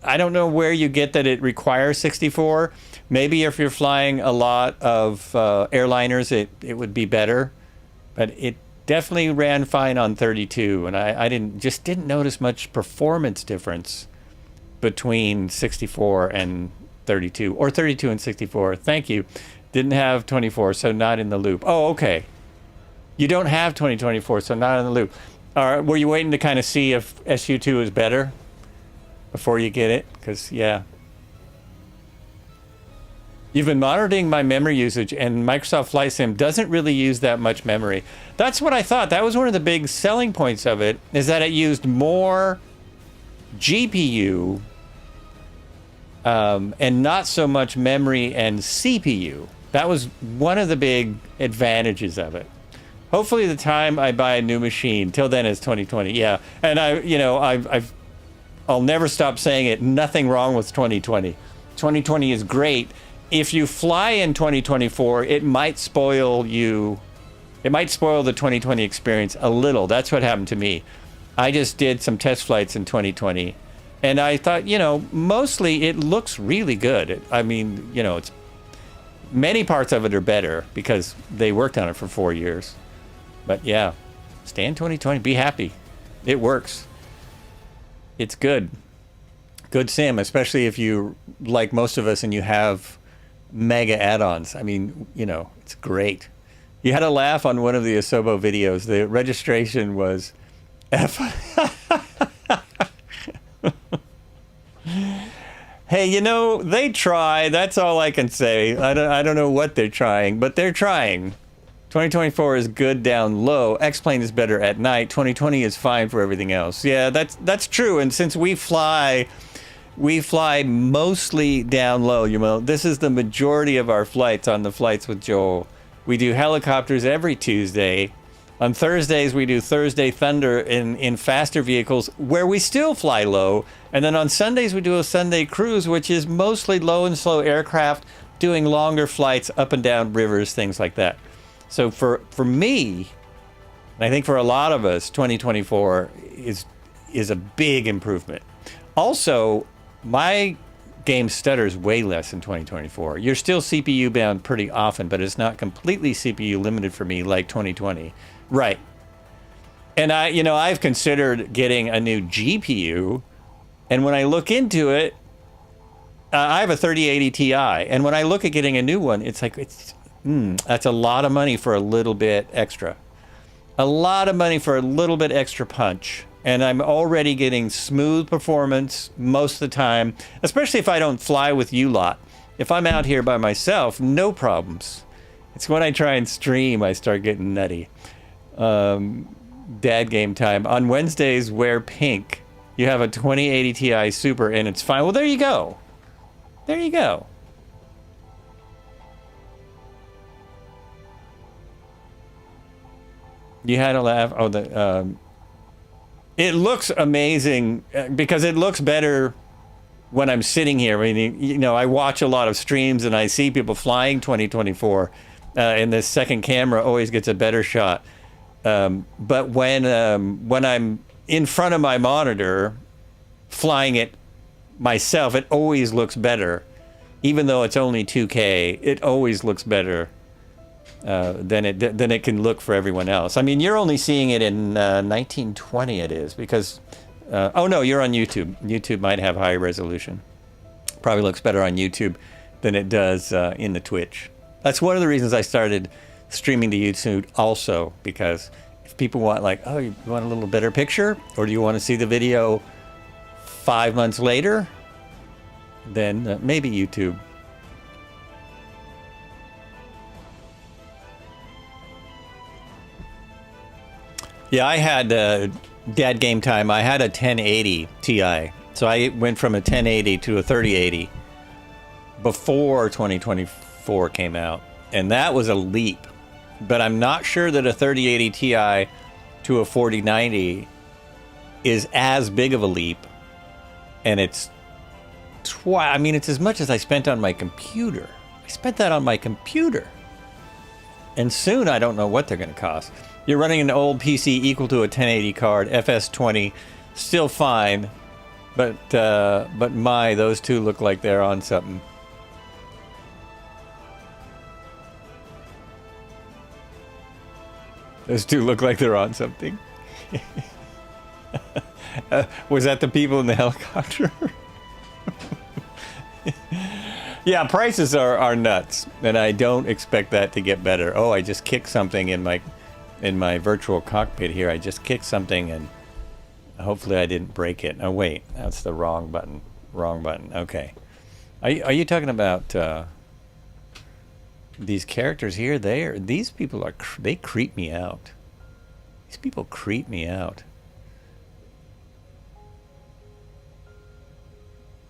I don't know where you get that it requires 64. Maybe if you're flying a lot of airliners, it would be better. But it definitely ran fine on 32, and I didn't notice much performance difference between 64 and 32, or 32 and 64. Thank you. Didn't have 24, so not in the loop. Oh, okay. You don't have 2024, so not in the loop. Were you waiting to kind of see if SU2 is better before you get it? Because, yeah. You've been monitoring my memory usage, and Microsoft Flight Sim doesn't really use that much memory. That's what I thought. That was one of the big selling points of it, is that it used more GPU and not so much memory and CPU. That was one of the big advantages of it. Hopefully the time I buy a new machine, till then it's 2020. Yeah, and I'll never stop saying it. Nothing wrong with 2020. 2020 is great. If you fly in 2024, it might spoil you. It might spoil the 2020 experience a little. That's what happened to me. I just did some test flights in 2020, and I thought, mostly it looks really good. I mean, it's many parts of it are better because they worked on it for 4 years. But yeah, stay in 2020. Be happy. It works. It's good. Good sim, especially if you, like most of us, and you have mega add-ons. I mean, it's great. You had a laugh on one of the Asobo videos. The registration was F. Hey, they try. That's all I can say. I don't know what they're trying, but they're trying. 2024 is good down low. X-Plane is better at night. 2020 is fine for everything else. Yeah, that's true. And since we fly mostly down low. This is the majority of our flights on the Flights with Joel. We do helicopters every Tuesday. On Thursdays, we do Thursday Thunder in faster vehicles where we still fly low. And then on Sundays, we do a Sunday cruise, which is mostly low and slow aircraft doing longer flights up and down rivers, things like that. So for me, and I think for a lot of us, 2024 is a big improvement. Also, my game stutters way less in 2024. You're still CPU bound pretty often, but it's not completely CPU limited for me like 2020. Right. And I've considered getting a new GPU, and when I look into it, I have a 3080 Ti, and when I look at getting a new one, it's like, that's a lot of money for a little bit extra. A lot of money for a little bit extra punch. And I'm already getting smooth performance most of the time, especially if I don't fly with you lot. If I'm out here by myself, no problems. It's when I try and stream, I start getting nutty. Dad Game Time. On Wednesdays, wear pink. You have a 2080 Ti Super, and it's fine. Well, there you go. There you go. You had a laugh. Oh, it looks amazing because it looks better when I'm sitting here. I mean, I watch a lot of streams and I see people flying 2024, and the second camera always gets a better shot. But when I'm in front of my monitor, flying it myself, it always looks better. Even though it's only 2K, it always looks better than it can look for everyone else. I mean, you're only seeing it in 1920. It is because Oh no, you're on YouTube. YouTube might have higher resolution. Probably looks better on YouTube than it does in the Twitch. That's one of the reasons I started streaming to YouTube also, because if people want like, oh, you want a little better picture, or do you want to see the video 5 months later, then maybe YouTube. Yeah, I had Dad Game Time. I had a 1080 Ti, so I went from a 1080 to a 3080 before 2024 came out, and that was a leap. But I'm not sure that a 3080 Ti to a 4090 is as big of a leap, and it's I mean, it's as much as I spent on my computer. I spent that on my computer, and soon I don't know what they're going to cost. You're running an old PC equal to a 1080 card, FS20, still fine, but my, those two look like they're on something. Those two look like they're on something. Was that the people in the helicopter? Yeah, prices are nuts, and I don't expect that to get better. Oh, I just kicked something in my virtual cockpit here. I just kicked something, and hopefully I didn't break it. Oh wait, that's the wrong button. Wrong button. Okay. Are you talking about these characters here? These people they creep me out. These people creep me out.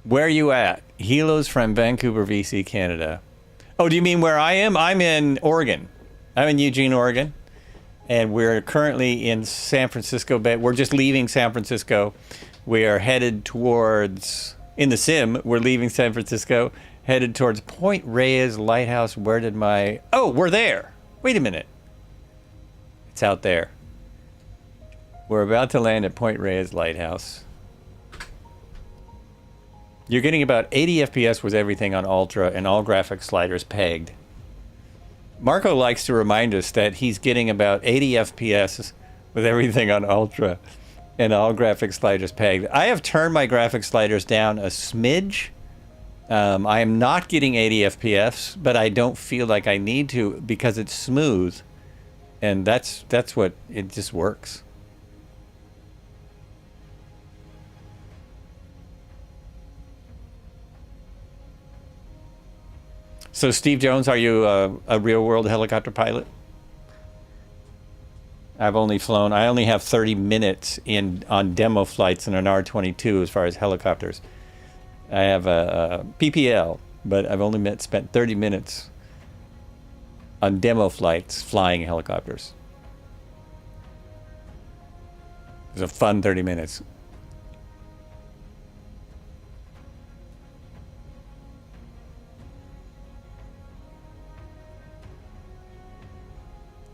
Where are you at? Helo's from Vancouver, BC, Canada. Oh, do you mean where I am? I'm in Oregon. I'm in Eugene, Oregon. And we're currently in San Francisco Bay. We're just leaving San Francisco. We are headed towards, in the sim, we're leaving San Francisco, headed towards Point Reyes Lighthouse. Where did my... Oh, we're there. Wait a minute. It's out there. We're about to land at Point Reyes Lighthouse. You're getting about 80 FPS with everything on Ultra and all graphics sliders pegged. Marco likes to remind us that he's getting about 80 FPS with everything on Ultra and all graphics sliders pegged. I have turned my graphics sliders down a smidge. I am not getting 80 FPS, but I don't feel like I need to because it's smooth. And that's what, it just works. So, Steve Jones, are you a real-world helicopter pilot? I only have 30 minutes on demo flights in an R-22 as far as helicopters. I have a PPL, but I've only spent 30 minutes on demo flights flying helicopters. It was a fun 30 minutes.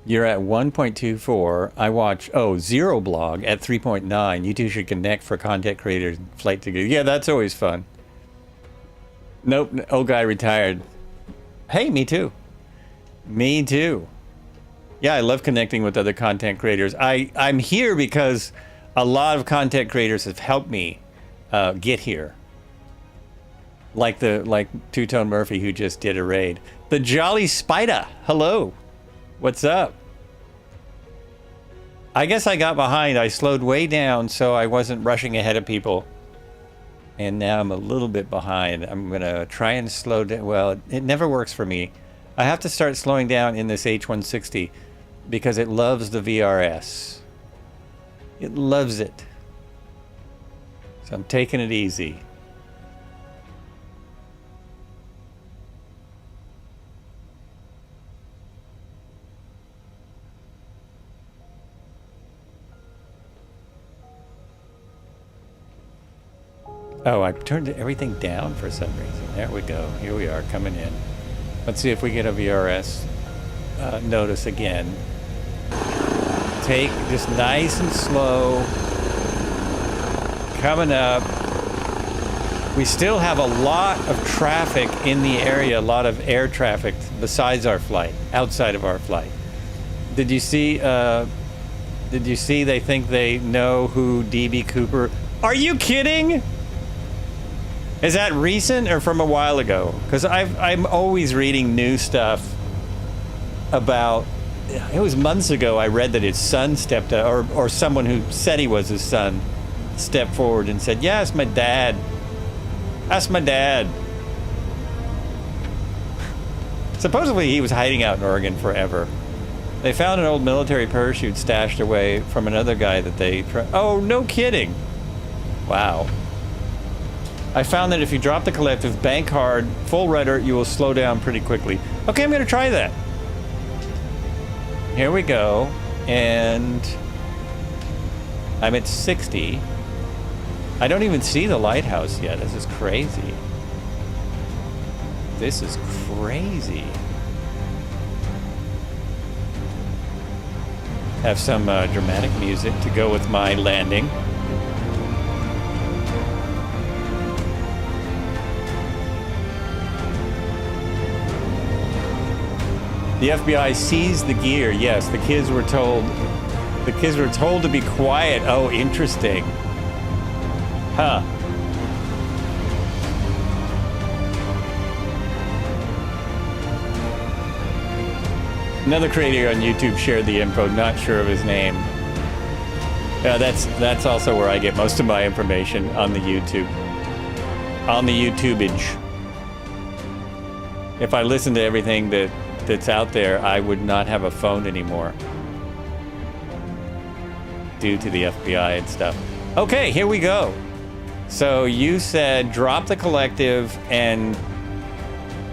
You're at 1.24. I watch, Zero Blog at 3.9. You two should connect for content creators flight together. Yeah, that's always fun. Nope, old guy retired. Hey, me too. Me too. Yeah, I love connecting with other content creators. I'm here because a lot of content creators have helped me get here. Like Two-Tone Murphy, who just did a raid. The Jolly Spider, hello. What's up? I guess I got behind. I slowed way down so I wasn't rushing ahead of people. And now I'm a little bit behind. I'm going to try and slow down. Well, it never works for me. I have to start slowing down in this H160 because it loves the VRS. It loves it. So I'm taking it easy. Oh, I turned everything down for some reason. There we go. Here we are coming in. Let's see if we get a VRS notice again. Take just nice and slow. Coming up. We still have a lot of traffic in the area, a lot of air traffic besides our flight, outside of our flight. Did you see they think they know who DB Cooper Are you kidding? Is that recent or from a while ago? Because I'm always reading new stuff about. It was months ago I read that his son stepped up, or someone who said he was his son stepped forward and said, "Yeah, it's my dad. That's my dad." Supposedly he was hiding out in Oregon forever. They found an old military parachute stashed away from another guy that they... Oh, no kidding. Wow. I found that if you drop the collective, bank hard, full rudder, you will slow down pretty quickly. Okay, I'm going to try that. Here we go. And I'm at 60. I don't even see the lighthouse yet. This is crazy. This is crazy. Have some dramatic music to go with my landing. The FBI seized the gear. Yes, the kids were told. The kids were told to be quiet. Oh, interesting. Huh. Another creator on YouTube shared the info, not sure of his name. That's also where I get most of my information, on the YouTube. On the YouTubeage. If I listen to everything that's out there, I would not have a phone anymore. Due to the FBI and stuff. Okay, here we go. So you said drop the collective and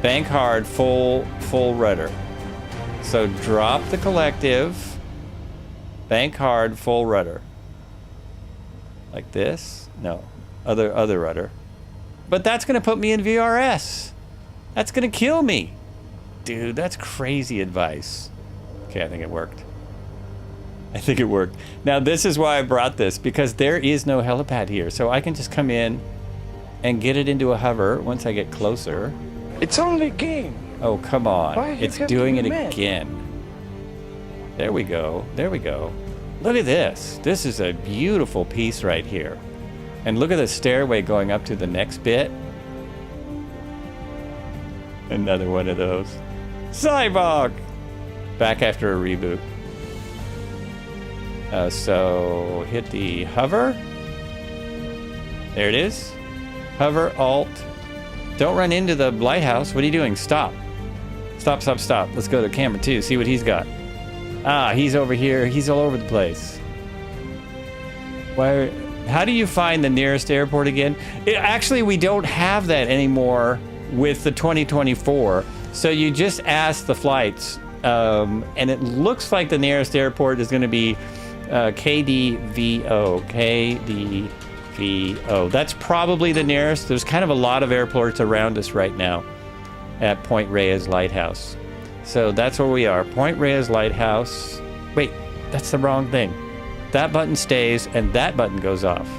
bank hard, full rudder. So drop the collective, bank hard, full rudder. Like this? No, other rudder. But that's gonna put me in VRS. That's gonna kill me. Dude, that's crazy advice. Okay, I think it worked. I think it worked. Now this is why I brought this, because there is no helipad here. So I can just come in and get it into a hover once I get closer. It's only a game. Oh, come on. Why you It's have to doing be it mad? again. There we go. There we go. Look at this. This is a beautiful piece right here. And look at the stairway going up to the next bit. Another one of those. Cyborg! Back after a reboot. So hit the hover. There it is. Hover, Alt. Don't run into the lighthouse. What are you doing? Stop. Stop, stop, stop. Let's go to camera 2. See what he's got. Ah, he's over here. He's all over the place. Why? How do you find the nearest airport again? Actually, we don't have that anymore with the 2024. So you just ask the flights. And it looks like the nearest airport is going to be KDVO. KDVO. That's probably the nearest. There's kind of a lot of airports around us right now at Point Reyes Lighthouse. So that's where we are. Point Reyes Lighthouse. Wait, that's the wrong thing. That button stays and that button goes off.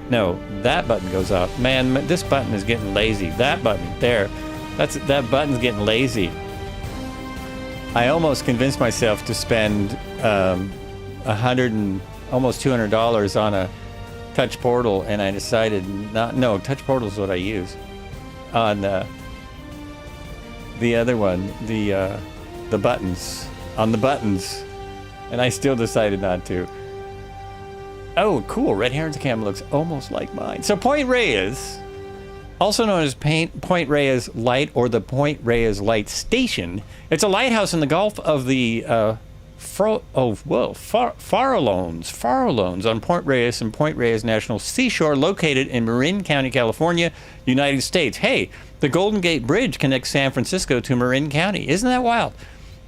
No, that button goes off. Man, this button is getting lazy. That button, there. That button's getting lazy. I almost convinced myself to spend $100 and almost $200 on a touch portal, and I decided not. No, touch portal is what I use. On the other one, the buttons, on the buttons, and I still decided not to. Oh, cool! Red Heron's cam looks almost like mine. So Point Reyes, also known as Point Reyes Light or the Point Reyes Light Station, it's a lighthouse in the Gulf of the Farallones on Point Reyes and Point Reyes National Seashore, located in Marin County, California, United States. Hey, the Golden Gate Bridge connects San Francisco to Marin County. Isn't that wild?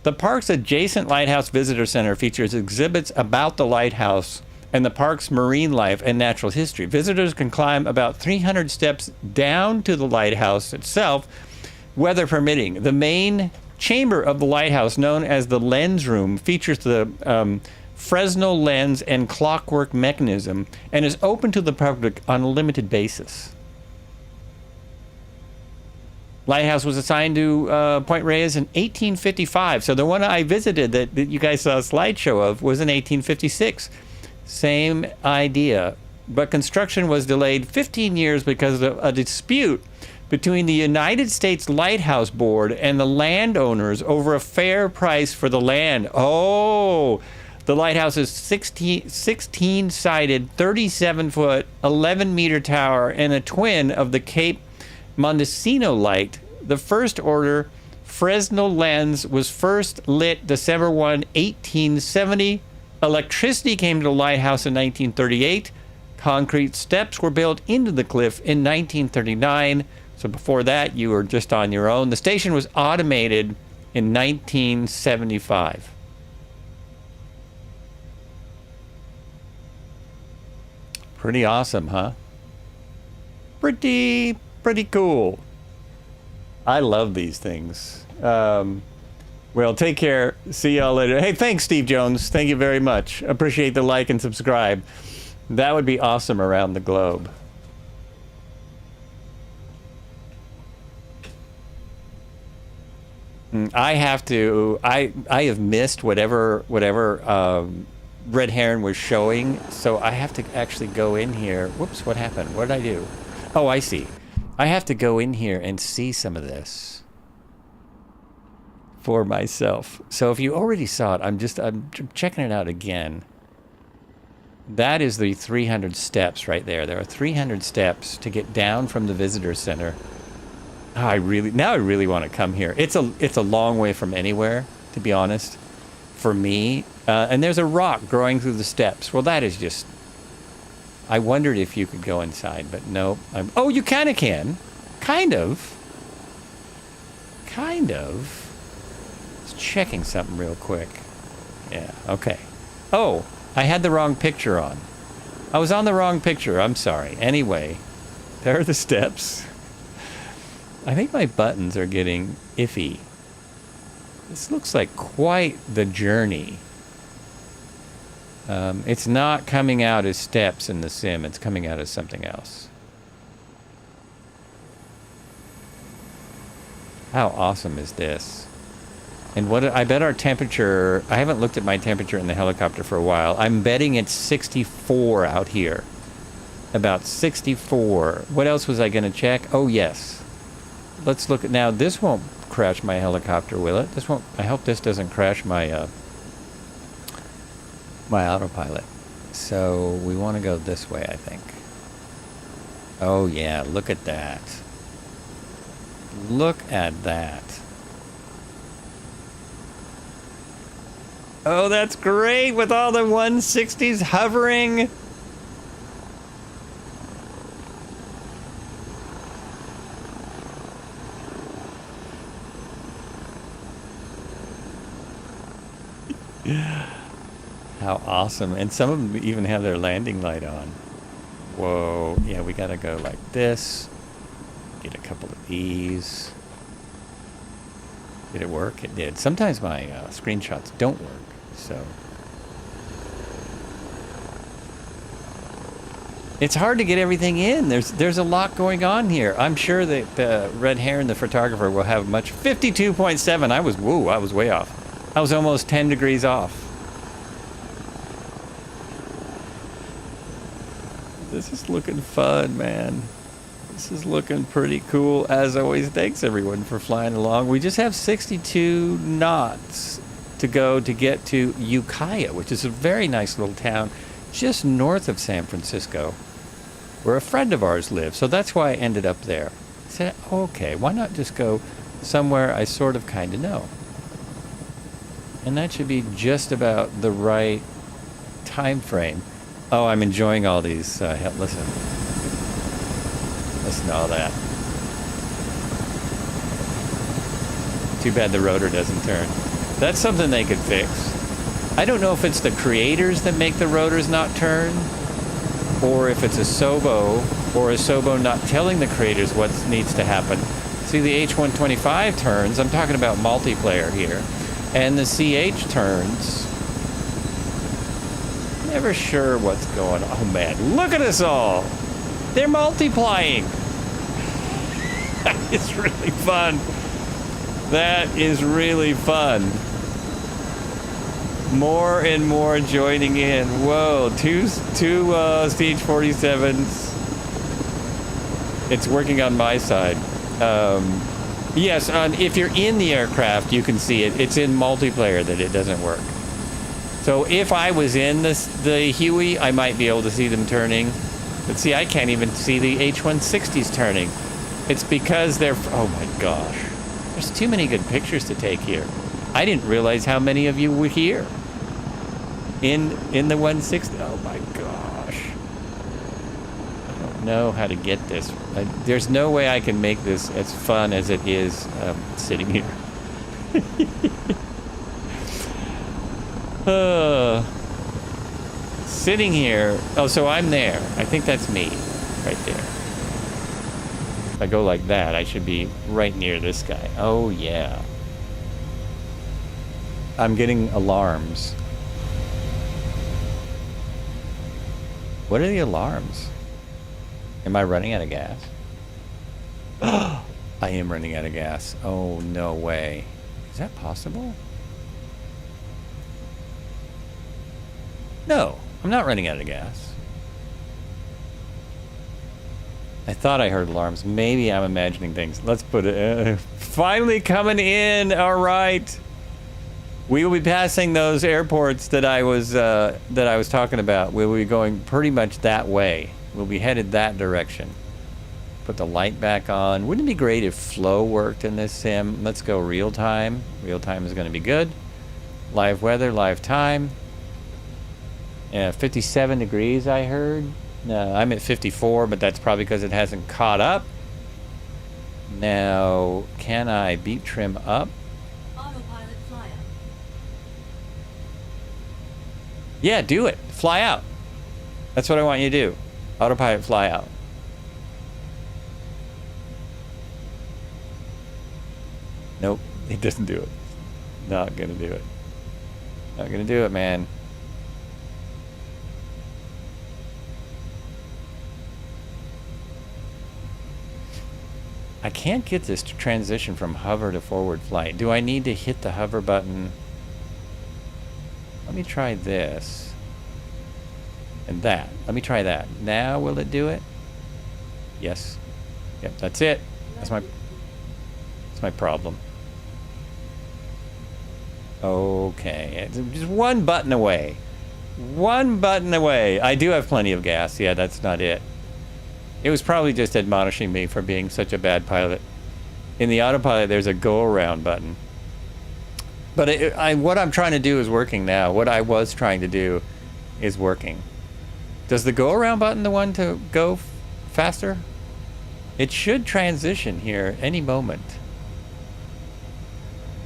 The park's adjacent Lighthouse Visitor Center features exhibits about the lighthouse and the park's marine life and natural history. Visitors can climb about 300 steps down to the lighthouse itself, weather permitting. The main chamber of the lighthouse, known as the lens room, features the Fresnel lens and clockwork mechanism and is open to the public on a limited basis. Lighthouse was assigned to Point Reyes in 1855. So the one I visited that you guys saw a slideshow of was in 1856. Same idea. but construction was delayed 15 years because of a dispute between the United States Lighthouse Board and the landowners over a fair price for the land. Oh, the lighthouse is 16-sided, 37-foot, 11-meter tower and a twin of the Cape Mendocino light. The first order Fresnel lens was first lit December 1, 1870. Electricity came to the lighthouse in 1938. Concrete steps were built into the cliff in 1939. So before that, you were just on your own. The station was automated in 1975. Pretty awesome, huh? Pretty cool. I love these things. Well, take care. See y'all later. Hey, thanks, Steve Jones. Thank you very much. Appreciate the like and subscribe. That would be awesome around the globe. I have to. I have missed whatever Red Heron was showing, so I have to actually go in here. Whoops! What happened? What did I do? Oh, I see. I have to go in here and see some of this for myself. So if you already saw it, I'm checking it out again. That is the 300 steps right there. There are 300 steps to get down from the visitor center. Oh, I really want to come here. It's a long way from anywhere, to be honest, for me. And there's a rock growing through the steps. Well, that is just... I wondered if you could go inside, but no. Oh, you kind of can. Kind of. Just checking something real quick. Yeah, okay. Oh, I had the wrong picture on. I was on the wrong picture. I'm sorry. Anyway, there are the steps. I think my buttons are getting iffy. This looks like quite the journey. It's not coming out as steps in the sim. It's coming out as something else. How awesome is this? And what I bet our temperature... I haven't looked at my temperature in the helicopter for a while. I'm betting it's 64 out here. About 64. What else was I going to check? Oh, yes. Let's look at... Now, this won't crash my helicopter, will it? This won't... I hope this doesn't crash my... my autopilot. So we want to go this way, I think. Oh yeah, look at that. Look at that. Oh, that's great with all the 160s hovering. How awesome. And some of them even have their landing light on. Whoa. Yeah, we gotta go like this. Get a couple of these. Did it work? It did. Sometimes my screenshots don't work, so. It's hard to get everything in. There's a lot going on here. I'm sure that Red Heron, the photographer, will have much. 52.7. I was way off. I was almost 10 degrees off. This is looking fun, man. This is looking pretty cool. As always, thanks everyone for flying along. We just have 62 knots to go to get to Ukiah, which is a very nice little town just north of San Francisco, where a friend of ours lives. So that's why I ended up there. I said, okay, why not just go somewhere I sort of kind of know? And that should be just about the right time frame. Oh, I'm enjoying all these. Listen to all that. Too bad the rotor doesn't turn. That's something they could fix. I don't know if it's the creators that make the rotors not turn, or if it's a Sobo, or a Sobo not telling the creators what needs to happen. See, the H125 turns. I'm talking about multiplayer here. And the CH turns. Never sure what's going on. Oh man, look at us all! They're multiplying! That is really fun. That is really fun. More and more joining in. Whoa, two Siege 47s. It's working on my side. Yes, if you're in the aircraft, you can see it. It's in multiplayer that it doesn't work. So if I was in the Huey, I might be able to see them turning. But see, I can't even see the H160s turning. It's because they're... Oh my gosh. There's too many good pictures to take here. I didn't realize how many of you were here. In the 160. Oh my gosh. I don't know how to get this. There's no way I can make this as fun as it is sitting here. Sitting here. Oh, so I'm there. I think that's me right there. If I go like that, I should be right near this guy. Oh yeah. I'm getting alarms. What are the alarms? Am I running out of gas? I am running out of gas. Oh, no way. Is that possible? No, I'm not running out of gas. I thought I heard alarms. Maybe I'm imagining things. Let's put it... finally coming in! All right. We will be passing those airports that I was talking about. We will be going pretty much that way. We'll be headed that direction. Put the light back on. Wouldn't it be great if flow worked in this sim? Let's go real time. Real time is going to be good. Live weather, live time. 57 degrees, I heard. No, I'm at 54, but that's probably because it hasn't caught up. Now, can I beep trim up? Yeah, do it. Fly out. That's what I want you to do. Autopilot, fly out. Nope, it doesn't do it. Not gonna do it. Not gonna do it, man. I can't get this to transition from hover to forward flight. Do I need to hit the hover button? Let me try this. And that. Let me try that. Now will it do it? Yes. Yep, that's it. That's my problem. Okay. It's just one button away. One button away. I do have plenty of gas. Yeah, that's not it. It was probably just admonishing me for being such a bad pilot. In the autopilot, there's a go around button. But what I'm trying to do is working now. What I was trying to do is working. Does the go around button the one to go faster? It should transition here any moment.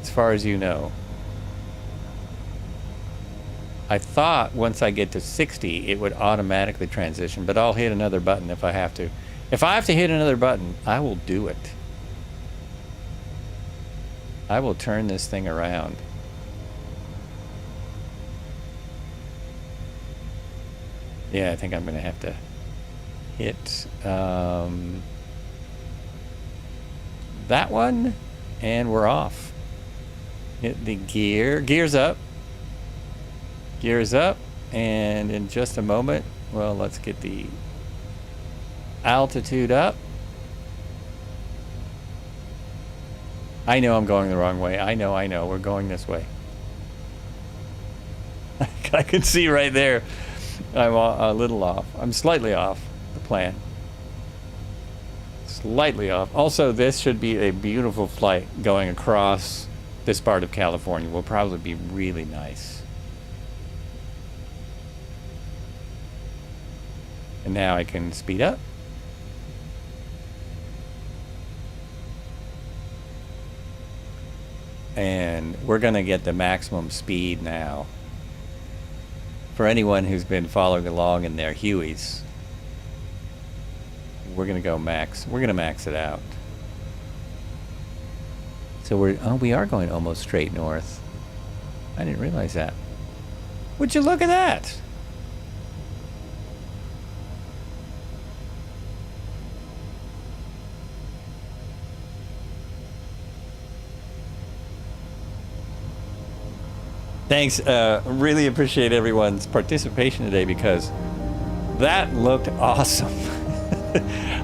As far as you know. I thought once I get to 60, it would automatically transition, but I'll hit another button if I have to. If I have to hit another button, I will do it. I will turn this thing around. Yeah, I think I'm going to have to hit that one, and we're off. Hit the gears up. Gears up, and in just a moment, well, let's get the altitude up. I know I'm going the wrong way. I know. We're going this way. I can see right there. I'm a little off. I'm slightly off the plan. Slightly off. Also, this should be a beautiful flight going across this part of California. Will probably be really nice. And now I can speed up. And we're going to get the maximum speed now. For anyone who's been following along in their Hueys, we're going to go max. We're going to max it out. So we are going almost straight north. I didn't realize that. Would you look at that? Thanks. Really appreciate everyone's participation today because that looked awesome.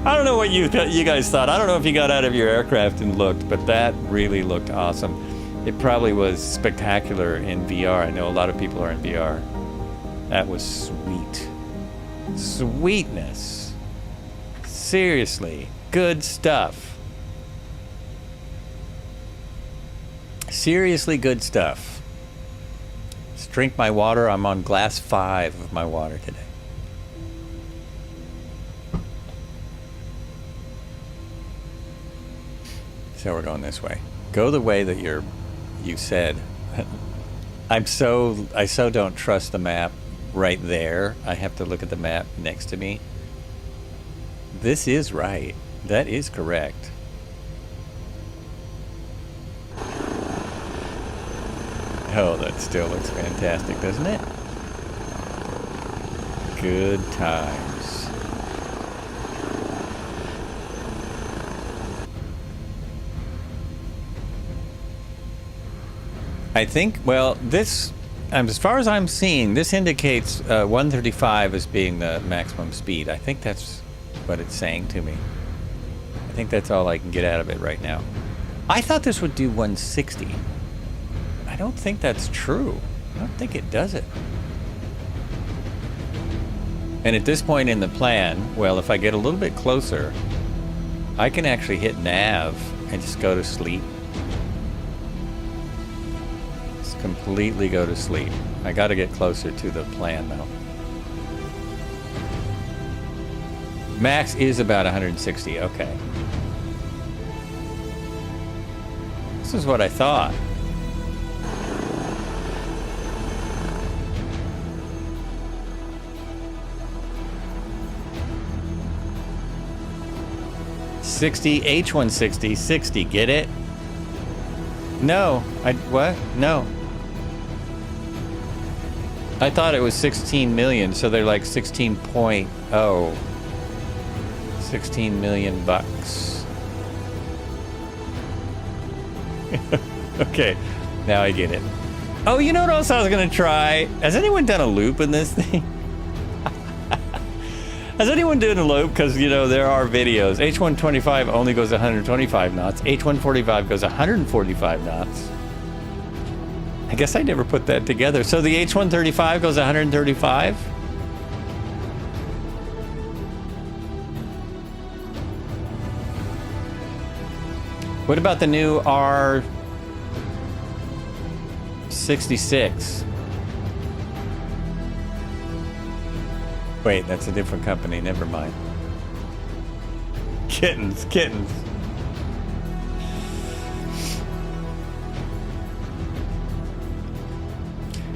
I don't know what you guys thought. I don't know if you got out of your aircraft and looked, but that really looked awesome. It probably was spectacular in VR. I know a lot of people are in VR. That was sweet. Sweetness. Seriously. Good stuff. Seriously good stuff. Let's drink my water. I'm on glass 5 of my water today. So we're going this way. Go the way that you said. I so don't trust the map right there. I have to look at the map next to me. This is right. That is correct. Oh, that still looks fantastic, doesn't it? Good times. I think, well, this, as far as I'm seeing, this indicates 135 as being the maximum speed. I think that's what it's saying to me. I think that's all I can get out of it right now. I thought this would do 160. I don't think that's true. I don't think it does it. And at this point in the plan, well, if I get a little bit closer, I can actually hit nav and just go to sleep. Just completely go to sleep. I got to get closer to the plan though. Max is about 160, okay. This is what I thought. H160, 60, get it? No, what? No. I thought it was 16 million, so they're like 16.0. 16 million bucks. Okay, now I get it. Oh, you know what else I was gonna try? Has anyone done a loop in this thing? Has anyone done a loop? Because, you know, there are videos. H125 only goes 125 knots. H145 goes 145 knots. I guess I never put that together. So the H135 goes 135? What about the new R66? Wait, that's a different company. Never mind. Kittens, kittens.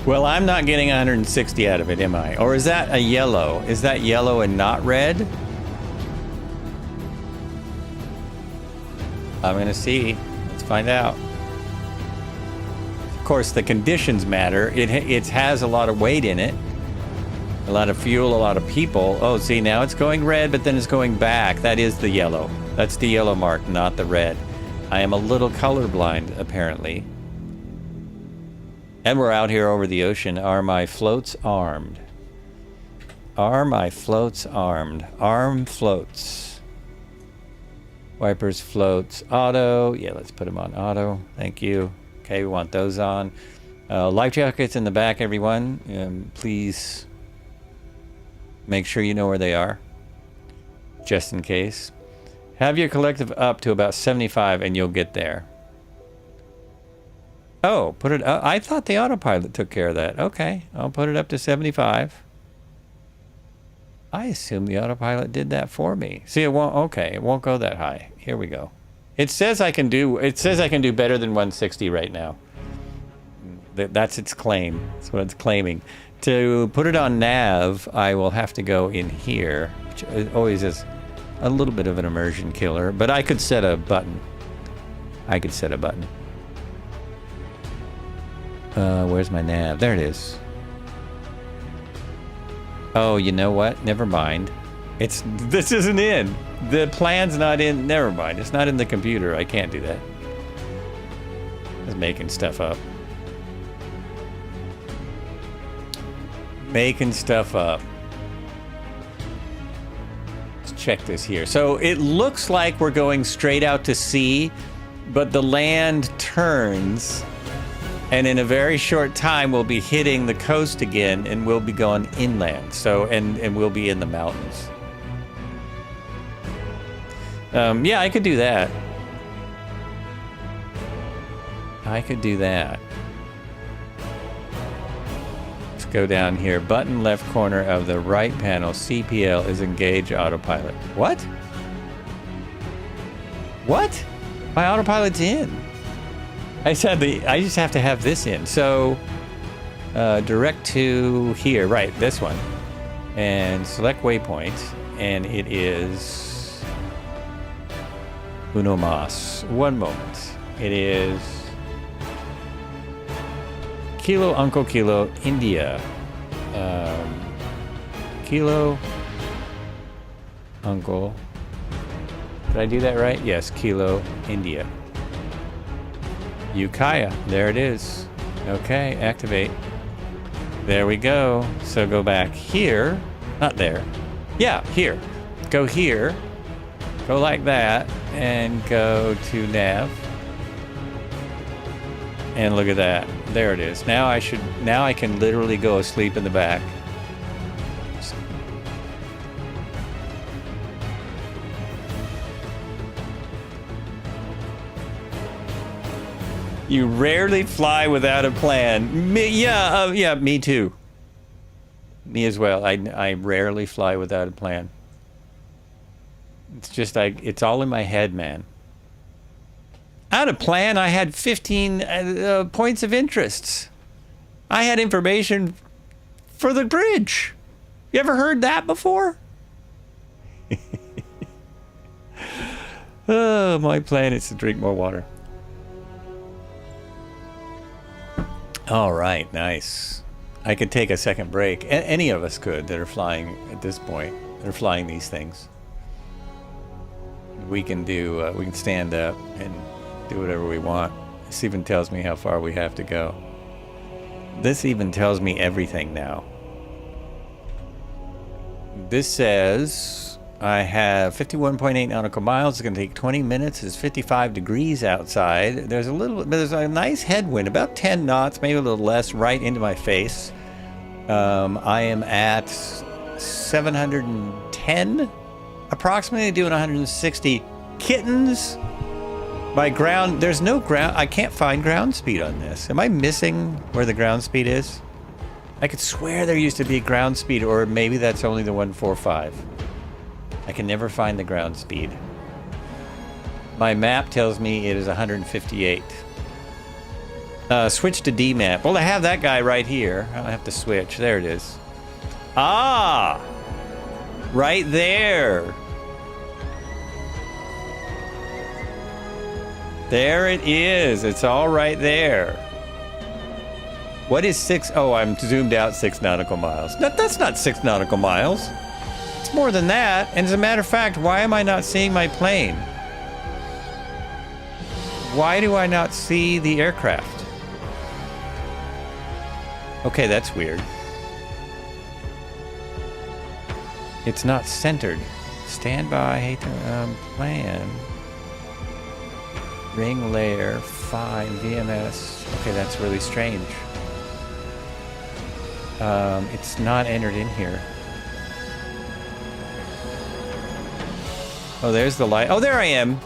Well, I'm not getting 160 out of it, am I? Or is that a yellow? Is that yellow and not red? I'm gonna see. Let's find out. Of course, the conditions matter. It has a lot of weight in it. A lot of fuel, a lot of people. Oh, see, now it's going red, but then it's going back. That is the yellow. That's the yellow mark, not the red. I am a little colorblind, apparently. And we're out here over the ocean. Are my floats armed? Are my floats armed? Arm floats. Wipers, floats, auto. Yeah, let's put them on auto. Thank you. Okay, we want those on. Life jackets in the back, everyone. Please make sure you know where they are, just in case. Have your collective up to about 75 and you'll get there. Oh, put it up. I thought the autopilot took care of that. Okay, I'll put it up to 75. I assume the autopilot did that for me. See, it won't, okay, it won't go that high. Here we go. It says I can do better than 160 right now. That's its claim. That's what it's claiming. To put it on nav, I will have to go in here, which always is a little bit of an immersion killer, but I could set a button. Where's my nav? There it is. Oh, you know what? Never mind. This isn't in. The plan's not in. Never mind. It's not in the computer. I can't do that. I was making stuff up. Making stuff up. Let's check this here. So it looks like we're going straight out to sea, but the land turns, and in a very short time we'll be hitting the coast again, and we'll be going inland. So and we'll be in the mountains. Yeah, I could do that. I could do that. Let's go down here. Button left corner of the right panel. CPL is engage autopilot. What? What? My autopilot's in. I just have to have this in. So direct to here, right? This one, and select waypoint, and it is uno mas. One moment. It is Kilo Uncle Kilo India. Kilo Uncle. Did I do that right? Yes, Kilo India. Ukiah. There it is. Okay, activate. There we go. So go back here. Not there. Yeah, here. Go here. Go like that. And go to nav. And look at that. There it is. Now I can literally go asleep in the back. You rarely fly without a plan. Yeah, me too. Me as well. I rarely fly without a plan. It's just it's all in my head, man. I had a plan. I had 15 points of interest. I had information for the bridge. You ever heard that before? Oh, my plan is to drink more water. All right, nice. I could take a second break. Any of us could that are flying at this point. They're flying these things. We can stand up and do whatever we want. This even tells me how far we have to go. This even tells me everything now. This says I have 51.8 nautical miles. It's going to take 20 minutes. It's 55 degrees outside. There's a nice headwind, about 10 knots, maybe a little less, right into my face. I am at 710, approximately, doing 160 kittens. By ground, there's no ground. I can't find ground speed on this. Am I missing where the ground speed is? I could swear there used to be ground speed, or maybe that's only the 145. I can never find the ground speed. My map tells me it is 158. Switch to D map. Well, I have that guy right here. I don't have to switch. There it is. Ah! Right there. There it is. It's all right there. What is 6? Oh, I'm zoomed out 6 nautical miles. That's not 6 nautical miles. It's more than that. And as a matter of fact, why am I not seeing my plane? Why do I not see the aircraft? Okay, that's weird. It's not centered. Standby, plan. Ring layer, 5, VMS. Okay, that's really strange. It's not entered in here. Oh, there's the light. Oh, there I am.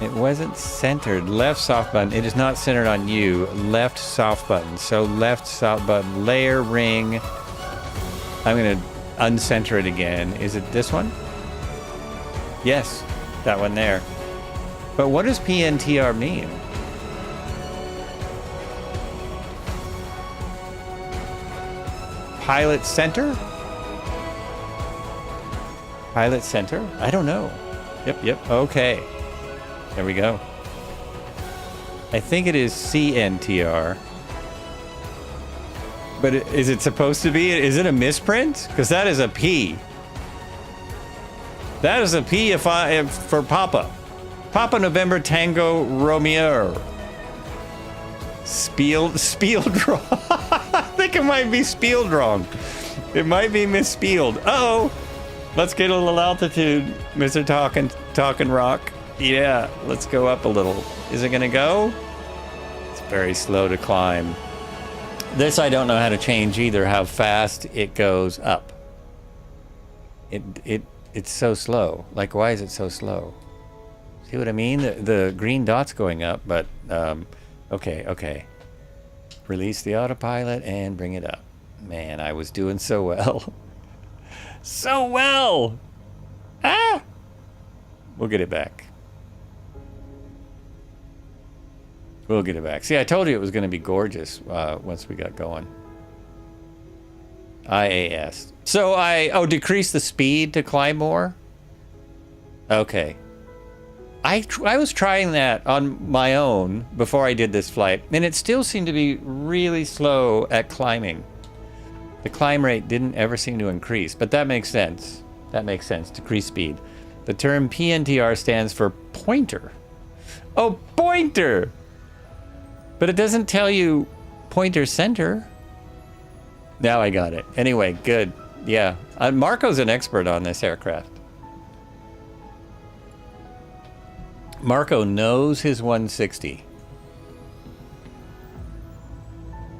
It wasn't centered. Left soft button. It is not centered on you. Left soft button. So left soft button. Layer, ring. I'm going to uncenter it again. Is it this one? Yes, that one there. But what does PNTR mean? Pilot center? Pilot center? I don't know. Yep. Okay. There we go. I think it is CNTR. But is it supposed to be? Is it a misprint? Because that is a P. That is a P for Papa. Papa November Tango Romeo. Spiel draw. The think it might be spelled wrong. It might be misspelled. Uh-oh. Let's get a little altitude, Mr. Talking Rock. Yeah, let's go up a little. Is it gonna go? It's very slow to climb. This I don't know how to change either, how fast it goes up. It's so slow. Like, why is it so slow? See what I mean? The green dot's going up, but okay. Release the autopilot and bring it up. Man, I was doing so well. So well! Ah! We'll get it back. We'll get it back. See, I told you it was going to be gorgeous once we got going. IAS. So decrease the speed to climb more? Okay. I was trying that on my own before I did this flight, and it still seemed to be really slow at climbing. The climb rate didn't ever seem to increase, but that makes sense. That makes sense. Decrease speed. The term PNTR stands for pointer. Oh, pointer! But it doesn't tell you pointer center. Now I got it. Anyway, good. Yeah. Marco's an expert on this aircraft. Marco knows his 160.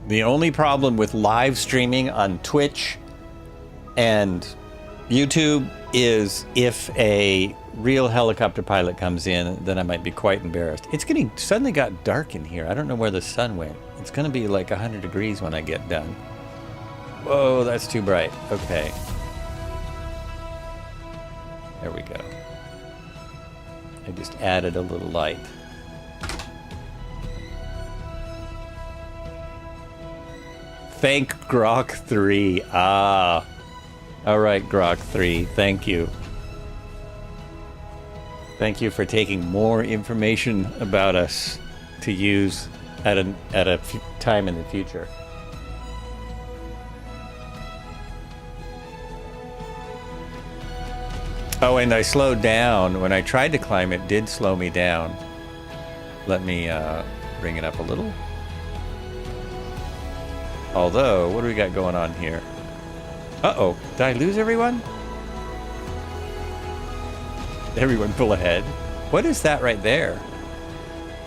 The only problem with live streaming on Twitch and YouTube is if a real helicopter pilot comes in, then I might be quite embarrassed. It's suddenly got dark in here. I don't know where the sun went. It's going to be like 100 degrees when I get done. Whoa, that's too bright. Okay. There we go. I just added a little light. Thank Grok 3. Ah. All right, Grok 3. Thank you. Thank you for taking more information about us to use at a time in the future. Oh, and I slowed down. When I tried to climb, it did slow me down. Let me bring it up a little. Although, what do we got going on here? Uh-oh, did I lose everyone? Everyone pull ahead. What is that right there?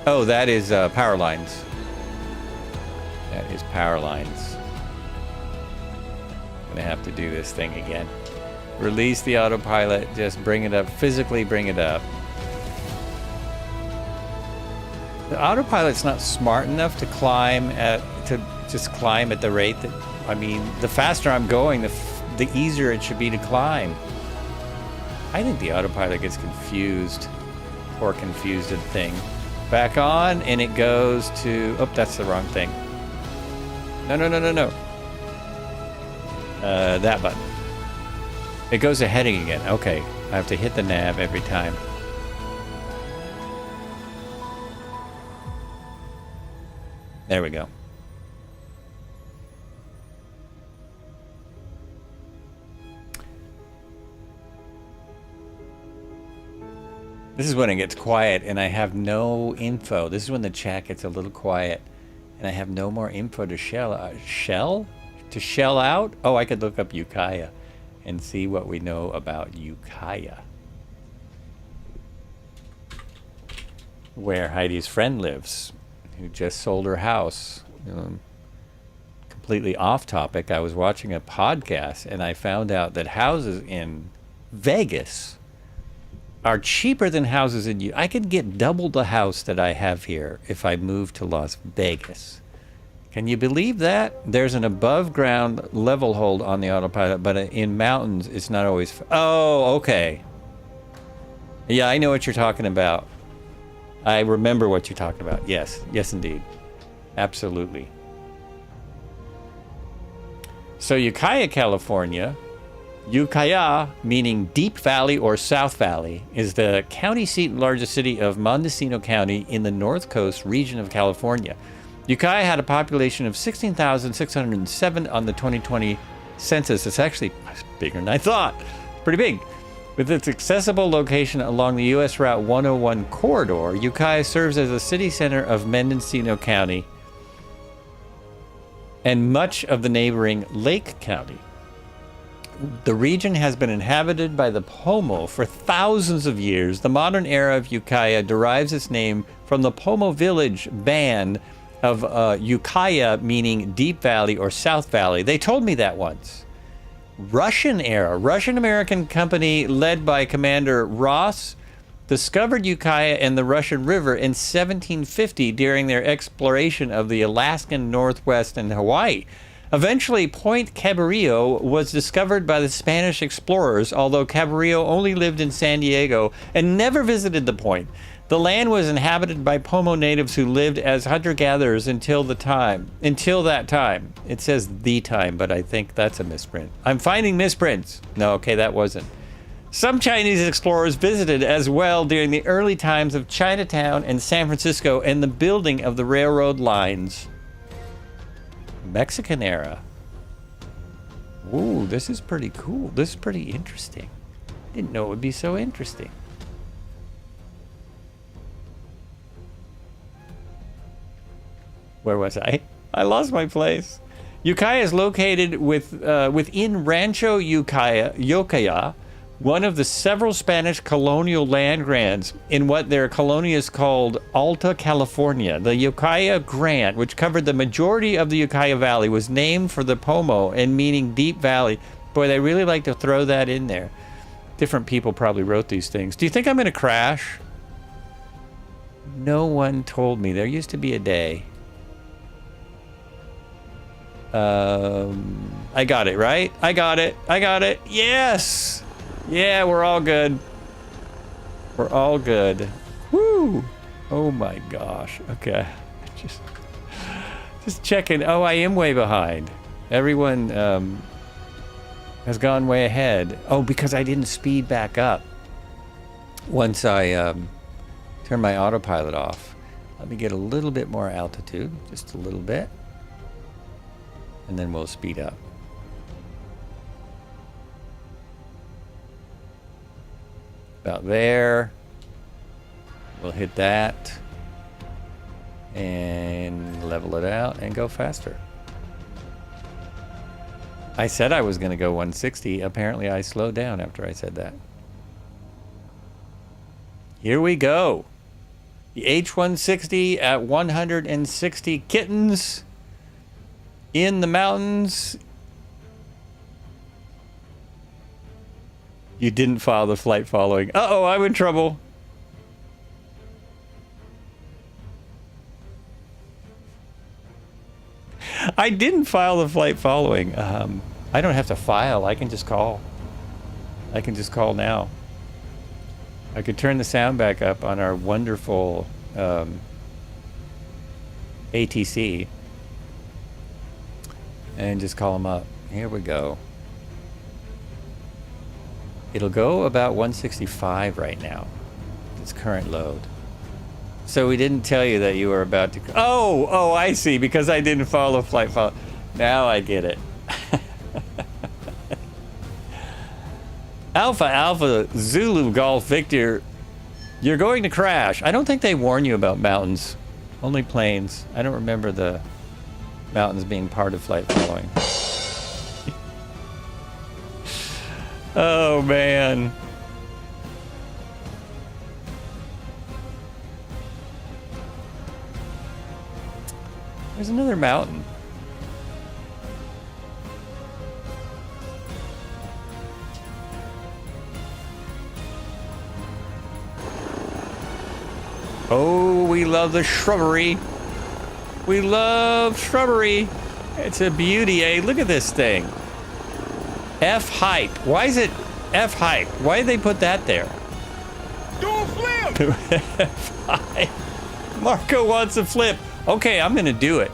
Oh, that is power lines. That is power lines. I'm gonna have to do this thing again. Release the autopilot, just bring it up, physically bring it up. The autopilot's not smart enough to just climb at the rate that, I mean, the faster I'm going, the easier it should be to climb. I think the autopilot gets confused or confused at the thing. Back on, and it goes to, oh, that's the wrong thing. No. That button. It goes to heading again. Okay, I have to hit the nav every time. There we go. This is when it gets quiet and I have no info. This is when the chat gets a little quiet and I have no more info to shell out? Oh, I could look up Ukiah and see what we know about Ukiah. Where Heidi's friend lives, who just sold her house. Completely off topic, I was watching a podcast and I found out that houses in Vegas are cheaper than houses in I could get double the house that I have here if I moved to Las Vegas. Can you believe that? There's an above ground level hold on the autopilot, but in mountains, it's not always. Oh, okay. Yeah, I know what you're talking about. I remember what you're talking about. Yes, indeed. Absolutely. So Ukiah, California, Ukiah, meaning Deep Valley or South Valley, is the county seat and largest city of Mendocino County in the North Coast region of California. Ukiah had a population of 16,607 on the 2020 census. It's actually bigger than I thought. Pretty big. With its accessible location along the U.S. Route 101 corridor, Ukiah serves as the city center of Mendocino County. and much of the neighboring Lake County. The region has been inhabited by the Pomo for thousands of years. The modern era of Ukiah derives its name from the Pomo village band of Ukiah, meaning deep valley or south valley. They told me that once. Russian era. Russian-American company led by Commander Reyes discovered Ukiah and the Russian River in 1750 during their exploration of the Alaskan Northwest and Hawaii. Eventually, Point Cabrillo was discovered by the Spanish explorers, although Cabrillo only lived in San Diego and never visited the point. The land was inhabited by Pomo natives who lived as hunter-gatherers until that time. It says the time, but I think that's a misprint. I'm finding misprints. No, okay, that wasn't. Some Chinese explorers visited as well during the early times of Chinatown and San Francisco and the building of the railroad lines. Mexican era. Ooh, this is pretty cool. This is pretty interesting. Didn't know it would be so interesting. Where was I? I lost my place. Ukiah is located within Rancho Ukiah, one of the several Spanish colonial land grants in what their colonists called Alta California. The Ukiah Grant, which covered the majority of the Ukiah Valley, was named for the Pomo and meaning deep valley. Boy, they really like to throw that in there. Different people probably wrote these things. Do you think I'm going to crash? No one told me. There used to be a day. I got it, right? I got it. Yes! Yeah, we're all good. We're all good. Woo! Oh my gosh. Okay. Just checking. Oh, I am way behind. Everyone has gone way ahead. Oh, because I didn't speed back up once I turned my autopilot off. Let me get a little bit more altitude, just a little bit. And then we'll speed up. About there. We'll hit that. And level it out and go faster. I said I was going to go 160. Apparently I slowed down after I said that. Here we go. The H160 at 160 kittens. In the mountains. You didn't file the flight following. Uh-oh, I'm in trouble. I didn't file the flight following. I don't have to file. I can just call. I can just call now. I could turn the sound back up on our wonderful ATC. And just call them up. Here we go. It'll go about 165 right now. Its current load. So we didn't tell you that you were about to... Oh, I see. Because I didn't follow flight follow. Now I get it. Alpha Zulu Golf Victor. You're going to crash. I don't think they warn you about mountains. Only planes. I don't remember the mountains being part of flight following. Oh man. There's another mountain. Oh, we love the shrubbery. We love shrubbery. It's a beauty, eh? Look at this thing. F height. Why is it F height? Why did they put that there? Do a flip! F height. Marco wants a flip. Okay, I'm gonna do it.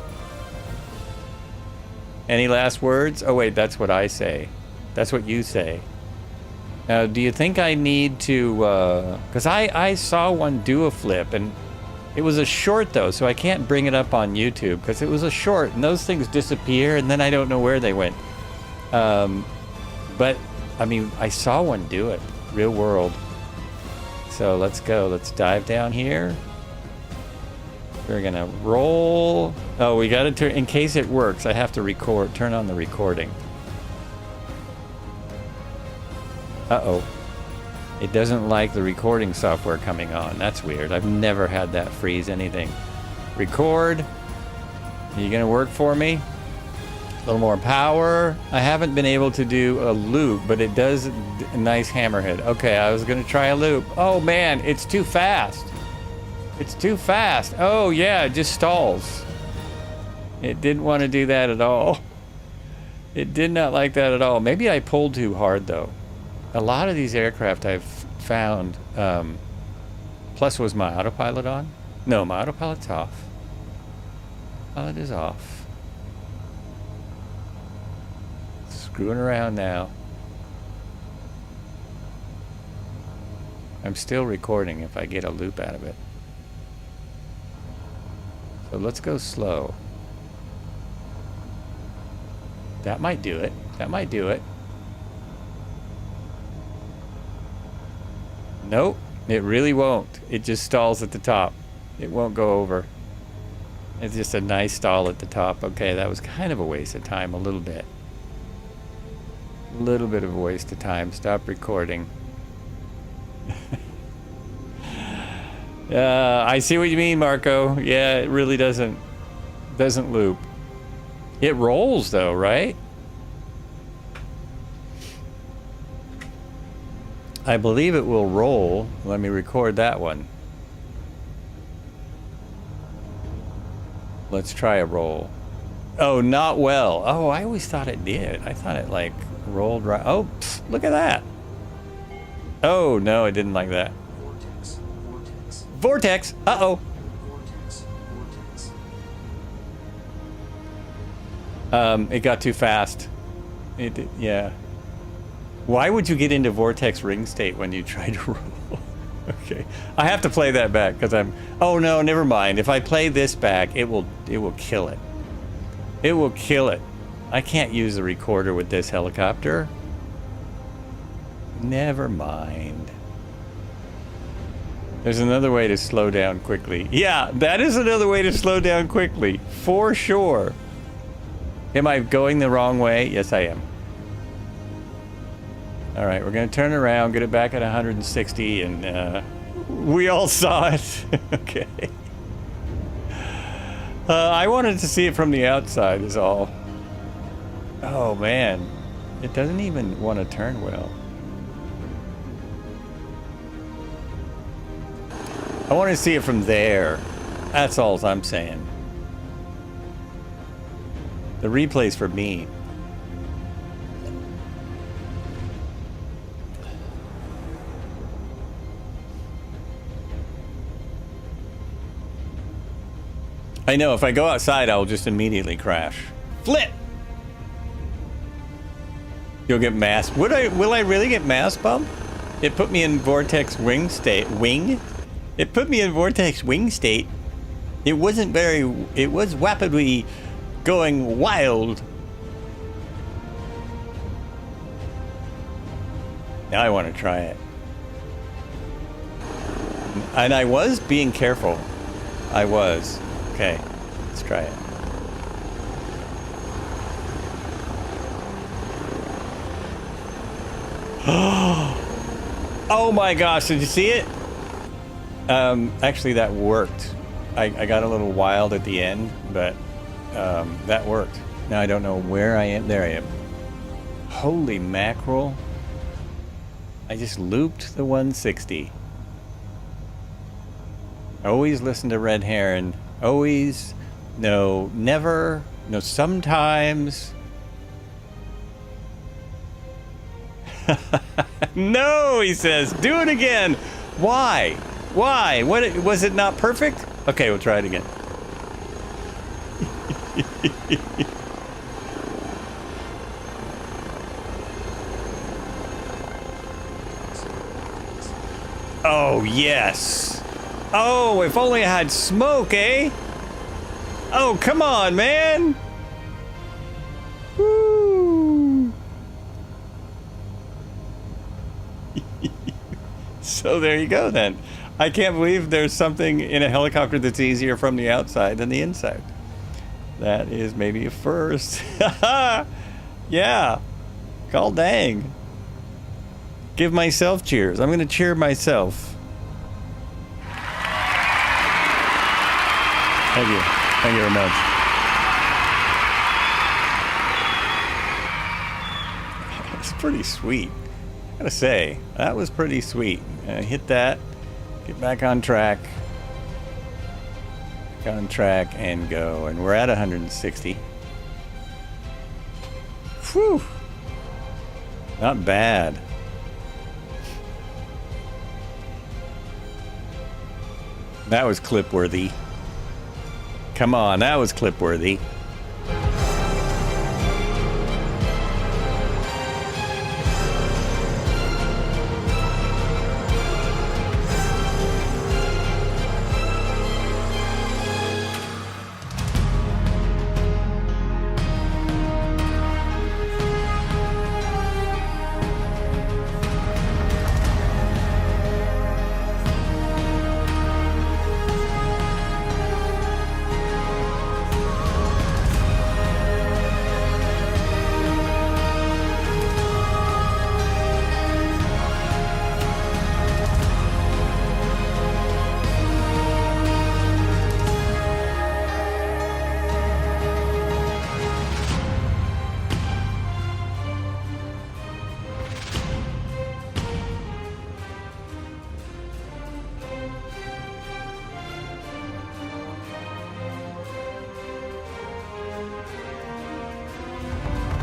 Any last words? Oh wait, that's what I say. That's what you say. Now, do you think I need to, because I saw one do a flip, and it was a short though, so I can't bring it up on YouTube, because it was a short, and those things disappear, and then I don't know where they went. But, I mean, I saw one do it, real world. So let's go, let's dive down here. We're gonna roll. Oh, we gotta turn, in case it works, I have to record, turn on the recording. Uh-oh. It doesn't like the recording software coming on. That's weird. I've never had that freeze anything. Record. Are you gonna work for me? A little more power. I haven't been able to do a loop, but it does a nice hammerhead. Okay, I was gonna try a loop. Oh man, it's too fast. It's too fast. Oh yeah, it just stalls. It didn't want to do that at all. It did not like that at all. Maybe I pulled too hard though. A lot of these aircraft I've found, plus was my autopilot on? No, my autopilot's off. Pilot is off. Screwing around now. I'm still recording if I get a loop out of it. So let's go slow. That might do it. That might do it. Nope, it really won't. It just stalls at the top. It won't go over. It's just a nice stall at the top. Okay, that was kind of a waste of time, a little bit. A little bit of a waste of time. Stop recording. I see what you mean, Marco. Yeah, it really doesn't loop. It rolls though, right? I believe it will roll. Let me record that one. Let's try a roll. Oh, not well. Oh, I always thought it did. I thought it like rolled right. Oh, pfft, look at that. Oh, no, it didn't like that. Vortex. Vortex. Vortex. Uh-oh. Vortex. Vortex. It got too fast. It did, yeah. Why would you get into vortex ring state when you try to roll? Okay. I have to play that back because I'm... Oh, no, never mind. If I play this back, it will kill it. It will kill it. I can't use the recorder with this helicopter. Never mind. There's another way to slow down quickly. Yeah, that is another way to slow down quickly. For sure. Am I going the wrong way? Yes, I am. All right, we're going to turn around, get it back at 160, and we all saw it. Okay. I wanted to see it from the outside is all. Oh, man. It doesn't even want to turn well. I want to see it from there. That's all I'm saying. The replay's for me. I know, if I go outside, I'll just immediately crash. Flip! You'll get mass. Will I really get mass bump? It put me in vortex wing state. It put me in vortex wing state. It wasn't very... It was rapidly going wild. Now I want to try it. And I was being careful. I was. Okay, let's try it. Oh my gosh, did you see it? Actually that worked. I got a little wild at the end, but that worked. Now I don't know where I am. There I am. Holy mackerel. I just looped the 160. Always listen to Red Heron. Always, no, never, no, sometimes. No, he says, do it again. Why? Why? What? Was it not perfect? Okay, we'll try it again. Oh, yes. Oh, if only I had smoke, eh? Oh, come on, man. Woo. So there you go, then. I can't believe there's something in a helicopter that's easier from the outside than the inside. That is maybe a first. Yeah. Call dang. Give myself cheers. I'm going to cheer myself. Thank you. Thank you very much. It's pretty sweet. I gotta say, that was pretty sweet. Hit that. Get back on track. Back on track and go. And we're at 160. Whew. Not bad. That was clip-worthy. Come on, that was clip-worthy.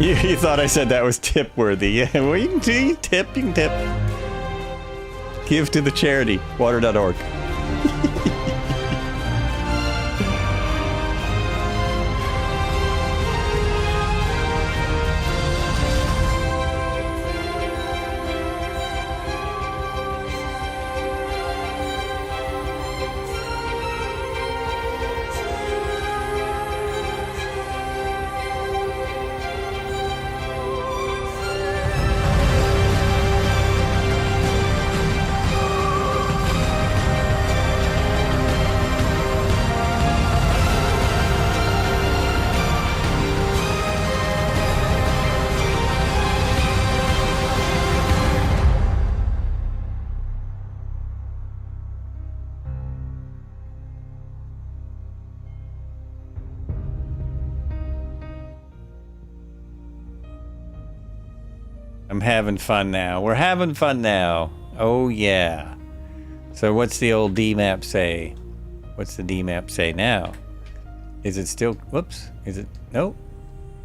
You thought I said that was tip worthy. Yeah, well, you can do, you can tip. Give to the charity, water.org. I'm having fun now. We're having fun now. Oh, yeah. So what's the old DMAP say? What's the DMAP say now? Is it still... Whoops. Is it... Nope.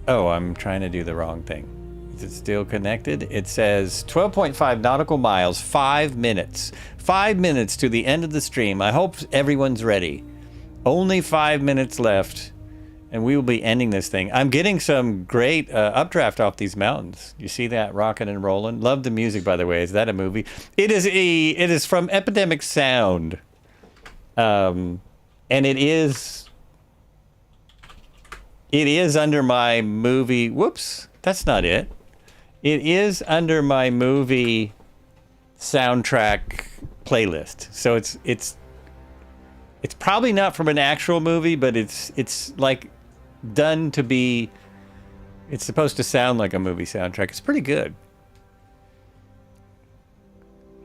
Oh, I'm trying to do the wrong thing. Is it still connected? It says 12.5 nautical miles, 5 minutes. 5 minutes to the end of the stream. I hope everyone's ready. Only 5 minutes left. And we will be ending this thing. I'm getting some great updraft off these mountains. You see that rocking and rolling? Love the music, by the way. Is that a movie? It is from Epidemic Sound. And it is under my movie. Whoops, that's not it. It is under my movie soundtrack playlist. So it's probably not from an actual movie, but it's like done to be, it's supposed to sound like a movie soundtrack. It's pretty good.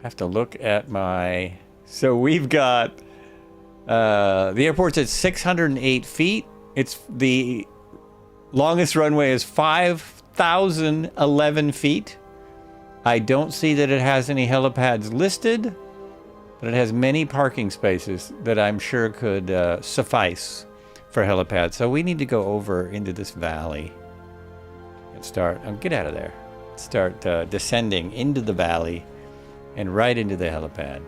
I have to look at my, so we've got, the airport's at 608 feet. It's the longest runway is 5,011 feet. I don't see that it has any helipads listed, but it has many parking spaces that I'm sure could suffice for helipads. So we need to go over into this valley and start, get out of there. Start descending into the valley and right into the helipad.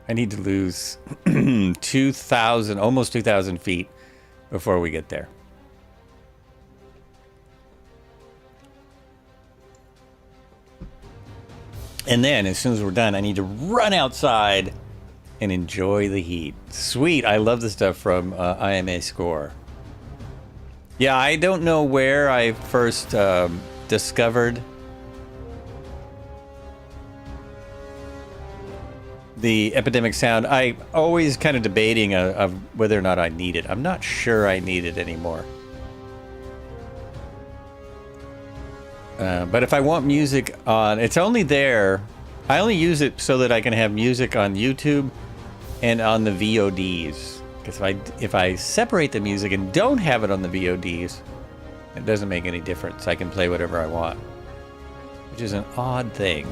I need to lose 2,000, almost 2,000 feet before we get there. And then, as soon as we're done, I need to run outside and enjoy the heat. Sweet. I love the stuff from IMA Score. Yeah, I don't know where I first discovered the epidemic sound. I always kind of debating of whether or not I need it. I'm not sure I need it anymore. But if I want music on, it's only there. I only use it so that I can have music on YouTube and on the VODs. Because if I separate the music and don't have it on the VODs, it doesn't make any difference. I can play whatever I want, which is an odd thing.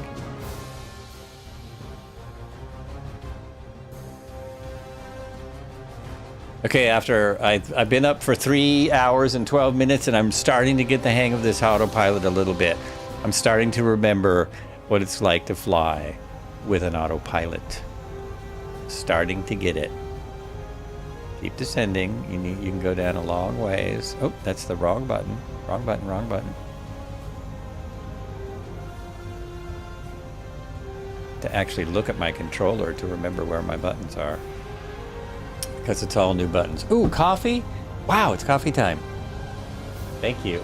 Okay, after I've been up for 3 hours and 12 minutes, and I'm starting to get the hang of this autopilot a little bit. I'm starting to remember what it's like to fly with an autopilot. Starting to get it. Keep descending. You can go down a long ways. Oh, that's the wrong button. Wrong button, wrong button. To actually look at my controller to remember where my buttons are. Because it's all new buttons. Ooh, coffee? Wow, it's coffee time. Thank you.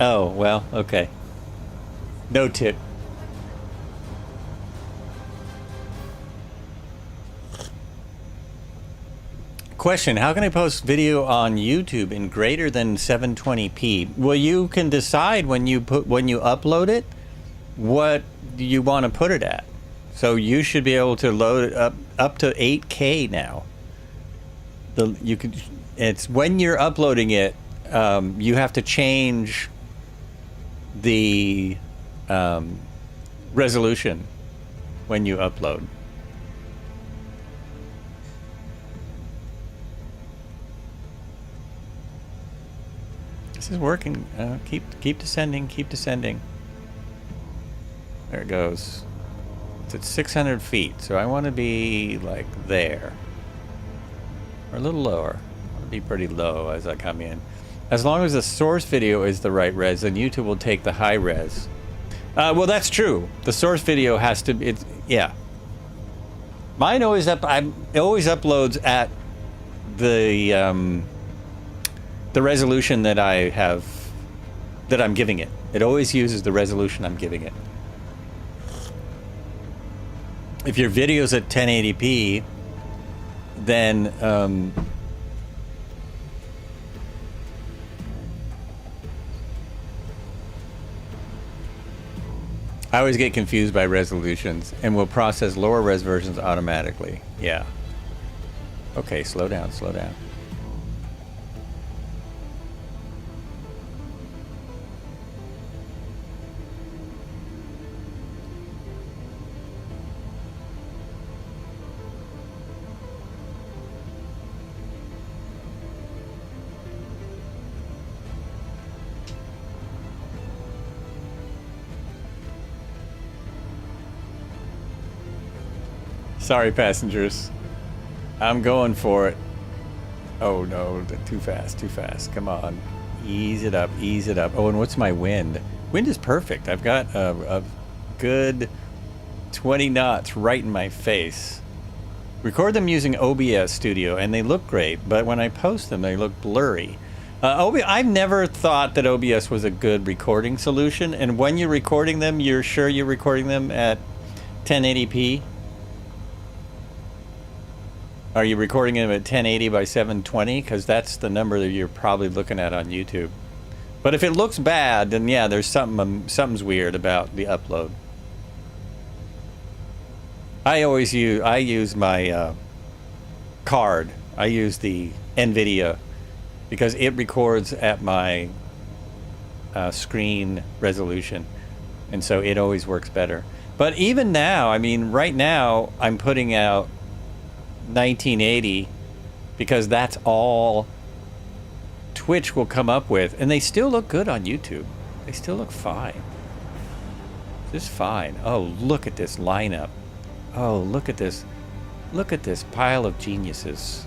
Oh, well, okay. No tip. Question, how can I post video on YouTube in greater than 720p? Well, you can decide when you upload it what you want to put it at. So you should be able to load it up to 8K now. It's when you're uploading it, you have to change the resolution when you upload. This is working. Keep descending. Keep descending. There it goes. It's at 600 feet, so I want to be like there, or a little lower. I want to be pretty low as I come in. As long as the source video is the right res, then YouTube will take the high res. Well, that's true. The source video has to. Yeah. Mine always uploads at the resolution that I'm giving it. It always uses the resolution I'm giving it. If your video's at 1080p, then I always get confused by resolutions, and will process lower res versions automatically. Yeah. Okay, slow down, slow down. Sorry, passengers. I'm going for it. Oh no, too fast, too fast. Come on. Ease it up, ease it up. Oh, and what's my wind? Wind is perfect. I've got a good 20 knots right in my face. Record them using OBS Studio, and they look great, but when I post them, they look blurry. I've never thought that OBS was a good recording solution, and when you're recording them, you're sure you're recording them at 1080p? Are you recording them at 1080 by 720? Because that's the number that you're probably looking at on YouTube. But if it looks bad, then yeah, there's something's weird about the upload. I use my card. I use the NVIDIA because it records at my screen resolution, and so it always works better. But even now, I mean, right now I'm putting out 1980 because that's all Twitch will come up with, and they still look good on YouTube. They still look fine. Just fine. Oh, look at this lineup. Oh, look at this. Look at this pile of geniuses.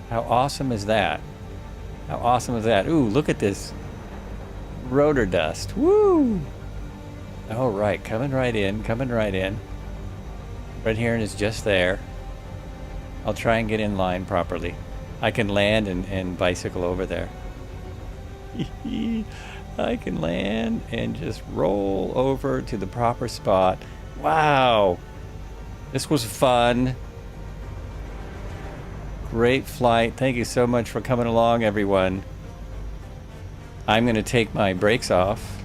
How awesome is that? How awesome is that? Ooh, look at this rotor dust. Woo! All right, coming right in, coming right in. Red Heron is just there. I'll try and get in line properly. I can land and bicycle over there. I can land and just roll over to the proper spot. Wow. This was fun. Great flight. Thank you so much for coming along, everyone. I'm going to take my brakes off.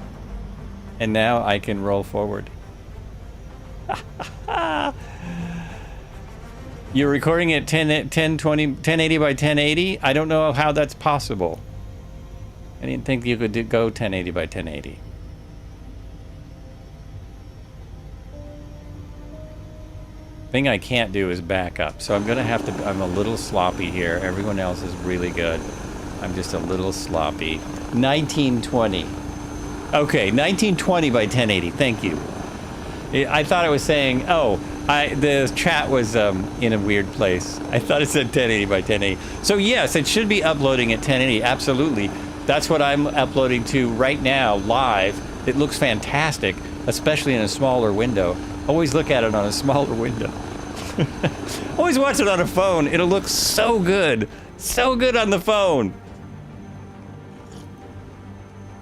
And now I can roll forward. You're recording at 1080 by 1080? I don't know how that's possible. I didn't think you could go 1080 by 1080. Thing I can't do is back up. So I'm gonna have to, I'm a little sloppy here. Everyone else is really good. I'm just a little sloppy. 1920. Okay, 1920 by 1080, thank you. I thought I was saying, oh, the chat was in a weird place. I thought it said 1080 by 1080. So yes, it should be uploading at 1080, absolutely. That's what I'm uploading to right now, live. It looks fantastic, especially in a smaller window. Always look at it on a smaller window. Always watch it on a phone. It'll look so good. So good on the phone.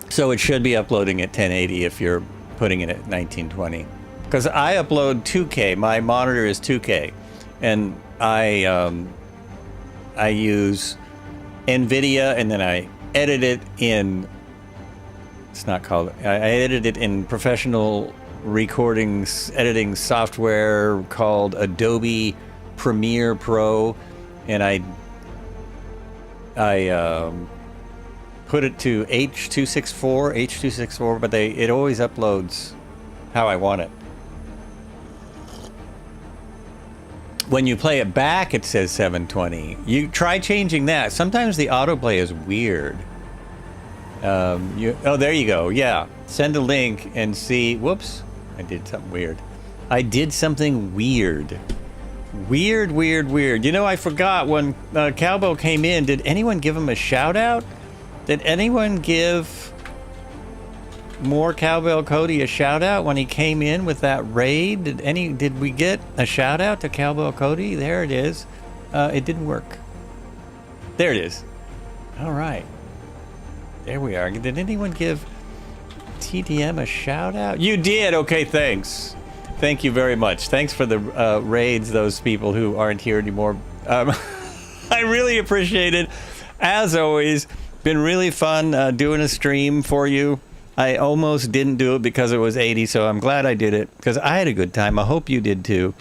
So it should be uploading at 1080 if you're putting it at 1920. Because I upload 2K. My monitor is 2K. And I use NVIDIA, and then I edit it in... It's not called... I edit it in professional recordings editing software called Adobe Premiere Pro, and I put it to H264, but it always uploads how I want it. When you play it back, it says 720. You try changing that. Sometimes the autoplay is weird. Oh, there you go. Yeah, send a link and see. Whoops. I did something weird. I did something weird. Weird. You know, I forgot when Cowbell came in. Did anyone give him a shout out? Did anyone give more Cowbell Cody a shout out when he came in with that raid? Did we get a shout out to Cowbell Cody? There it is. It didn't work. There it is. All right. There we are. Did anyone give TDM a shout out? You did. Okay, thanks. Thank you very much. Thanks for the raids, those people who aren't here anymore. I really appreciate it. As always, been really fun doing a stream for you. I almost didn't do it because it was 80, so I'm glad I did it because I had a good time. I hope you did too.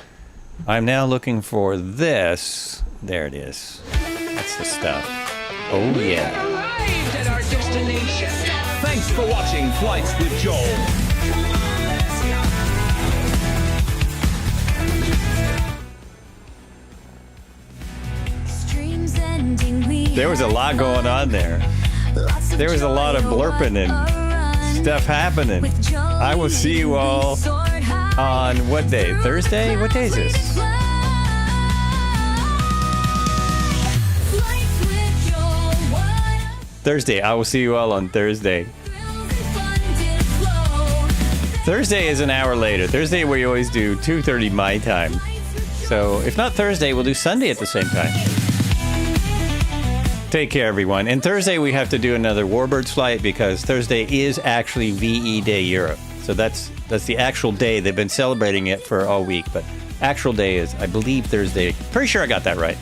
I'm now looking for this. There it is. That's the stuff. Oh yeah. Arrived at our destination. Thanks for watching Flights with Joel. There was a lot going on there. There was a lot of blurping and stuff happening. I will see you all on what day? Thursday? What day is this? Thursday. I will see you all on Thursday. Thursday is an hour later. Thursday we always do 2:30 my time. So if not Thursday, we'll do Sunday at the same time. Take care, everyone. And Thursday we have to do another Warbirds flight because Thursday is actually VE Day Europe. So that's the actual day. They've been celebrating it for all week, but actual day is, I believe, Thursday. Pretty sure I got that right.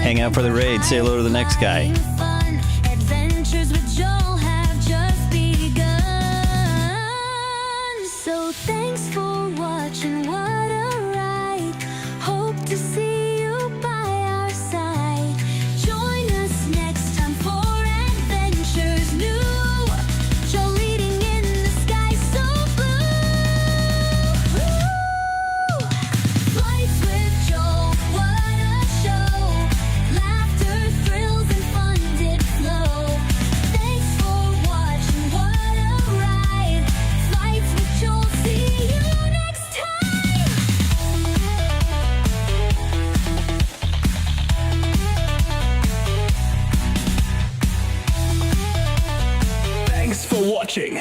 Hang out for the raid. Say hello to the next guy. So thanks for watching. What a ride. Hope to see you by our side. Join us next time for adventures new. Joe leading in the sky so blue. Woo! Flights with Joe, what a show. Laughter, thrills, and fun did flow. Thanks for watching. What a ride. Flights with Joe. See you next time. Thanks for watching.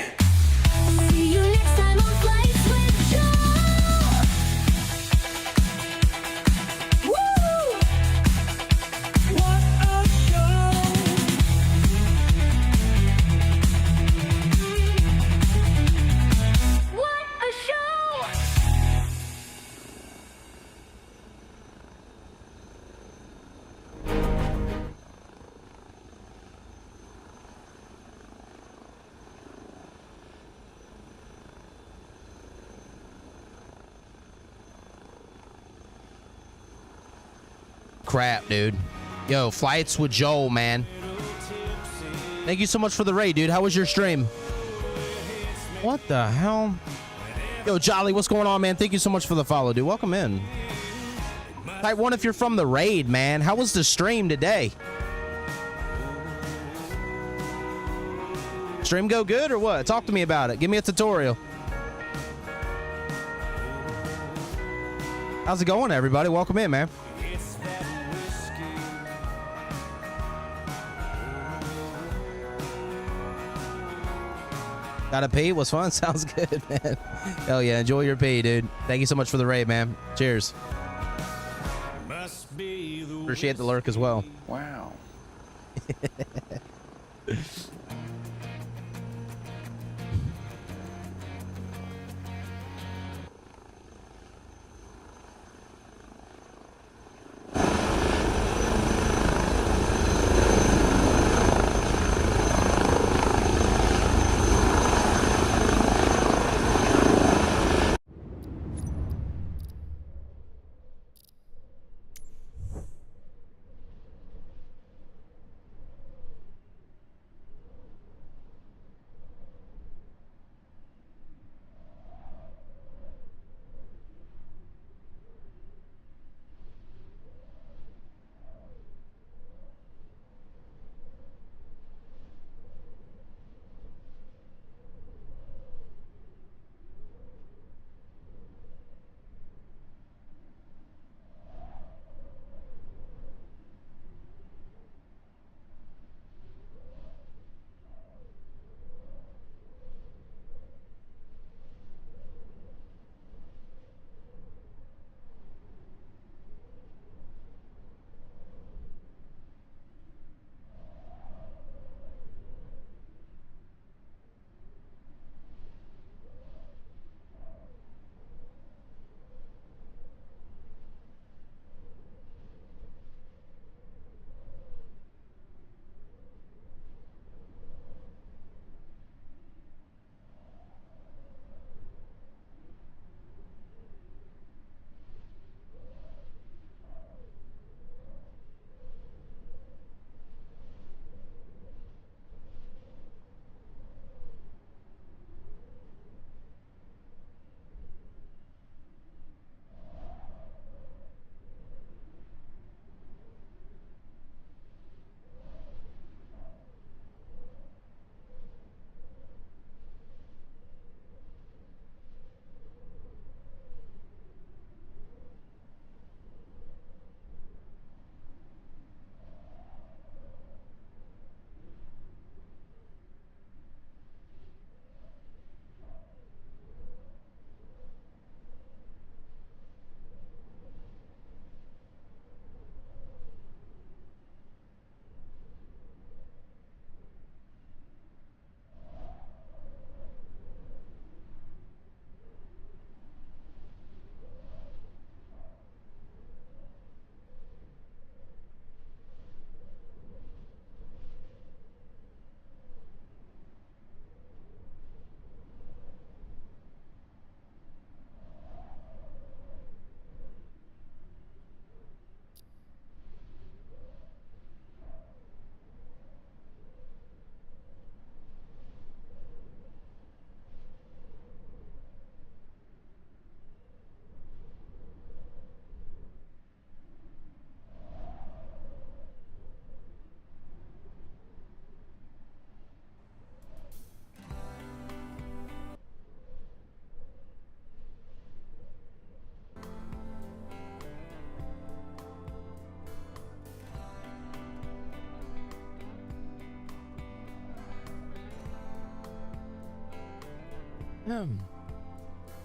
Crap, dude. Yo, Flights with Joel, man. Thank you so much for the raid, dude. How was your stream? What the hell? Yo, Jolly, what's going on, man? Thank you so much for the follow, dude. Welcome in. Type 1 if you're from the raid, man. How was the stream today? Stream go good or what? Talk to me about it. Give me a tutorial. How's it going, everybody? Welcome in, man. Got a pee? Was fun? Sounds good, man. Hell yeah, enjoy your pee, dude. Thank you so much for the raid, man. Cheers. Appreciate the lurk as well. Wow.